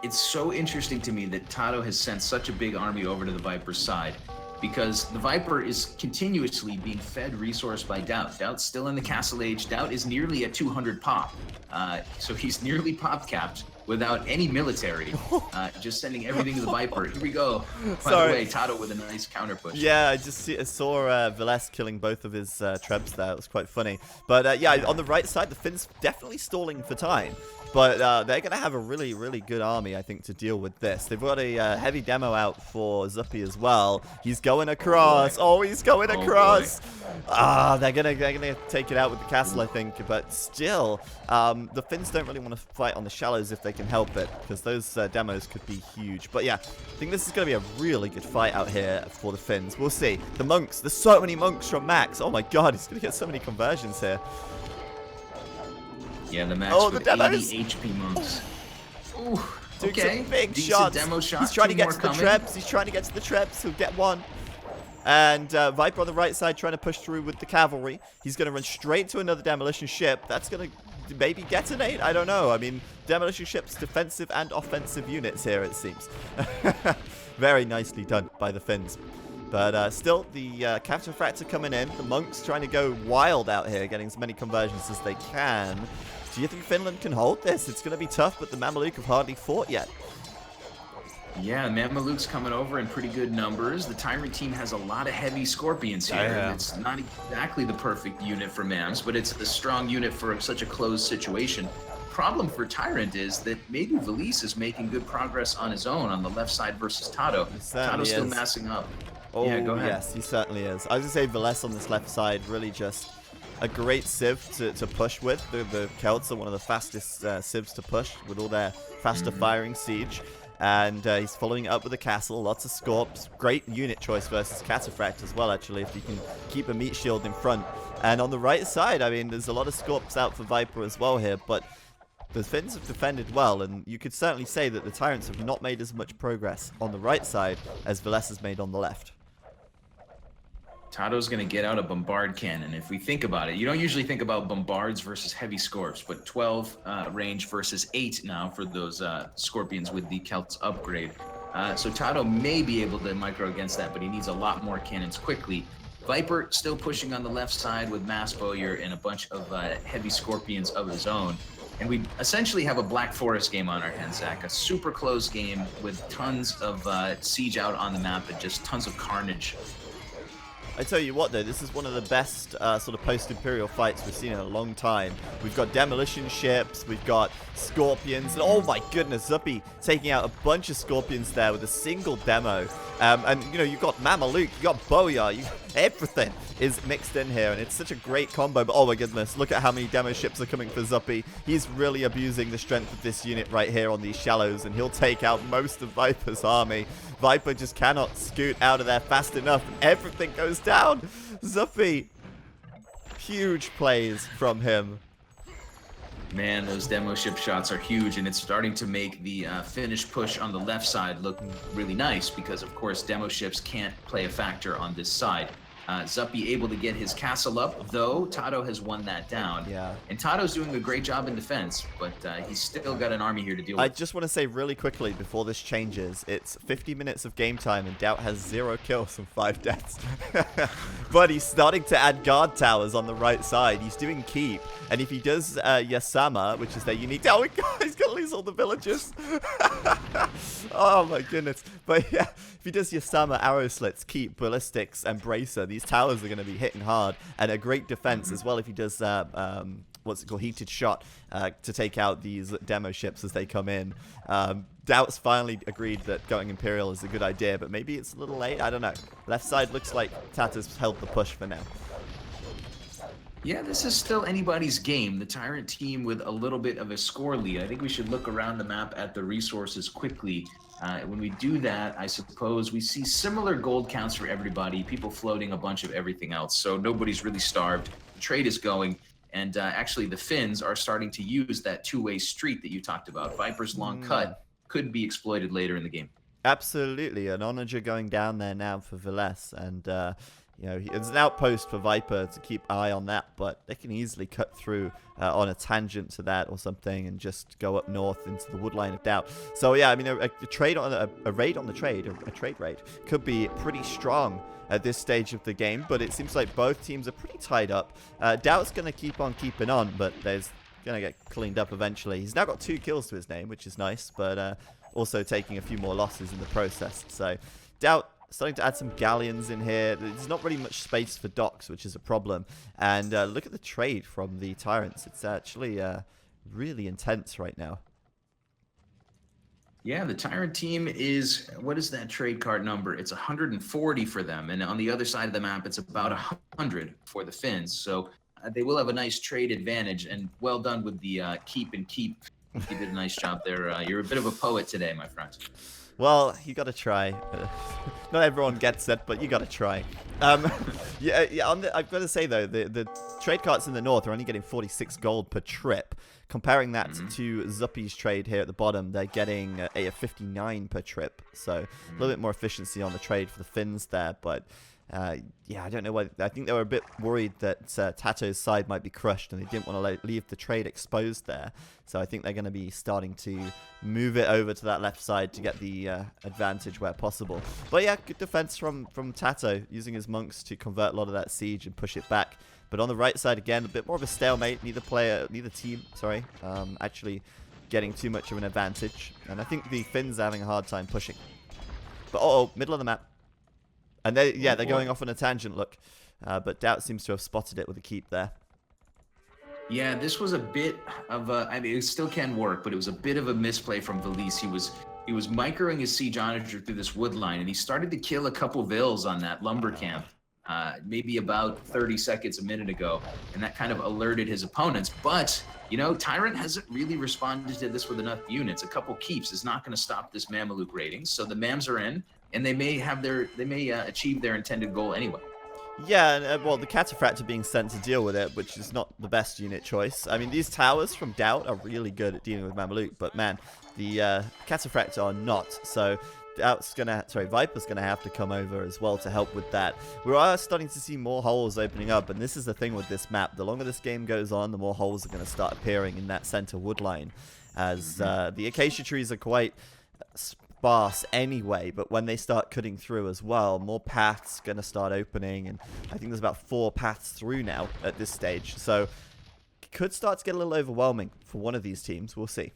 It's so interesting to me that TaToH has sent such a big army over to the Viper's side, because the Viper is continuously being fed resource by DauT. DauT's still in the castle age. DauT is nearly at 200 pop. So he's nearly pop capped. without any military, just sending everything to the Viper. Here we go. By Sorry. the way, TaToH with a nice counter push. Yeah, I saw Villese killing both of his trebs there. It was quite funny. But yeah, on the right side, the Finns definitely stalling for time. But they're going to have a really, really good army, I think, to deal with this. They've got a heavy demo out for Zuppi as well. He's going across. Oh, he's going across. They're gonna take it out with the castle, I think. But still, the Finns don't really want to fight on the shallows if they can help it, because those demos could be huge. But yeah, I think this is going to be a really good fight out here for the Finns. We'll see. The monks. There's so many monks from Max. Oh my god, he's going to get so many conversions here. Yeah, the Max with 80 demos. HP monks. Ooh, Doing okay. some big Decent shots. demo shot. He's trying to Two get more to the coming. trebs. He's trying to get to the trebs. He'll get one. And Viper on the right side trying to push through with the cavalry. He's going to run straight to another demolition ship. That's going to maybe detonate. I don't know. I mean, demolition ships, defensive and offensive units here, it seems. Very nicely done by the Finns. But still, the Cataphracts are coming in. The monks trying to go wild out here, getting as many conversions as they can. Do you think Finland can hold this? It's going to be tough, but the Mameluke have hardly fought yet. Yeah, Mameluke's coming over in pretty good numbers. The TyRanT team has a lot of heavy Scorpions here. Yeah. It's not exactly the perfect unit for Mams, but it's a strong unit for such a closed situation. Problem for TyRanT is that maybe Villese is making good progress on his own on the left side versus TaToH. TaToH's still massing up. Oh, yeah, go ahead. Yes, he certainly is. I was going to say Villese on this left side, really just a great civ to push with. The Celts are one of the fastest civs to push with all their faster firing siege. And he's following it up with a castle, lots of Scorps. Great unit choice versus Cataphract as well, actually, if you can keep a meat shield in front. And on the right side, I mean, there's a lot of Scorps out for Viper as well here, but the Finns have defended well, and you could certainly say that the TyRanTs have not made as much progress on the right side as Villese has made on the left. TaToH's going to get out a bombard cannon. If we think about it, you don't usually think about bombards versus heavy Scorps, but 12 range versus 8 now for those Scorpions with the Celts upgrade. So TaToH may be able to micro against that, but he needs a lot more cannons quickly. Viper still pushing on the left side with Mass Bowyer and a bunch of heavy Scorpions of his own. And we essentially have a Black Forest game on our hands, Zach. A super close game with tons of siege out on the map and just tons of carnage. I tell you what, though, this is one of the best sort of post-Imperial fights we've seen in a long time. We've got demolition ships, we've got Scorpions, and oh my goodness, Zuppi taking out a bunch of Scorpions there with a single demo. And, you know, you've got Mameluke, you've got BoA, everything is mixed in here, and it's such a great combo. But oh my goodness, look at how many demo ships are coming for Zuppi. He's really abusing the strength of this unit right here on these shallows, and he'll take out most of Viper's army. Viper just cannot scoot out of there fast enough, and everything goes down. Zuppi, huge plays from him. Man, those demo ship shots are huge, and it's starting to make the Finnish push on the left side look really nice because, of course, demo ships can't play a factor on this side. Zuppi able to get his castle up, though TaToH has won that down. Yeah. And TaToH's doing a great job in defense, but he's still got an army here to deal with. I just want to say really quickly before this changes, it's 50 minutes of game time and DauT has 0 kills and 5 deaths. But he's starting to add guard towers on the right side. He's doing keep. And if he does Yasama, which is their unique... Oh my god, he's going to lose all the villagers. Oh my goodness. But yeah, if he does Yasama, arrow slits, keep, ballistics, and bracer, these towers are going to be hitting hard. And a great defense as well if he does... what's it called, heated shot to take out these demo ships as they come in. DauT's finally agreed that going Imperial is a good idea, but maybe it's a little late. I don't know. Left side looks like TaToH's held the push for now. Yeah, this is still anybody's game. The TyRanT team with a little bit of a score lead. I think we should look around the map at the resources quickly. When we do that, I suppose we see similar gold counts for everybody, people floating a bunch of everything else. So nobody's really starved. The trade is going. And actually, the Finns are starting to use that two-way street that you talked about. Viper's long cut could be exploited later in the game. Absolutely. An onager going down there now for Villese. And, you know, it's an outpost for Viper to keep eye on that. But they can easily cut through on a tangent to that or something and just go up north into the woodline of DauT. So, yeah, I mean, a trade on a raid on the trade, a trade raid, could be pretty strong at this stage of the game, but it seems like both teams are pretty tied up. DauT's going to keep on keeping on, but there's going to get cleaned up eventually. He's now got 2 kills to his name, which is nice, but also taking a few more losses in the process. So DauT starting to add some galleons in here. There's not really much space for docks, which is a problem. And look at the trade from the TyRanTs. It's actually really intense right now. Yeah, the TyRanT team is, what is that trade card number? It's 140 for them. And on the other side of the map, it's about 100 for the Finns. So they will have a nice trade advantage. And well done with the keep and keep. You did a nice job there. You're a bit of a poet today, my friend. Well, you got to try. Not everyone gets it, but you got to try. Yeah. I've got to say, though, the trade carts in the north are only getting 46 gold per trip. Comparing that to Zuppi's trade here at the bottom, they're getting a 59 per trip. So a little bit more efficiency on the trade for the Finns there. But yeah, I don't know why. I think they were a bit worried that TaToH's side might be crushed, and they didn't want to leave the trade exposed there. So I think they're going to be starting to move it over to that left side to get the advantage where possible. But yeah, good defense from TaToH, using his monks to convert a lot of that siege and push it back. But on the right side again, a bit more of a stalemate. Neither team, actually getting too much of an advantage. And I think the Finns are having a hard time pushing. But middle of the map. And they're going off on a tangent, look. But DauT seems to have spotted it with a keep there. Yeah, this was a bit of a, I mean, it still can work, but it was a bit of a misplay from Villese. He was microing his siege onager through this wood line, and he started to kill a couple vills on that lumber camp. Maybe about 30 seconds, a minute ago, and that kind of alerted his opponents. But, you know, TyRanT hasn't really responded to this with enough units. A couple keeps is not going to stop this Mameluke raiding. So the Mams are in, and they may achieve their intended goal anyway. Yeah, and well, the Cataphracts are being sent to deal with it, which is not the best unit choice. I mean, these towers from DauT are really good at dealing with Mameluke, but man, the Cataphracts are not. So Viper's gonna have to come over as well to help with that. We are starting to see more holes opening up, and this is the thing with this map. The longer this game goes on, the more holes are going to start appearing in that center wood line, as the acacia trees are quite sparse anyway, but when they start cutting through as well, more paths going to start opening, and I think there's about 4 paths through now at this stage, so it could start to get a little overwhelming for one of these teams. We'll see.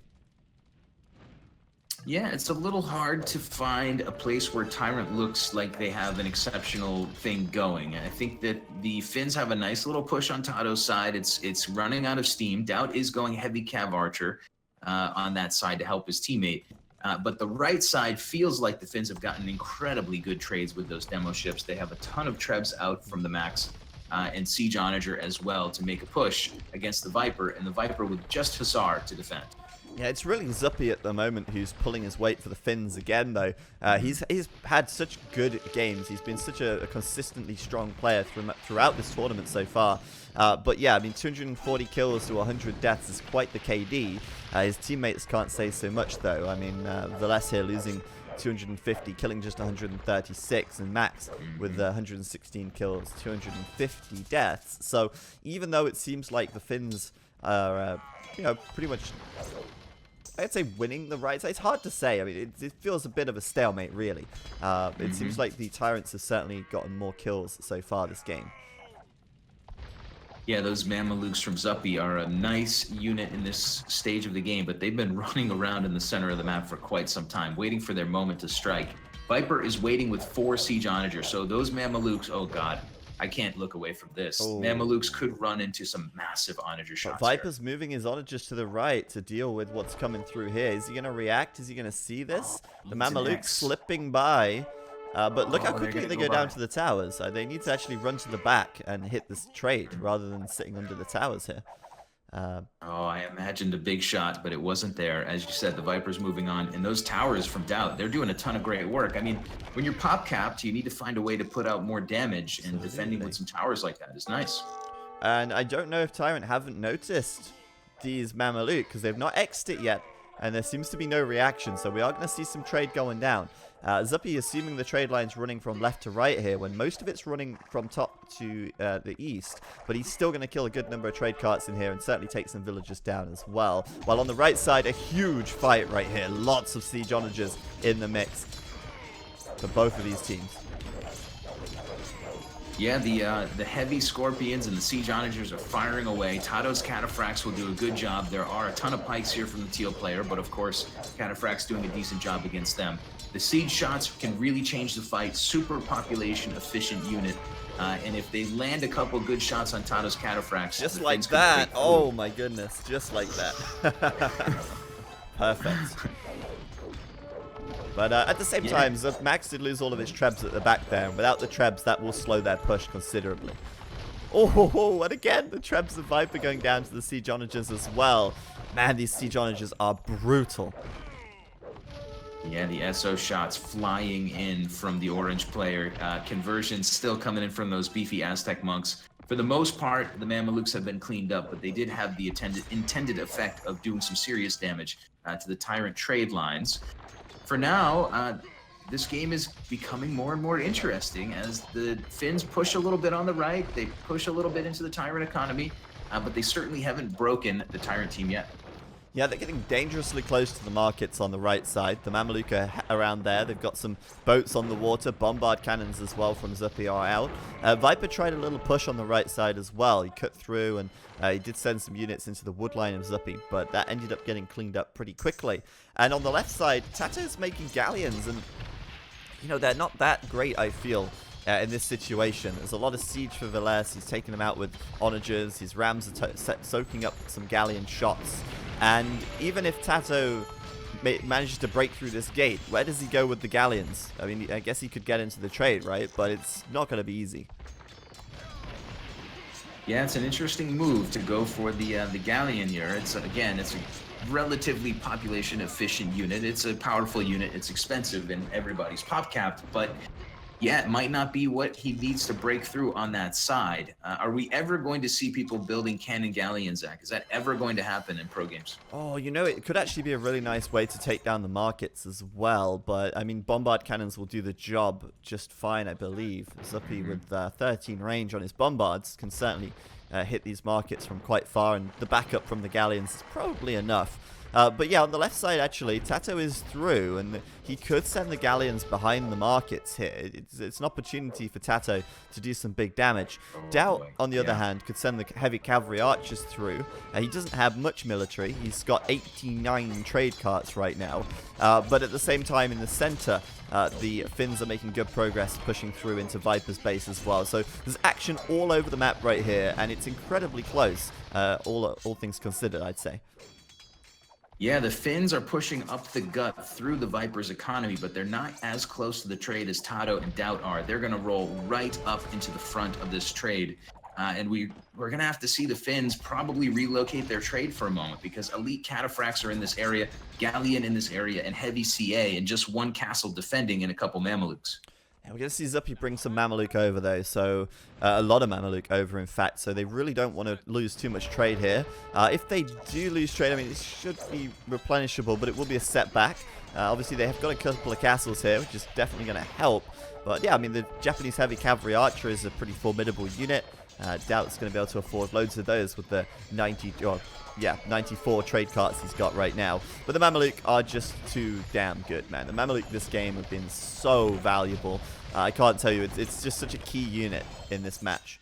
Yeah, it's a little hard to find a place where TyRanT looks like they have an exceptional thing going. I think that the Finns have a nice little push on TaToH's side. It's running out of steam. DauT is going heavy cav archer on that side to help his teammate. But the right side feels like the Finns have gotten incredibly good trades with those demo ships. They have a ton of trebs out from the Max and siege onager as well to make a push against the Viper, and the Viper with just Hussar to defend. Yeah, it's really Zuppi at the moment who's pulling his weight for the Finns again, though. He's had such good games. He's been such a consistently strong player throughout this tournament so far. But yeah, I mean, 240 kills to 100 deaths is quite the KD. His teammates can't say so much, though. I mean, Villese here losing 250, killing just 136, and Max with 116 kills, 250 deaths. So even though it seems like the Finns are, pretty much, I'd say, winning the right side. It's hard to say. I mean, it feels a bit of a stalemate, really. It seems like the TyRanTs have certainly gotten more kills so far this game. Yeah, those Mamelukes from Zuppi are a nice unit in this stage of the game, but they've been running around in the center of the map for quite some time, waiting for their moment to strike. Viper is waiting with 4 siege onagers, so those Mamelukes, oh god, I can't look away from this. Oh. Mamelukes could run into some massive onager shots. But Viper's moving his onagers to the right to deal with what's coming through here. Is he going to react? Is he going to see this? The Mamelukes slipping by. But look how quickly they go down to the towers. They need to actually run to the back and hit this trade rather than sitting under the towers here. I imagined a big shot, but it wasn't there. As you said, the Viper's moving on. And those towers from DauT, they're doing a ton of great work. I mean, when you're pop capped, you need to find a way to put out more damage, and defending with some towers like that is nice. And I don't know if TyRanT haven't noticed these Mameluke, because they've not X'd it yet, and there seems to be no reaction, so we are going to see some trade going down. Zuppi assuming the trade line's running from left to right here, when most of it's running from top to the east, but he's still going to kill a good number of trade carts in here and certainly take some villagers down as well. While on the right side, a huge fight right here. Lots of siege onagers in the mix for both of these teams. Yeah, the heavy Scorpions and the Siege Onagers are firing away. TaToH's Cataphracts will do a good job. There are a ton of pikes here from the teal player, but of course, Cataphracts doing a decent job against them. The Siege shots can really change the fight. Super population efficient unit. And if they land a couple good shots on TaToH's Cataphracts, Just like that. Oh my goodness. Just like that. Perfect. But at the same time, ZeroEmpires did lose all of its trebs at the back there, and without the trebs, that will slow their push considerably. Oh, and again, the trebs of Viper going down to the Siege Onagers as well. Man, these Siege Onagers are brutal. Yeah, the SO shots flying in from the orange player. Conversions still coming in from those beefy Aztec monks. For the most part, the Mamelukes have been cleaned up, but they did have the intended effect of doing some serious damage to the TyRanT trade lines. For now, this game is becoming more and more interesting as the Finns push a little bit on the right. They push a little bit into the TyRanT economy, but they certainly haven't broken the TyRanT team yet. Yeah, they're getting dangerously close to the markets on the right side. The Mameluke are around there. They've got some boats on the water, bombard cannons as well from Zuppi are out. Viper tried a little push on the right side as well. He cut through and he did send some units into the wood line of Zuppi, but that ended up getting cleaned up pretty quickly. And on the left side, TaToH's making galleons, and you know, they're not that great, I feel. In this situation, there's a lot of siege for Villese. He's taking them out with onagers. His rams are soaking up some galleon shots. And even if TaToH manages to break through this gate, where does he go with the galleons? I mean, I guess he could get into the trade, right? But it's not going to be easy. Yeah, it's an interesting move to go for the galleon here. It's again, it's a relatively population efficient unit. It's a powerful unit. It's expensive, and everybody's pop capped, but yeah, it might not be what he needs to break through on that side. Are we ever going to see people building cannon galleons, Zach? Is that ever going to happen in pro games? Oh, you know, it could actually be a really nice way to take down the markets as well. But, I mean, bombard cannons will do the job just fine, I believe. Zuppi with 13 range on his bombards can certainly hit these markets from quite far. And the backup from the galleons is probably enough. But yeah, on the left side, actually, TaToH is through, and he could send the galleons behind the markets here. It's an opportunity for TaToH to do some big damage. DauT, on the other hand, could send the heavy cavalry archers through. He doesn't have much military. He's got 89 trade carts right now. But at the same time, in the center, the Finns are making good progress pushing through into Viper's base as well. So there's action all over the map right here, and it's incredibly close, all things considered, I'd say. Yeah, the Finns are pushing up the gut through the Viper's economy, but they're not as close to the trade as TaToH and DauT are. They're going to roll right up into the front of this trade. And we're going to have to see the Finns probably relocate their trade for a moment, because elite Cataphracts are in this area, Galleon in this area, and heavy CA, and just one castle defending and a couple Mamelukes. Yeah, we're going to see Zuppi bring some Mameluke over, though, so a lot of Mameluke over, in fact, so they really don't want to lose too much trade here. If they do lose trade, I mean, it should be replenishable, but it will be a setback. Obviously, they have got a couple of castles here, which is definitely going to help. But yeah, I mean, the Japanese heavy cavalry archer is a pretty formidable unit. DauT's going to be able to afford loads of those with the 94 trade carts he's got right now. But the Mameluke are just too damn good, man. The Mameluke this game have been so valuable. I can't tell you, it's just such a key unit in this match.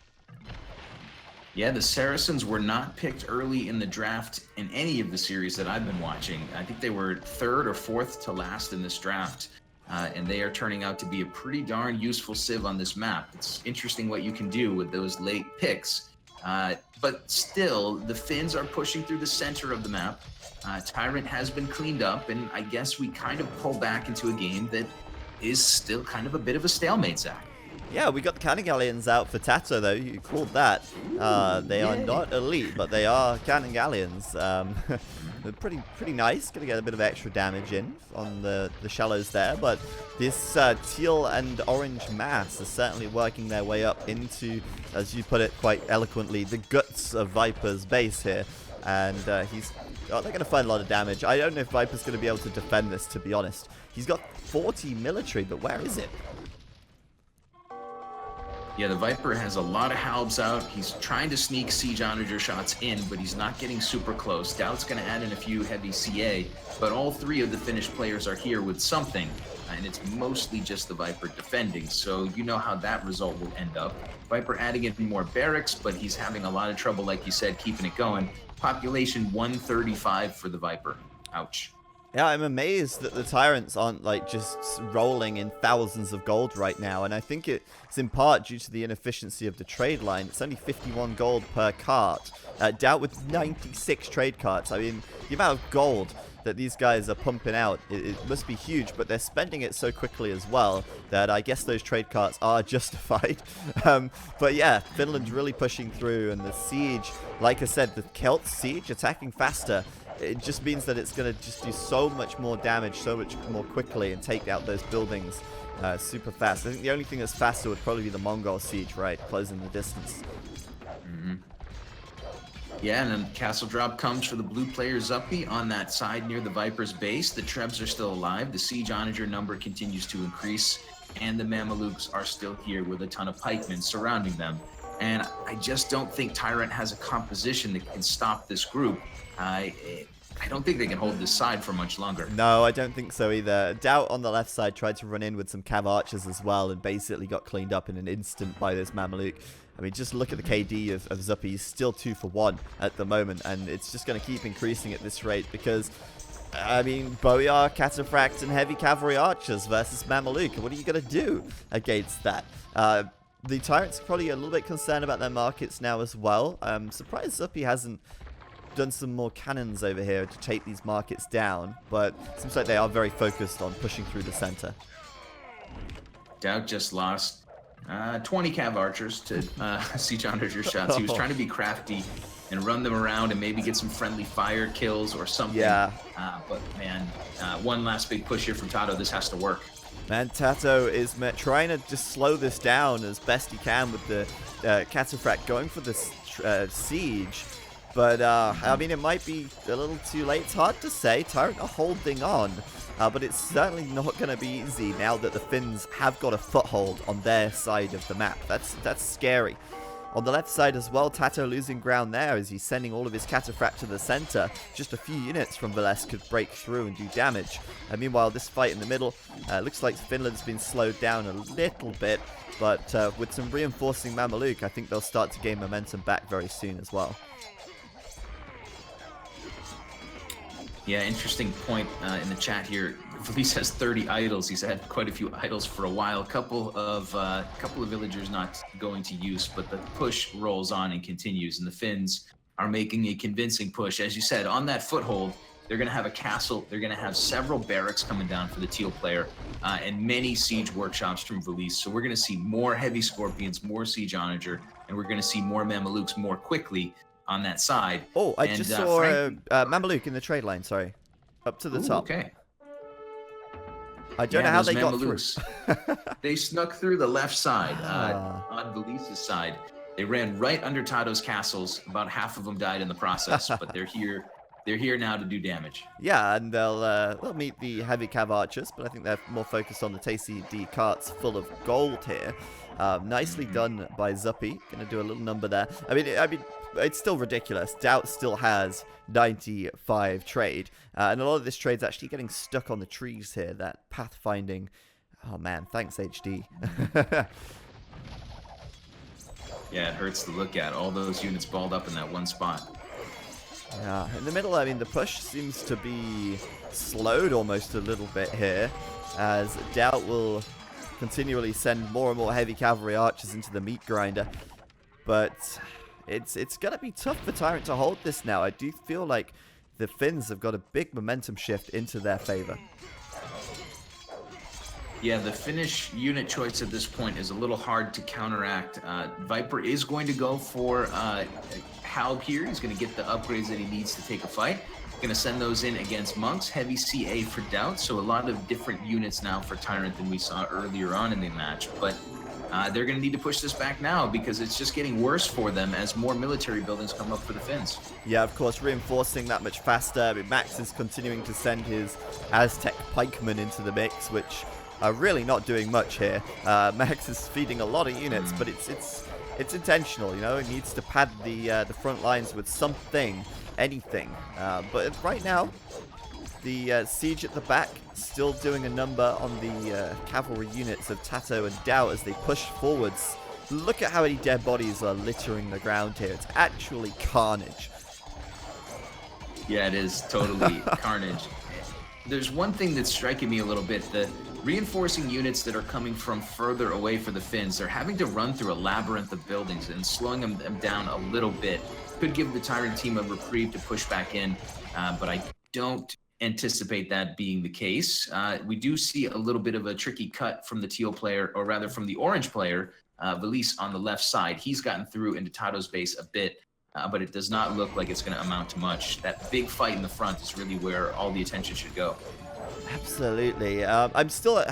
Yeah, the Saracens were not picked early in the draft in any of the series that I've been watching. I think they were 3rd or 4th to last in this draft. And they are turning out to be a pretty darn useful civ on this map. It's interesting what you can do with those late picks. But still, the Finns are pushing through the center of the map. TyRanT has been cleaned up, and I guess we kind of pull back into a game that is still kind of a bit of a stalemate, Zach. Yeah, we got the cannon galleons out for TaToH, though. You called that. They are not elite, but they are cannon galleons. They're pretty nice. Gonna get a bit of extra damage in on the shallows there, but this teal and orange mass is certainly working their way up into, as you put it quite eloquently, the guts of Viper's base here. And they're gonna find a lot of damage. I don't know if Viper's gonna be able to defend this, to be honest. He's got 40 military, but where is it? Yeah, the Viper has a lot of halbs out. He's trying to sneak siege onager shots in, but he's not getting super close. DauT's going to add in a few heavy CA, but all 3 of the Finnish players are here with something. and it's mostly just the Viper defending. So you know how that result will end up. Viper adding in more barracks, but he's having a lot of trouble, like you said, keeping it going. Population 135 for the Viper. Ouch. Yeah, I'm amazed that the TyRanTs aren't like just rolling in thousands of gold right now, and I think it's in part due to the inefficiency of the trade line. It's only 51 gold per cart. DauT with 96 trade carts. I mean, the amount of gold that these guys are pumping out, it must be huge, but they're spending it so quickly as well that I guess those trade carts are justified. But yeah, Finland's really pushing through, and the siege, like I said, the Celt siege attacking faster. It just means that it's going to just do so much more damage, so much more quickly, and take out those buildings super fast. I think the only thing that's faster would probably be the Mongol siege, right? Closing the distance. Mm-hmm. Yeah, and then castle drop comes for the blue player Zuppi on that side near the Viper's base. The Trebs are still alive. The siege onager number continues to increase, and the Mamelukes are still here with a ton of pikemen surrounding them. And I just don't think TyRanT has a composition that can stop this group. I don't think they can hold this side for much longer. No, I don't think so either. DauT on the left side tried to run in with some cav archers as well, and basically got cleaned up in an instant by this Mameluke. I mean, just look at the KD of Zuppi. He's still 2 for 1 at the moment, and it's just going to keep increasing at this rate because, I mean, BoA, cataphracts, and heavy cavalry archers versus Mameluke. What are you going to do against that? The TyRanTs are probably a little bit concerned about their markets now as well. I'm surprised Zuppi hasn't done some more cannons over here to take these markets down, but it seems like they are very focused on pushing through the center. DauT just lost 20 cav archers to siege onager shots. He was trying to be crafty and run them around and maybe get some friendly fire kills or something. Yeah. But man, one last big push here from TaToH. This has to work. Man, TaToH is trying to just slow this down as best he can with the cataphract going for this siege. But, I mean, it might be a little too late. It's hard to say. TyRanT are holding on. But it's certainly not going to be easy now that the Finns have got a foothold on their side of the map. That's scary. On the left side as well, TaToH losing ground there as he's sending all of his cataphract to the center. Just a few units from Villese could break through and do damage. Meanwhile, this fight in the middle looks like Finland's been slowed down a little bit. But with some reinforcing Mameluke, I think they'll start to gain momentum back very soon as well. Yeah, interesting point in the chat here. Villese has 30 idols. He's had quite a few idols for a while. A couple of villagers not going to use, but the push rolls on and continues. And the Finns are making a convincing push. As you said, on that foothold, they're going to have a castle. They're going to have several barracks coming down for the teal player, and many siege workshops from Villese. So we're going to see more heavy scorpions, more siege onager, and we're going to see more Mamelukes more quickly on that side. Oh, I just saw Mameluke in the trade line, sorry. Up to the top. Okay. I don't know how they got through. They snuck through the left side, on Villese's side. They ran right under TaToH's castles. About half of them died in the process, but they're here. They're here now to do damage. Yeah, and they'll meet the heavy cav archers, but I think they're more focused on the TCD carts full of gold here. Nicely done by Zuppi. Gonna do a little number there. I mean, it's still ridiculous. DauT still has 95 trade, and a lot of this trade's actually getting stuck on the trees here. That pathfinding. Oh man, thanks HD. Yeah, it hurts to look at. All those units balled up in that one spot. Yeah, in the middle, I mean, the push seems to be slowed almost a little bit here, as DauT will continually send more and more heavy cavalry archers into the meat grinder. But it's going to be tough for TyRanT to hold this now. I do feel like the Finns have got a big momentum shift into their favor. Yeah, the Finnish unit choice at this point is a little hard to counteract. Viper is going to go for Hal here. He's going to get the upgrades that he needs to take a fight. Going to send those in against monks. Heavy CA for DauT. So a lot of different units now for TyRanT than we saw earlier on in the match. But they're going to need to push this back now because it's just getting worse for them as more military buildings come up for the Finns. Yeah, of course, reinforcing that much faster. Max is continuing to send his Aztec pikemen into the mix, which are really not doing much here. Max is feeding a lot of units, but it's intentional, you know. It needs to pad the front lines with something, anything. But right now, The siege at the back still doing a number on the cavalry units of TaToH and DauT as they push forwards. Look at how many dead bodies are littering the ground here. It's actually carnage. Yeah, it is totally carnage. There's one thing that's striking me a little bit. The reinforcing units that are coming from further away for the Finns, they're having to run through a labyrinth of buildings, and slowing them down a little bit could give the TyRanT team a reprieve to push back in, but I don't anticipate that being the case. We do see a little bit of a tricky cut from the teal player, or rather from the orange player, Villese on the left side. He's gotten through into TaToH's base a bit, but it does not look like it's going to amount to much. That big fight in the front is really where all the attention should go. Absolutely. I'm still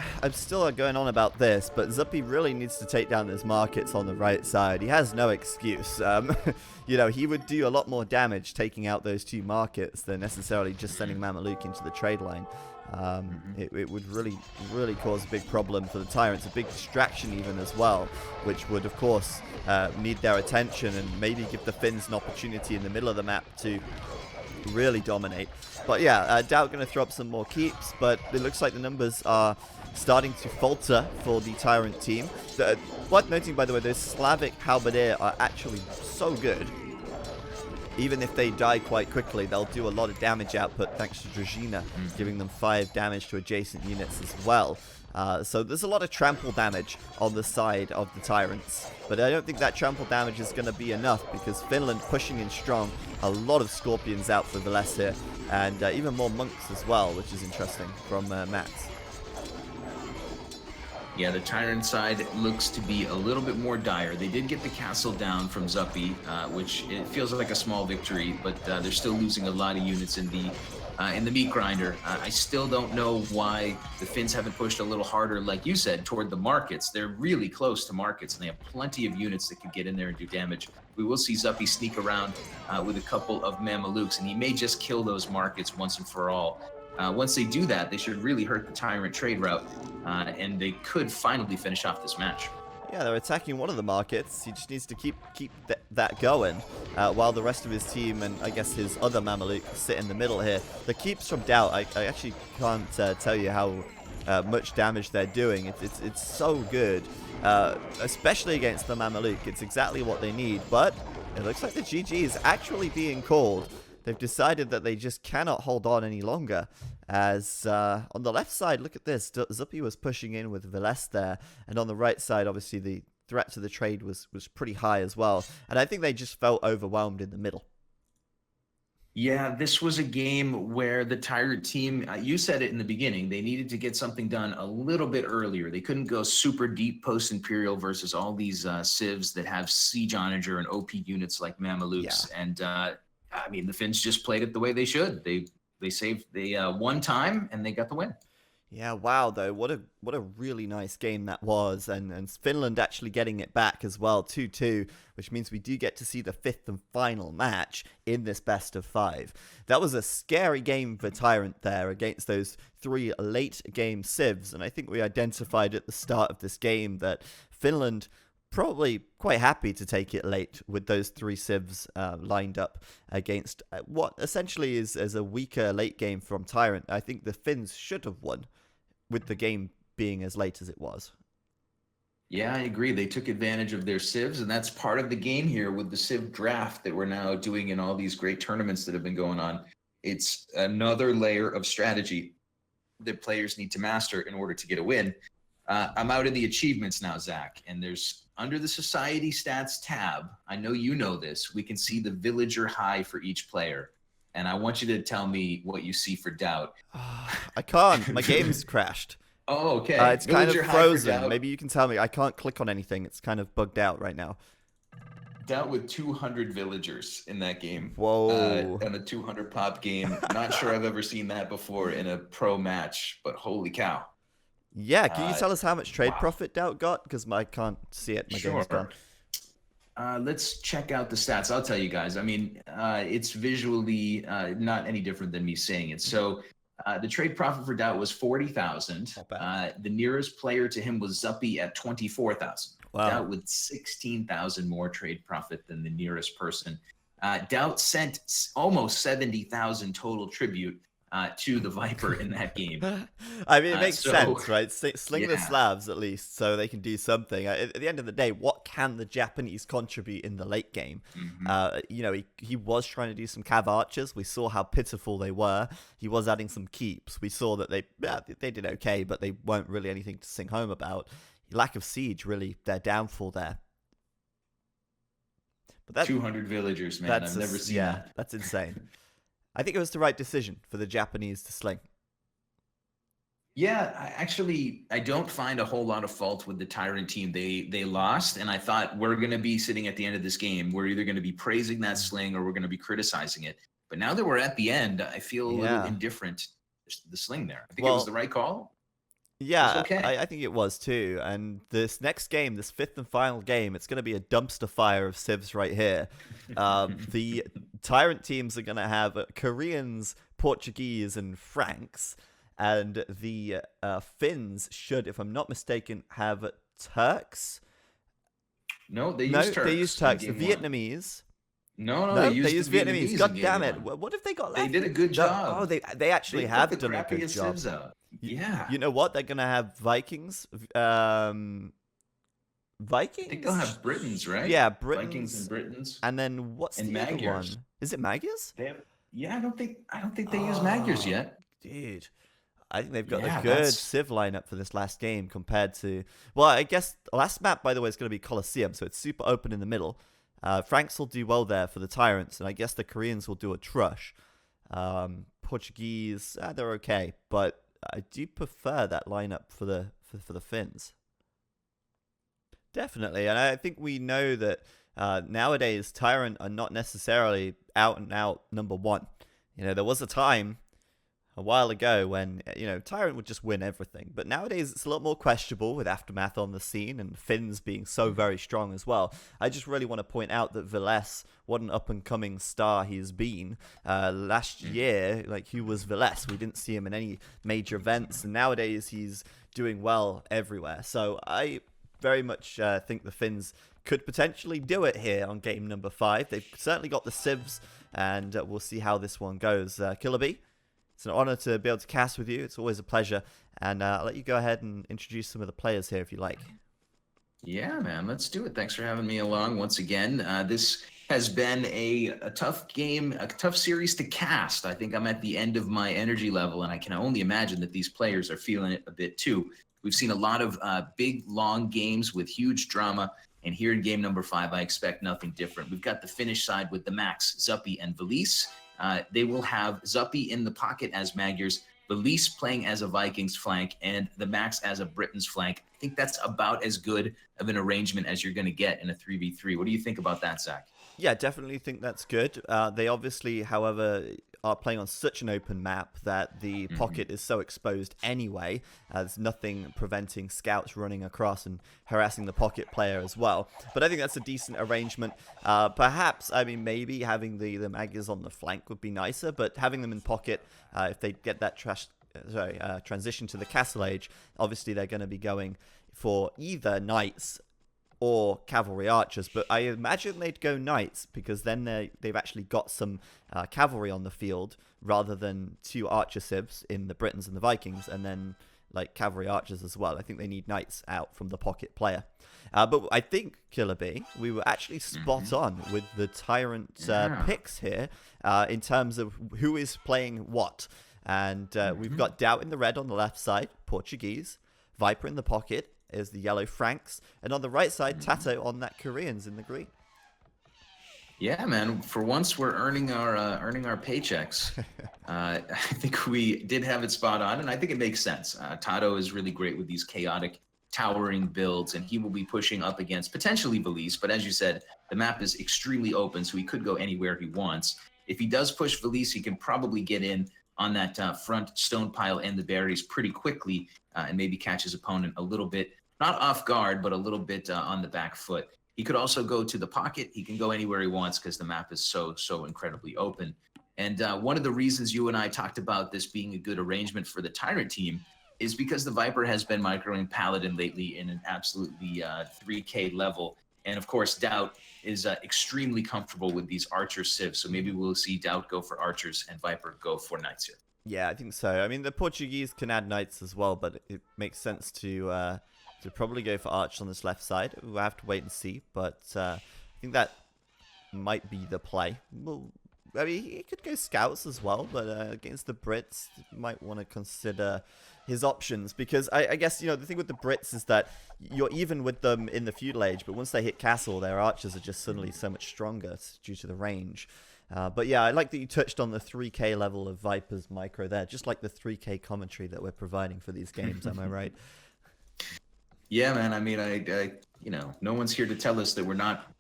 going on about this, but Zuppi really needs to take down his markets on the right side. He has no excuse. You know, he would do a lot more damage taking out those 2 markets than necessarily just sending Mameluke into the trade line. It would really cause a big problem for the TyRanTs, a big distraction even as well, which would of course need their attention and maybe give the Finns an opportunity in the middle of the map to really dominate. But yeah, DauT going to throw up some more keeps, but it looks like the numbers are starting to falter for the TyRanT team. Worth noting, by the way, those Slavic halberdier are actually so good. Even if they die quite quickly, they'll do a lot of damage output thanks to Dragina, giving them 5 damage to adjacent units as well. So there's a lot of trample damage on the side of the TyRanTs, but I don't think that trample damage is going to be enough because Finland pushing in strong, a lot of Scorpions out for Villese here, and even more monks as well, which is interesting from Max. Yeah, the TyRanT side looks to be a little bit more dire. They did get the castle down from Zuppi, which it feels like a small victory, but they're still losing a lot of units in the meat grinder. I still don't know why the Finns haven't pushed a little harder, like you said, toward the markets. They're really close to markets, and they have plenty of units that could get in there and do damage. We will see Zuppi sneak around with a couple of Mamelukes, and he may just kill those markets once and for all. Once they do that, they should really hurt the TyRanT trade route, and they could finally finish off this match. Yeah, they're attacking one of the markets. He just needs to keep that going while the rest of his team and I guess his other Mameluke sit in the middle here. The keeps from DauT, I actually can't tell you how much damage they're doing. It's so good, especially against the Mameluke. It's exactly what they need, but it looks like the GG is actually being called. They've decided that they just cannot hold on any longer. As on the left side, look at this. Zuppi was pushing in with Villese there. And on the right side, obviously, the threat to the trade was pretty high as well. And I think they just felt overwhelmed in the middle. Yeah, this was a game where the TyRanT team, you said it in the beginning, they needed to get something done a little bit earlier. They couldn't go super deep post-Imperial versus all these civs that have Siege Onager and OP units like Mamelukes. Yeah. And I mean, the Finns just played it the way they should. They won time and they got the win. Yeah, wow, though, what a really nice game that was, and Finland actually getting it back as well, 2-2, which means we do get to see the 5th and final match in this best of 5. That was a scary game for TyRanT there against those 3 late game civs, and I think we identified at the start of this game that Finland probably quite happy to take it late with those 3 civs lined up against what essentially is as a weaker late game from TyRanT. I think the Finns should have won with the game being as late as it was. Yeah, I agree. They took advantage of their civs, and that's part of the game here with the civ draft that we're now doing in all these great tournaments that have been going on. It's another layer of strategy that players need to master in order to get a win. I'm out in the achievements now, Zach, and there's under the Society Stats tab, I know you know this, we can see the villager high for each player. And I want you to tell me what you see for DauT. I can't. My game's crashed. Oh, okay. It's villager kind of frozen. Maybe you can tell me. I can't click on anything. It's kind of bugged out right now. DauT with 200 villagers in that game. Whoa. And a 200 pop game. Not sure I've ever seen that before in a pro match, but holy cow. Yeah, can you tell us how much trade profit DauT got? Because I can't see it. My game's gone. Let's check out the stats. I'll tell you guys. I mean, it's visually not any different than me saying it. So the trade profit for DauT was 40,000. The nearest player to him was Zuppi at 24,000. Wow. DauT with 16,000 more trade profit than the nearest person. DauT sent almost 70,000 total tribute. to the Viper in that game. I mean, it makes So sense, right? Sling the yeah. Slavs at least, so they can do something. At the end of the day, what can the Japanese contribute in the late game? Hmm. You know, he was trying to do some cav archers. We saw how pitiful they were. He was adding some keeps. We saw that they did okay, but they weren't really anything to sing home about. Lack of siege, really, their downfall there. But that 200 villagers, man. I've never seen that. That's insane. I think it was the right decision for the Japanese to sling. Yeah, I don't find a whole lot of fault with the TyRanT team. They lost, and I thought we're going to be sitting at the end of this game. We're either going to be praising that sling or we're going to be criticizing it. But now that we're at the end, I feel a little indifferent to the sling there. I think it was the right call. Yeah, okay. I think it was too. And this next game, this fifth and final game, it's going to be a dumpster fire of civs right here. The TyRanT teams are going to have Koreans, Portuguese, and Franks. And the Finns should, if I'm not mistaken, have Turks. No, they use Turks. They use Turks. The Vietnamese. No, they use Vietnamese. God damn it! What if they got left? They did a good job. Oh, they actually have done a good job. Yeah. You know what? They're gonna have Vikings. Vikings. I think they'll have Britons, right? Yeah, Britons. Vikings and Britons. And then what's the other one? Is it Magyars? Yeah, I don't think they use Magyars yet. Dude. I think they've got a good civ lineup for this last game compared to... Well, I guess the last map, by the way, is going to be Colosseum, so it's super open in the middle. Franks will do well there for the TyRanTs, and I guess the Koreans will do a trush. Portuguese, they're okay, but I do prefer that lineup for the Finns. Definitely, and I think we know that nowadays TyRanT are not necessarily out and out number one. You know, there was a time a while ago when, you know, TyRanT would just win everything. But nowadays it's a lot more questionable with Aftermath on the scene and Finns being so very strong as well. I just really want to point out that Villese, what an up-and-coming star he's been. Last year, like, he was Villese. We didn't see him in any major events. And nowadays he's doing well everywhere. So I very much think the Finns could potentially do it here on game number 5. They've certainly got the civs, and we'll see how this one goes. KillerB, it's an honor to be able to cast with you. It's always a pleasure. And I'll let you go ahead and introduce some of the players here if you like. Yeah, man, let's do it. Thanks for having me along once again. This has been a tough game, a tough series to cast. I think I'm at the end of my energy level, and I can only imagine that these players are feeling it a bit too. We've seen a lot of big, long games with huge drama. And here in game number 5, I expect nothing different. We've got the Finnish side with TheMax, Zuppi, and Villese. They will have Zuppi in the pocket as Magyars, Villese playing as a Vikings flank, and TheMax as a Britons flank. I think that's about as good of an arrangement as you're going to get in a 3v3. What do you think about that, Zach? Yeah, definitely think that's good. They obviously, however, are playing on such an open map that the pocket is so exposed anyway. There's nothing preventing scouts running across and harassing the pocket player as well. But I think that's a decent arrangement. Perhaps, I mean, maybe having the Magyars on the flank would be nicer, but having them in pocket, if they get that transition to the Castle Age, obviously they're going to be going for either knights or cavalry archers, but I imagine they'd go knights because then they've actually got some cavalry on the field rather than 2 archer civs in the Britons and the Vikings, and then like cavalry archers as well. I think they need knights out from the pocket player. But I think, KillerB, we were actually spot on with the TyRanT picks here in terms of who is playing what. And we've got DauT in the red on the left side, Portuguese, Viper in the pocket is the yellow Franks, and on the right side, TaToH on that Koreans in the green. Yeah, man. For once, we're earning our paychecks. I think we did have it spot on, and I think it makes sense. TaToH is really great with these chaotic, towering builds, and he will be pushing up against potentially Villese. But as you said, the map is extremely open, so he could go anywhere he wants. If he does push Villese, he can probably get in on that front stone pile and the berries pretty quickly, and maybe catch his opponent a little bit, not off guard, but a little bit on the back foot. He could also go to the pocket. He can go anywhere he wants because the map is so incredibly open. And one of the reasons you and I talked about this being a good arrangement for the TyRanT team is because the Viper has been microing Paladin lately in an absolutely 3K level. And of course, DauT is extremely comfortable with these archer civs. So maybe we'll see DauT go for archers and Viper go for knights here. Yeah, I think so. I mean, the Portuguese can add knights as well, but it makes sense to probably go for archers on this left side. We'll have to wait and see, but I think that might be the play. Well, I mean, he could go scouts as well, but against the Brits, you might want to consider his options, because I guess, you know, the thing with the Brits is that you're even with them in the feudal age, but once they hit castle, their archers are just suddenly so much stronger due to the range. But yeah, I like that you touched on the 3K level of Viper's micro there, just like the 3K commentary that we're providing for these games, am I right? Yeah, man. I mean, I you know, no one's here to tell us that we're not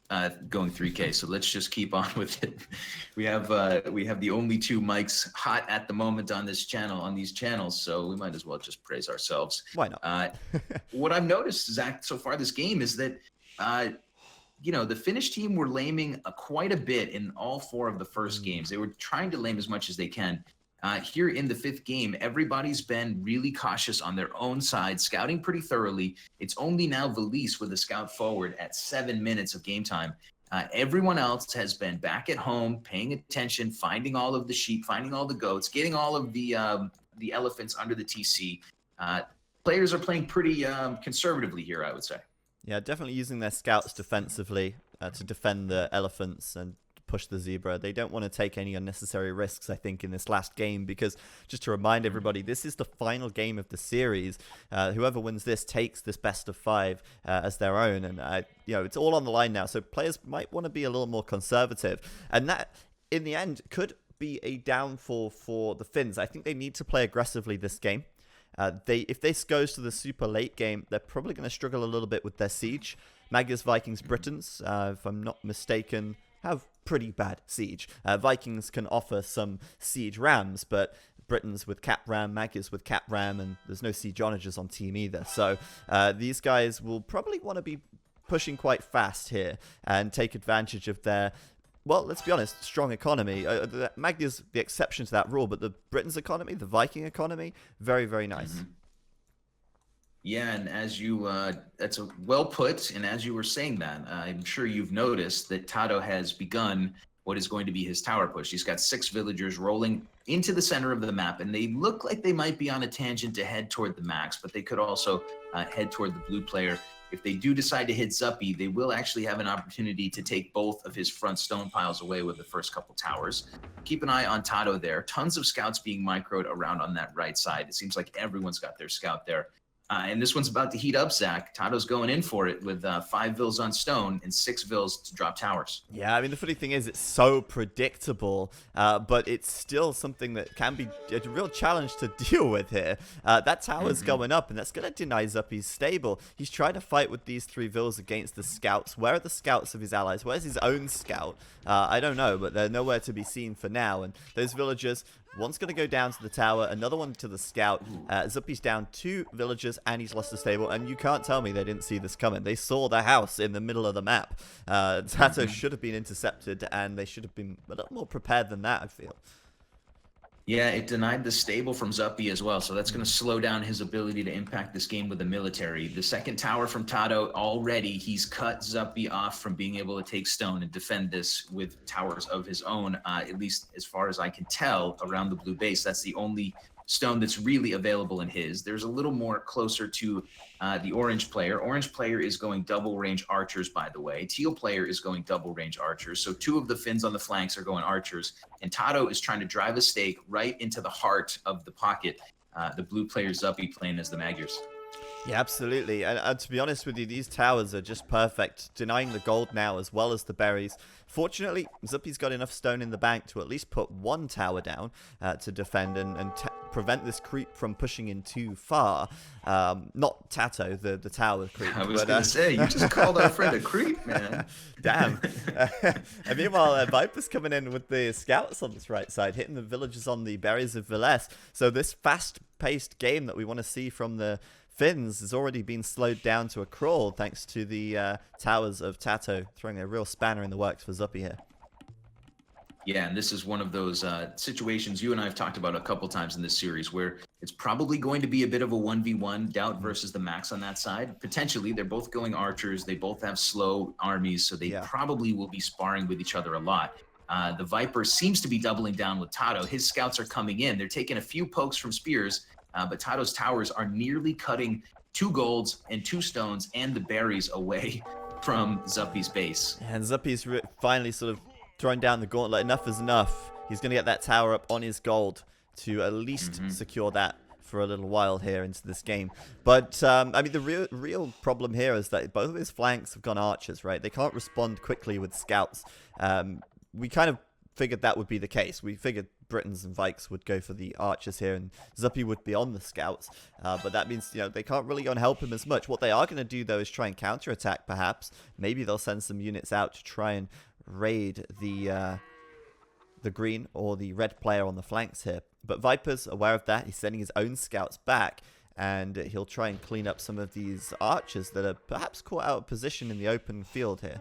going 3K, so let's just keep on with it. We have the only 2 mics hot at the moment on this channel, on these channels, so we might as well just praise ourselves. Why not? What I've noticed, Zach, so far this game is that you know, the Finnish team were laming quite a bit in all 4 of the first games. They were trying to lame as much as they can. Here in the 5th game, everybody's been really cautious on their own side, scouting pretty thoroughly. It's only now Villese with a scout forward at 7 minutes of game time. Everyone else has been back at home, paying attention, finding all of the sheep, finding all the goats, getting all of the elephants under the TC. Players are playing pretty conservatively here, I would say. Yeah, definitely using their scouts defensively to defend the elephants and push the zebra. They don't want to take any unnecessary risks, I think, in this last game, because just to remind everybody, this is the final game of the series. Whoever wins this takes this best of 5 as their own, and you know, it's all on the line now, so players might want to be a little more conservative, and that in the end could be a downfall for the Finns. I think they need to play aggressively this game. If this goes to the super late game, they're probably going to struggle a little bit with their siege. Magyars, Vikings, Britons, if I'm not mistaken, have pretty bad siege. Vikings can offer some siege rams, but Britons with cap ram, Magyars with cap ram, and there's no siege onagers on team either. So these guys will probably want to be pushing quite fast here and take advantage of their, well, let's be honest, strong economy. Magyars the exception to that rule, but the Britons economy, the Viking economy, very, very nice. Mm-hmm. Yeah, and as you, that's a well put. And as you were saying that, I'm sure you've noticed that TaToH has begun what is going to be his tower push. He's got 6 villagers rolling into the center of the map, and they look like they might be on a tangent to head toward the max, but they could also head toward the blue player. If they do decide to hit Zuppi, they will actually have an opportunity to take both of his front stone piles away with the first couple towers. Keep an eye on TaToH there. Tons of scouts being microed around on that right side. It seems like everyone's got their scout there. And this one's about to heat up, Zach. TaToH's going in for it with 5 vills on stone and 6 vills to drop towers. Yeah, I mean, the funny thing is it's so predictable, but it's still something that can be a real challenge to deal with here. That tower's going up, and that's going to deny Zuppi's stable. He's trying to fight with these 3 vills against the scouts. Where are the scouts of his allies? Where's his own scout? I don't know, but they're nowhere to be seen for now. And those villagers, one's going to go down to the tower, another one to the scout. Zuppi's down 2 villagers, and he's lost the stable. And you can't tell me they didn't see this coming. They saw the house in the middle of the map. TaToH should have been intercepted, and they should have been a little more prepared than that, I feel. Yeah, it denied the stable from Zuppi as well, so that's going to slow down his ability to impact this game with the military. The second tower from TaToH, already he's cut Zuppi off from being able to take stone and defend this with towers of his own, at least as far as I can tell, around the blue base. That's the only stone that's really available in his. There's a little more closer to the orange player. Orange player is going double range archers, by the way. Teal player is going double range archers. So 2 of the Finns on the flanks are going archers. And TaToH is trying to drive a stake right into the heart of the pocket. The blue player Zuppi playing as the Magyars. Yeah, absolutely. And to be honest with you, these towers are just perfect, denying the gold now as well as the berries. Fortunately, Zuppi's got enough stone in the bank to at least put 1 tower down to defend and prevent this creep from pushing in too far. Not TaToH, the tower creep. I was going to say, you just called our friend a creep, man. Damn. And meanwhile, Viper's coming in with the scouts on this right side, hitting the villagers on the berries of Villese. So this fast-paced game that we want to see from the Finns has already been slowed down to a crawl thanks to the towers of TaToH throwing a real spanner in the works for Zuppi here. Yeah, and this is one of those situations you and I have talked about a couple times in this series where it's probably going to be a bit of a 1v1, DauT versus TheMax on that side. Potentially, they're both going archers. They both have slow armies, so they probably will be sparring with each other a lot. The Viper seems to be doubling down with TaToH. His scouts are coming in. They're taking a few pokes from spears, but TaToH's towers are nearly cutting 2 golds and 2 stones and the berries away from Zuppi's base. And Zuppi's finally sort of throwing down the gauntlet. Enough is enough. He's going to get that tower up on his gold to at least secure that for a little while here into this game. But, I mean, the real problem here is that both of his flanks have gone archers, right? They can't respond quickly with scouts. We kind of figured that would be the case. We figured Britons and Vikes would go for the archers here, and Zuppi would be on the scouts. But that means, you know, they can't really go and help him as much. What they are going to do, though, is try and counterattack, perhaps. Maybe they'll send some units out to try and raid the green or the red player on the flanks here. But Viper's aware of that. He's sending his own scouts back, and he'll try and clean up some of these archers that are perhaps caught out of position in the open field here.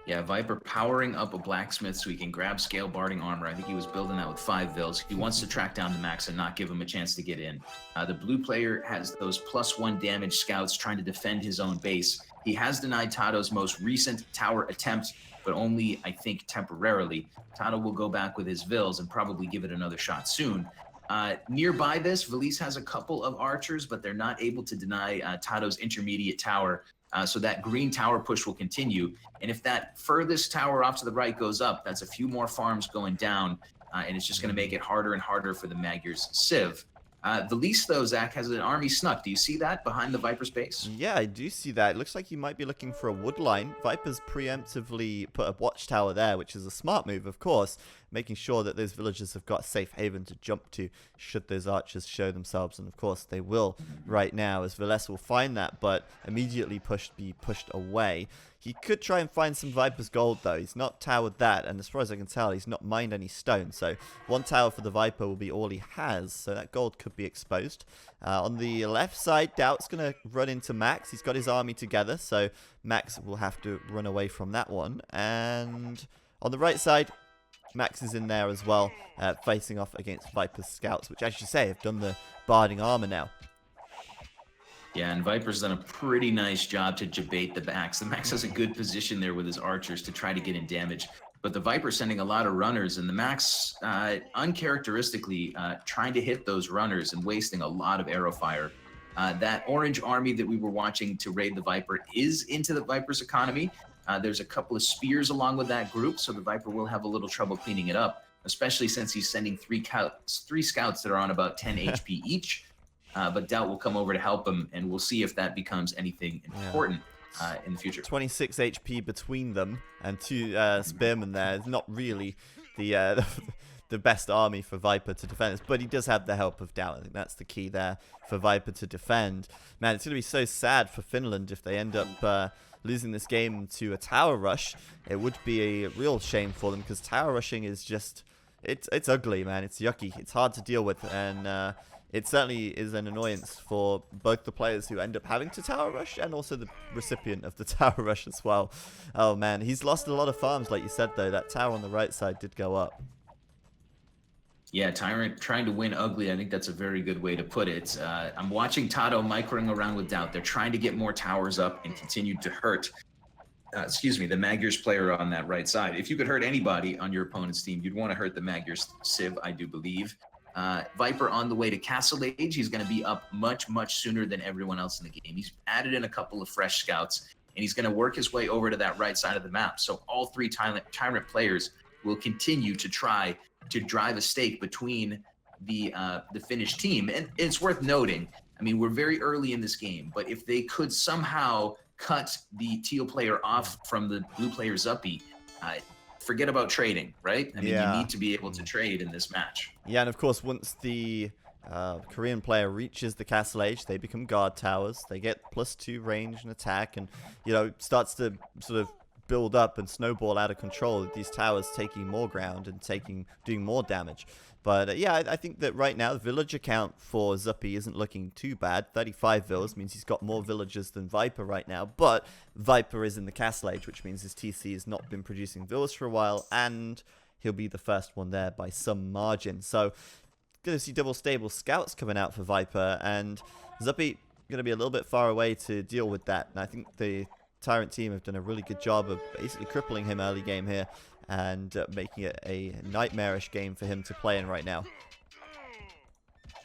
Yeah, Viper powering up a blacksmith so he can grab scale barding armor. I think he was building that with 5 vills. He wants to track down TheMax and not give him a chance to get in. The blue player has those +1 damage scouts trying to defend his own base. He has denied TaToH's most recent tower attempt, but only, I think, temporarily. TaToH will go back with his vills and probably give it another shot soon. Nearby this, Villese has a couple of archers, but they're not able to deny TaToH's intermediate tower. So that green tower push will continue. And if that furthest tower off to the right goes up, that's a few more farms going down. And it's just going to make it harder and harder for the Magyar's Civ. Villese, though, Zach, has an army snuck. Do you see that behind the Viper's base? Yeah, I do see that. It looks like he might be looking for a wood line. Viper's preemptively put a watchtower there, which is a smart move, of course, making sure that those villagers have got a safe haven to jump to should those archers show themselves. And, of course, they will right now, as Villese will find that, but immediately be pushed away. He could try and find some Viper's gold, though. He's not towered that, and as far as I can tell, he's not mined any stone. So 1 tower for the Viper will be all he has, so that gold could be exposed. On the left side, DauT's going to run into Max. He's got his army together, so Max will have to run away from that one. And on the right side, Max is in there as well, facing off against Viper's scouts, which, as you say, have done the barding armor now. Yeah, and Viper's done a pretty nice job to debate the Max. The Max has a good position there with his archers to try to get in damage. But the Viper's sending a lot of runners, and the Max, uncharacteristically, trying to hit those runners and wasting a lot of arrow fire. That orange army that we were watching to raid the Viper is into the Viper's economy. There's a couple of spears along with that group, so the Viper will have a little trouble cleaning it up, especially since he's sending 3 scouts that are on about 10 HP each. But DauT will come over to help him, and we'll see if that becomes anything important in the future. 26 HP between them, and 2 spearmen there. It's not really the the best army for Viper to defend this, but he does have the help of DauT. I think that's the key there for Viper to defend. Man, it's going to be so sad for Finland if they end up losing this game to a tower rush. It would be a real shame for them, because tower rushing is just... It's ugly, man. It's yucky. It's hard to deal with, and... it certainly is an annoyance for both the players who end up having to tower rush and also the recipient of the tower rush as well. Oh, man. He's lost a lot of farms, like you said, though. That tower on the right side did go up. Yeah, TyRanT trying to win ugly. I think that's a very good way to put it. I'm watching TaToH microing around with DauT. They're trying to get more towers up and continue to hurt, the Magyar's player on that right side. If you could hurt anybody on your opponent's team, you'd want to hurt the Magyar's Civ, I do believe. Viper on the way to Castle Age. He's going to be up much, much sooner than everyone else in the game. He's added in a couple of fresh scouts, and he's going to work his way over to that right side of the map. So all 3 TyRanT players will continue to try to drive a stake between the Finnish team. And it's worth noting, I mean, we're very early in this game, but if they could somehow cut the teal player off from the blue player Zuppi, forget about trading, right? I mean, you need to be able to trade in this match. Yeah, and of course, once the Korean player reaches the castle age, they become guard towers. They get +2 range and attack, and, you know, starts to sort of build up and snowball out of control with these towers taking more ground and doing more damage. But yeah, I think that right now the villager count for Zuppi isn't looking too bad. 35 villas means he's got more villagers than Viper right now. But Viper is in the castle age, which means his TC has not been producing villas for a while, and he'll be the first one there by some margin. So going to see double stable scouts coming out for Viper, and Zuppi going to be a little bit far away to deal with that. And I think the TyRanT team have done a really good job of basically crippling him early game here. and making it a nightmarish game for him to play in right now.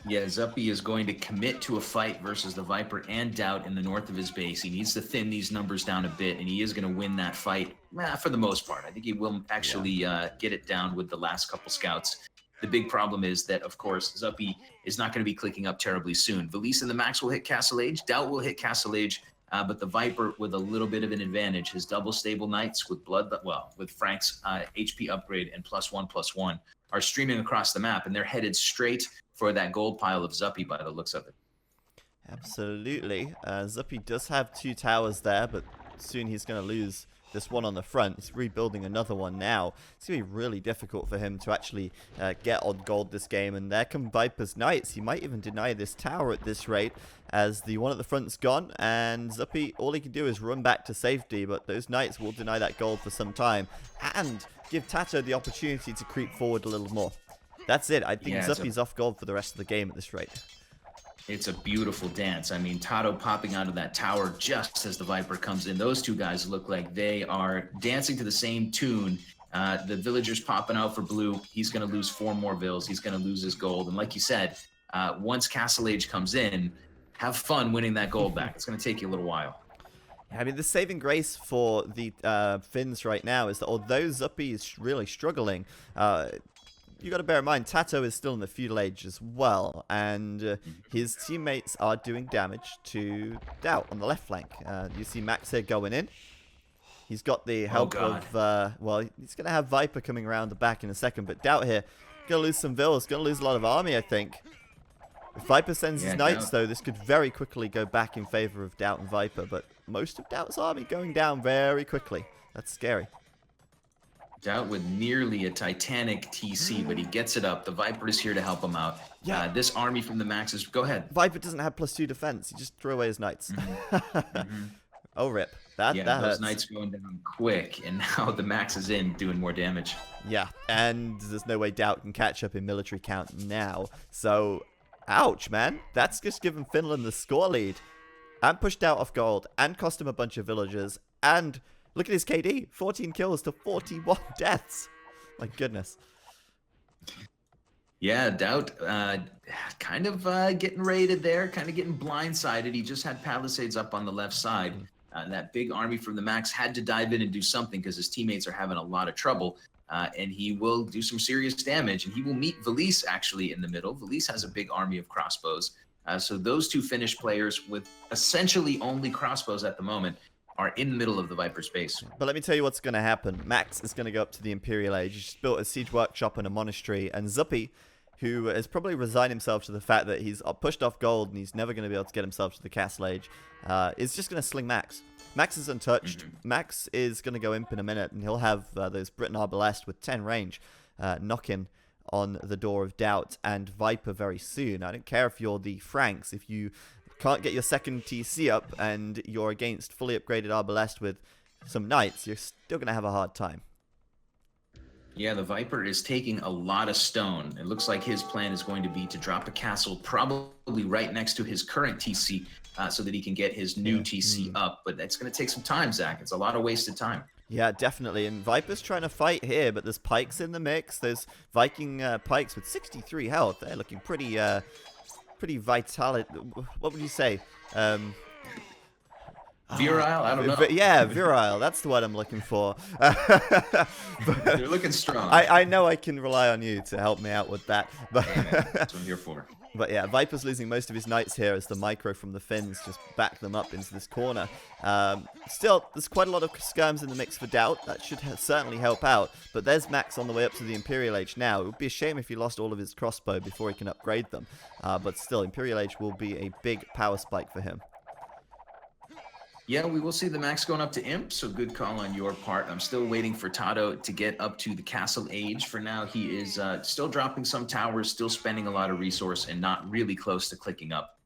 Yeah, Zuppi is going to commit to a fight versus the Viper and DauT in the north of his base. He needs to thin these numbers down a bit, and he is going to win that fight for the most part. I think he will actually get it down with the last couple scouts. The big problem is that, of course, Zuppi is not going to be clicking up terribly soon. Villese and TheMax will hit Castle Age. DauT will hit Castle Age, but the Viper with a little bit of an advantage. His double stable knights with with Frank's HP upgrade and +1/+1 are streaming across the map, and they're headed straight for that gold pile of Zuppi by the looks of it. Absolutely. Zuppi does have 2 towers there, but soon he's going to lose this one on the front. He's rebuilding another one now. It's going to be really difficult for him to actually get on gold this game. And there come Viper's Knights. He might even deny this tower at this rate, as the one at the front's gone. And Zuppi, all he can do is run back to safety, but those Knights will deny that gold for some time and give TaToH the opportunity to creep forward a little more. That's it. I think Zuppi's off gold for the rest of the game at this rate. It's a beautiful dance. I mean, TaToH popping out of that tower just as the Viper comes in. Those two guys look like they are dancing to the same tune. The villagers popping out for blue. He's going to lose 4 more vills. He's going to lose his gold. And like you said, once Castle Age comes in, have fun winning that gold back. It's going to take you a little while. I mean, the saving grace for the Finns right now is that although Zuppi is really struggling, you got to bear in mind, TaToH is still in the feudal age as well, and his teammates are doing damage to DauT on the left flank. You see Max here going in. He's got the help of, well, he's going to have Viper coming around the back in a second, but DauT here, going to lose some vills, going to lose a lot of army, I think. If Viper sends his knights, though, this could very quickly go back in favor of DauT and Viper, but most of DauT's army going down very quickly. That's scary. DauT with nearly a Titanic TC, but he gets it up. The Viper is here to help him out. Yeah. This army from the Max is... Go ahead. Viper doesn't have +2 defense. He just threw away his knights. Oh, rip. That those hurts. knights going down quick, and now the Max is in doing more damage. Yeah, and there's no way DauT can catch up in military count now. So, ouch, man. That's just given Finland the score lead. And pushed DauT off gold, and cost him a bunch of villagers, and... Look at his KD, 14 kills to 41 deaths. My goodness. Yeah, DauT kind of getting raided there, kind of getting blindsided. He just had Palisades up on the left side. That big army from the Max had to dive in and do something because his teammates are having a lot of trouble. And he will do some serious damage. And he will meet Villese actually in the middle. Villese has a big army of crossbows. So those two Finnish players with essentially only crossbows at the moment are in the middle of the Viper space. But let me tell you what's going to happen. Max is going to go up to the Imperial Age. He's just built a siege workshop and a monastery. And Zuppi, who has probably resigned himself to the fact that he's pushed off gold and he's never going to be able to get himself to the Castle Age, is just going to sling Max. Max is untouched. Max is going to go imp in a minute, and he'll have those Britain Arbalest with 10 range knocking on the door of DauT and Viper very soon. I don't care if you're the Franks. If you can't get your second TC up and you're against fully upgraded Arbalest with some knights, you're still going to have a hard time. Yeah, the Viper is taking a lot of stone. It looks like his plan is going to be to drop a castle probably right next to his current TC so that he can get his new TC up. But that's going to take some time, Zach. It's a lot of wasted time. Yeah, definitely. And Viper's trying to fight here, but there's pikes in the mix. There's Viking pikes with 63 health. They're looking pretty vital. What would you say? Virile? I don't know. Yeah, virile. That's the word I'm looking for. They're looking strong. I know I can rely on you to help me out with that. But that's what I'm here for. But yeah, Viper's losing most of his knights here as the micro from the Finns just back them up into this corner. Still, there's quite a lot of skirms in the mix for DauT. That should certainly help out. But there's Max on the way up to the Imperial Age now. It would be a shame if he lost all of his crossbow before he can upgrade them. But still, Imperial Age will be a big power spike for him. Yeah, we will see the Max going up to Imp, so good call on your part. I'm still waiting for TaToH to get up to the Castle Age. For now, he is still dropping some towers, still spending a lot of resource, and not really close to clicking up.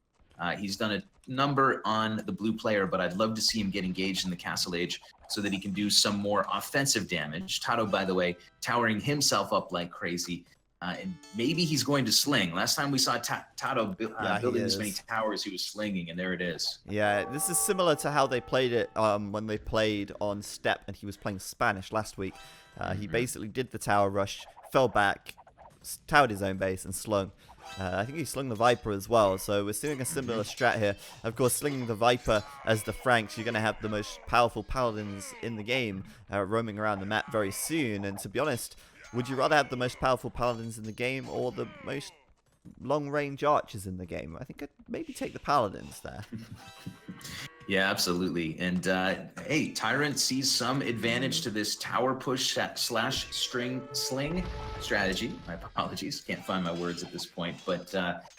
He's done a number on the blue player, but I'd love to see him get engaged in the Castle Age so that he can do some more offensive damage. TaToH, by the way, towering himself up like crazy. And maybe he's going to sling. Last time we saw TaToH building this many towers, he was slinging, and there it is. Yeah, this is similar to how they played it when they played on Steppe, and he was playing Spanish last week. He basically did the tower rush, fell back, towered his own base, and slung. I think he slung the Viper as well, so we're seeing a similar strat here. Of course, slinging the Viper as the Franks, you're going to have the most powerful paladins in the game roaming around the map very soon. And to be honest, would you rather have the most powerful paladins in the game or the most long-range archers in the game? I think I'd maybe take the paladins there. Yeah, absolutely. And hey, TyRanT sees some advantage to this tower push slash string sling strategy. My apologies, can't find my words at this point, but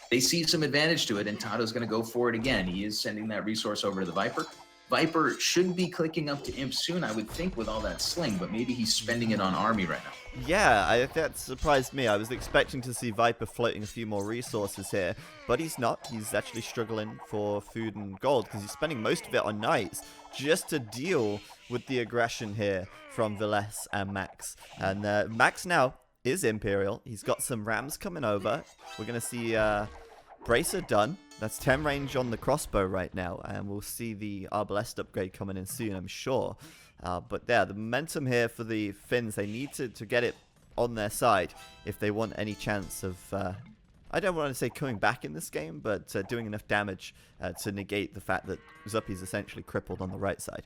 they see some advantage to it, and TaToH's going to go for it again. He is sending that resource over to the Viper. Viper should be clicking up to Imp soon, I would think, with all that sling, but maybe he's spending it on army right now. Yeah, that surprised me. I was expecting to see Viper floating a few more resources here, but he's not. He's actually struggling for food and gold because he's spending most of it on knights just to deal with the aggression here from Villese and Max. And Max now is Imperial. He's got some rams coming over. We're going to see Bracer done. That's 10 range on the crossbow right now, and we'll see the Arbalest upgrade coming in soon, I'm sure. But yeah, the momentum here for the Finns, they need to get it on their side if they want any chance of, I don't want to say coming back in this game, but doing enough damage to negate the fact that Zuppi's essentially crippled on the right side.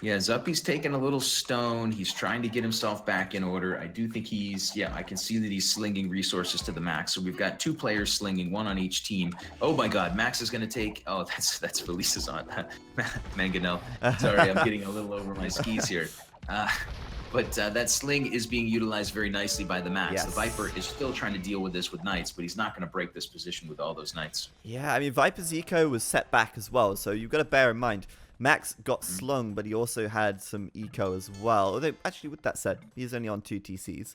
Yeah, Zuppi's taking a little stone. He's trying to get himself back in order. I do think I can see that he's slinging resources to the Max. So we've got 2 players slinging, 1 on each team. Oh my God, Max is going to take, oh, that's Villese's on Mangonel. Sorry, I'm getting a little over my skis here. But that sling is being utilized very nicely by the Max. Yes. The Viper is still trying to deal with this with knights, but he's not going to break this position with all those knights. Yeah, I mean, Viper's eco was set back as well, so you've got to bear in mind, Max got slung, but he also had some eco as well. Although, actually, with that said, he's only on 2 TCs.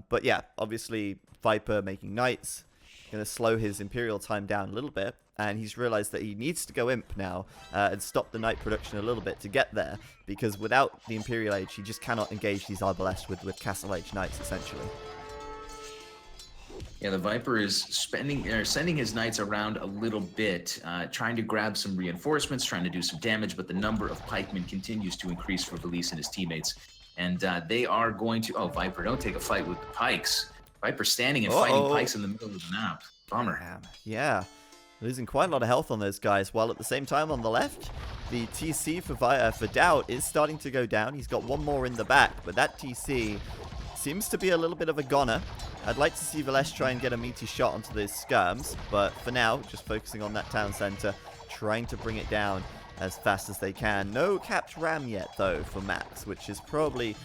But yeah, obviously, Viper making knights, going to slow his Imperial time down a little bit. And he's realized that he needs to go Imp now and stop the knight production a little bit to get there. Because without the Imperial Age, he just cannot engage these Arbalest with Castle Age knights, essentially. Yeah, the Viper is sending his knights around a little bit, trying to grab some reinforcements, trying to do some damage, but the number of pikemen continues to increase for Villese and his teammates. And they are going to... Oh, Viper, don't take a fight with the pikes. Viper standing and fighting pikes in the middle of the map. Bummer. Yeah, losing quite a lot of health on those guys, while at the same time on the left, the TC for DauT is starting to go down. He's got 1 more in the back, but that TC seems to be a little bit of a goner. I'd like to see Villese try and get a meaty shot onto those skirms, but for now, just focusing on that town center, trying to bring it down as fast as they can. No capped ram yet, though, for Max, which has probably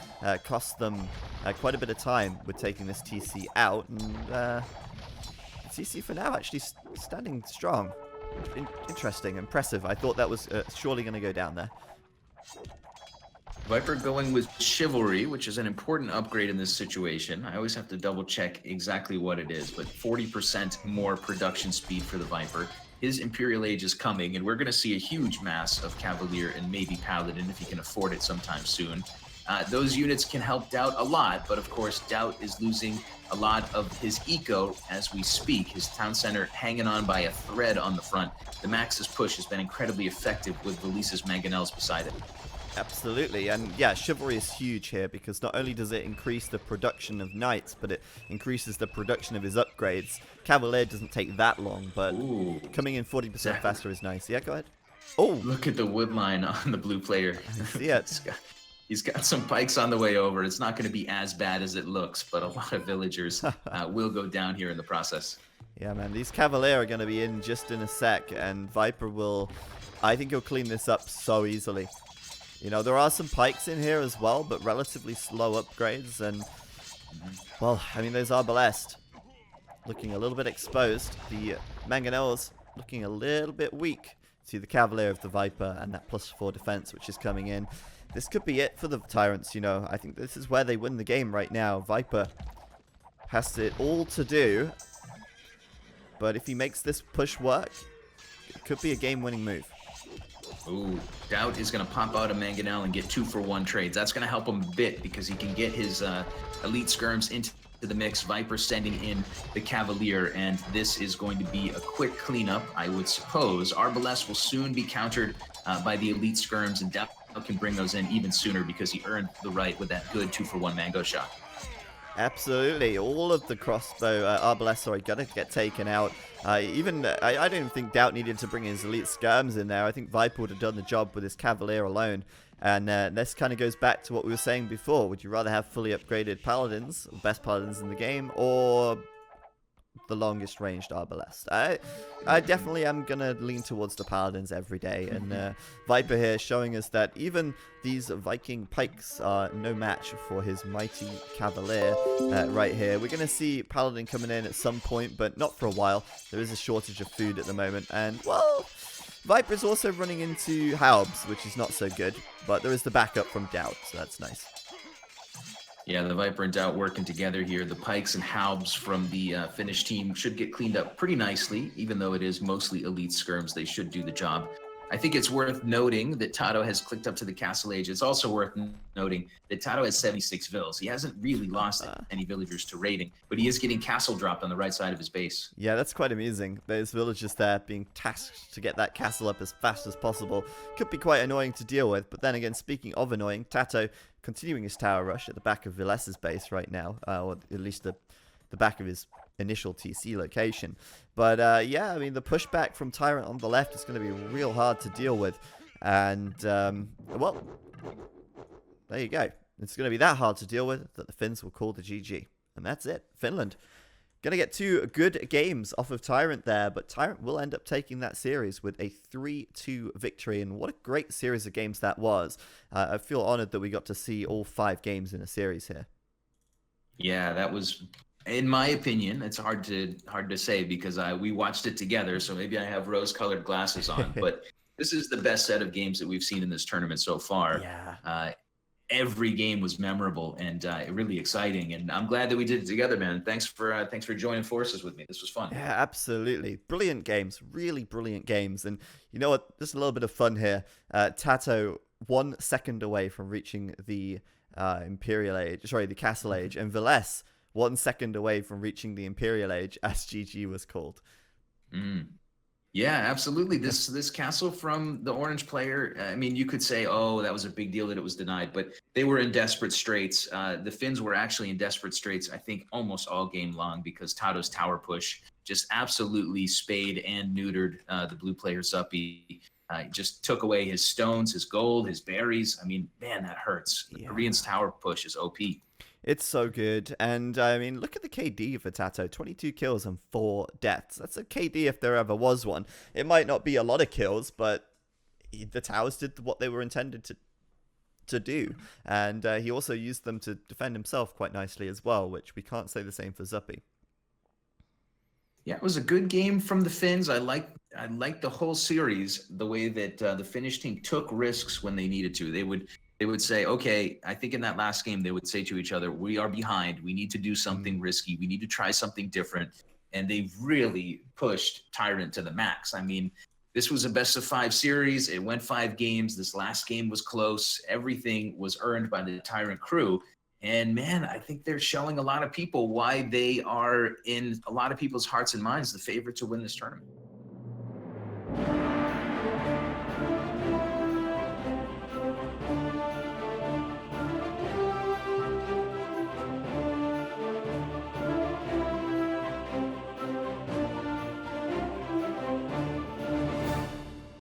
cost them quite a bit of time with taking this TC out. And TC for now actually standing strong. Interesting, impressive. I thought that was surely going to go down there. Viper going with Chivalry, which is an important upgrade in this situation. I always have to double check exactly what it is, but 40% more production speed for the Viper. His Imperial Age is coming, and we're going to see a huge mass of Cavalier and maybe Paladin if he can afford it sometime soon. Those units can help DauT a lot, but of course DauT is losing a lot of his eco as we speak. His town center hanging on by a thread on the front. The Max's push has been incredibly effective with Villese's Mangonels beside it. Absolutely, and yeah, Chivalry is huge here because not only does it increase the production of knights, but it increases the production of his upgrades. Cavalier doesn't take that long, but coming in 40% faster is nice. Yeah, go ahead. Oh, look at the wood line on the blue player. Yeah, he's got some pikes on the way over. It's not going to be as bad as it looks, but a lot of villagers will go down here in the process. Yeah, man, these Cavalier are going to be in just in a sec, and Viper will, I think he'll clean this up so easily. You know, there are some pikes in here as well, but relatively slow upgrades. And, well, I mean, those Arbalest looking a little bit exposed. The Mangonels looking a little bit weak to the Cavalier of the Viper and that +4 defense, which is coming in. This could be it for the TyRanTs, you know. I think this is where they win the game right now. Viper has it all to do. But if he makes this push work, it could be a game-winning move. Ooh, DauT is going to pop out a Mangonel and get 2-for-1 trades. That's going to help him a bit because he can get his elite skirms into the mix. Viper sending in the Cavalier, and this is going to be a quick cleanup, I would suppose. Arbalest will soon be countered by the elite skirms, and DauT can bring those in even sooner because he earned the right with that good 2-for-1 mango shot. Absolutely. All of the crossbow, arbalest, sorry, gonna get taken out. I don't even think DauT needed to bring his elite skirms in there. I think Viper would have done the job with his Cavalier alone. And this kind of goes back to what we were saying before. Would you rather have fully upgraded paladins, best paladins in the game, or the longest ranged arbalest? I definitely am going to lean towards the paladins every day. And Viper here showing us that even these Viking pikes are no match for his mighty Cavalier right here. We're going to see paladin coming in at some point, but not for a while. There is a shortage of food at the moment. And, well, Viper's also running into Haubs, which is not so good. But there is the backup from DauT, so that's nice. Yeah, the Viper and DauT working together here. The Pikes and Haubs from the Finnish team should get cleaned up pretty nicely, even though it is mostly elite skirms. They should do the job. I think it's worth noting that TaToH has clicked up to the Castle Age. It's also worth noting that TaToH has 76 vills. He hasn't really lost any villagers to raiding, but he is getting castle dropped on the right side of his base. Yeah, that's quite amusing. There's villagers there being tasked to get that castle up as fast as possible. Could be quite annoying to deal with, but then again, speaking of annoying, TaToH continuing his tower rush at the back of Vilese's base right now, or at least the back of his initial TC location. But yeah, I mean, the pushback from TyRanT on the left is going to be real hard to deal with. And, well, there you go. It's going to be that hard to deal with that the Finns will call the GG. And that's it. Finland. Going to get 2 good games off of TyRanT there, but TyRanT will end up taking that series with a 3-2 victory, and what a great series of games that was. I feel honored that we got to see all 5 games in a series here. Yeah, that was, in my opinion, it's hard to say because we watched it together, so maybe I have rose-colored glasses on, but this is the best set of games that we've seen in this tournament so far. Yeah. Every game was memorable and really exciting, and I'm glad that we did it together, man. Thanks for joining forces with me. This was fun. Yeah, absolutely. Brilliant games. Really brilliant games. And you know what? Just a little bit of fun here. TaToH 1 second away from reaching the Imperial Age. Sorry, the Castle Age. And Villese 1 second away from reaching the Imperial Age, as GG was called. Yeah, absolutely. This castle from the orange player, I mean, you could say, oh, that was a big deal that it was denied, but they were in desperate straits. The Finns were actually in desperate straits, I think, almost all game long because TaToH's tower push just absolutely spayed and neutered the blue player Zuppi. Just took away his stones, his gold, his berries. I mean, man, that hurts. The Korean's tower push is OP. It's so good. And, I mean, look at the KD for TaToH. 22 kills and 4 deaths. That's a KD if there ever was one. It might not be a lot of kills, but the towers did what they were intended to do. And he also used them to defend himself quite nicely as well, which we can't say the same for Zuppi. Yeah, it was a good game from the Finns. I liked the whole series, the way that the Finnish team took risks when they needed to. They would say, okay, I think in that last game, they would say to each other, we are behind. We need to do something risky. We need to try something different. And they really pushed TyRanT to the max. I mean, this was a best of 5 series. It went 5 games. This last game was close. Everything was earned by the TyRanT crew. And man, I think they're showing a lot of people why they are in a lot of people's hearts and minds the favorite to win this tournament.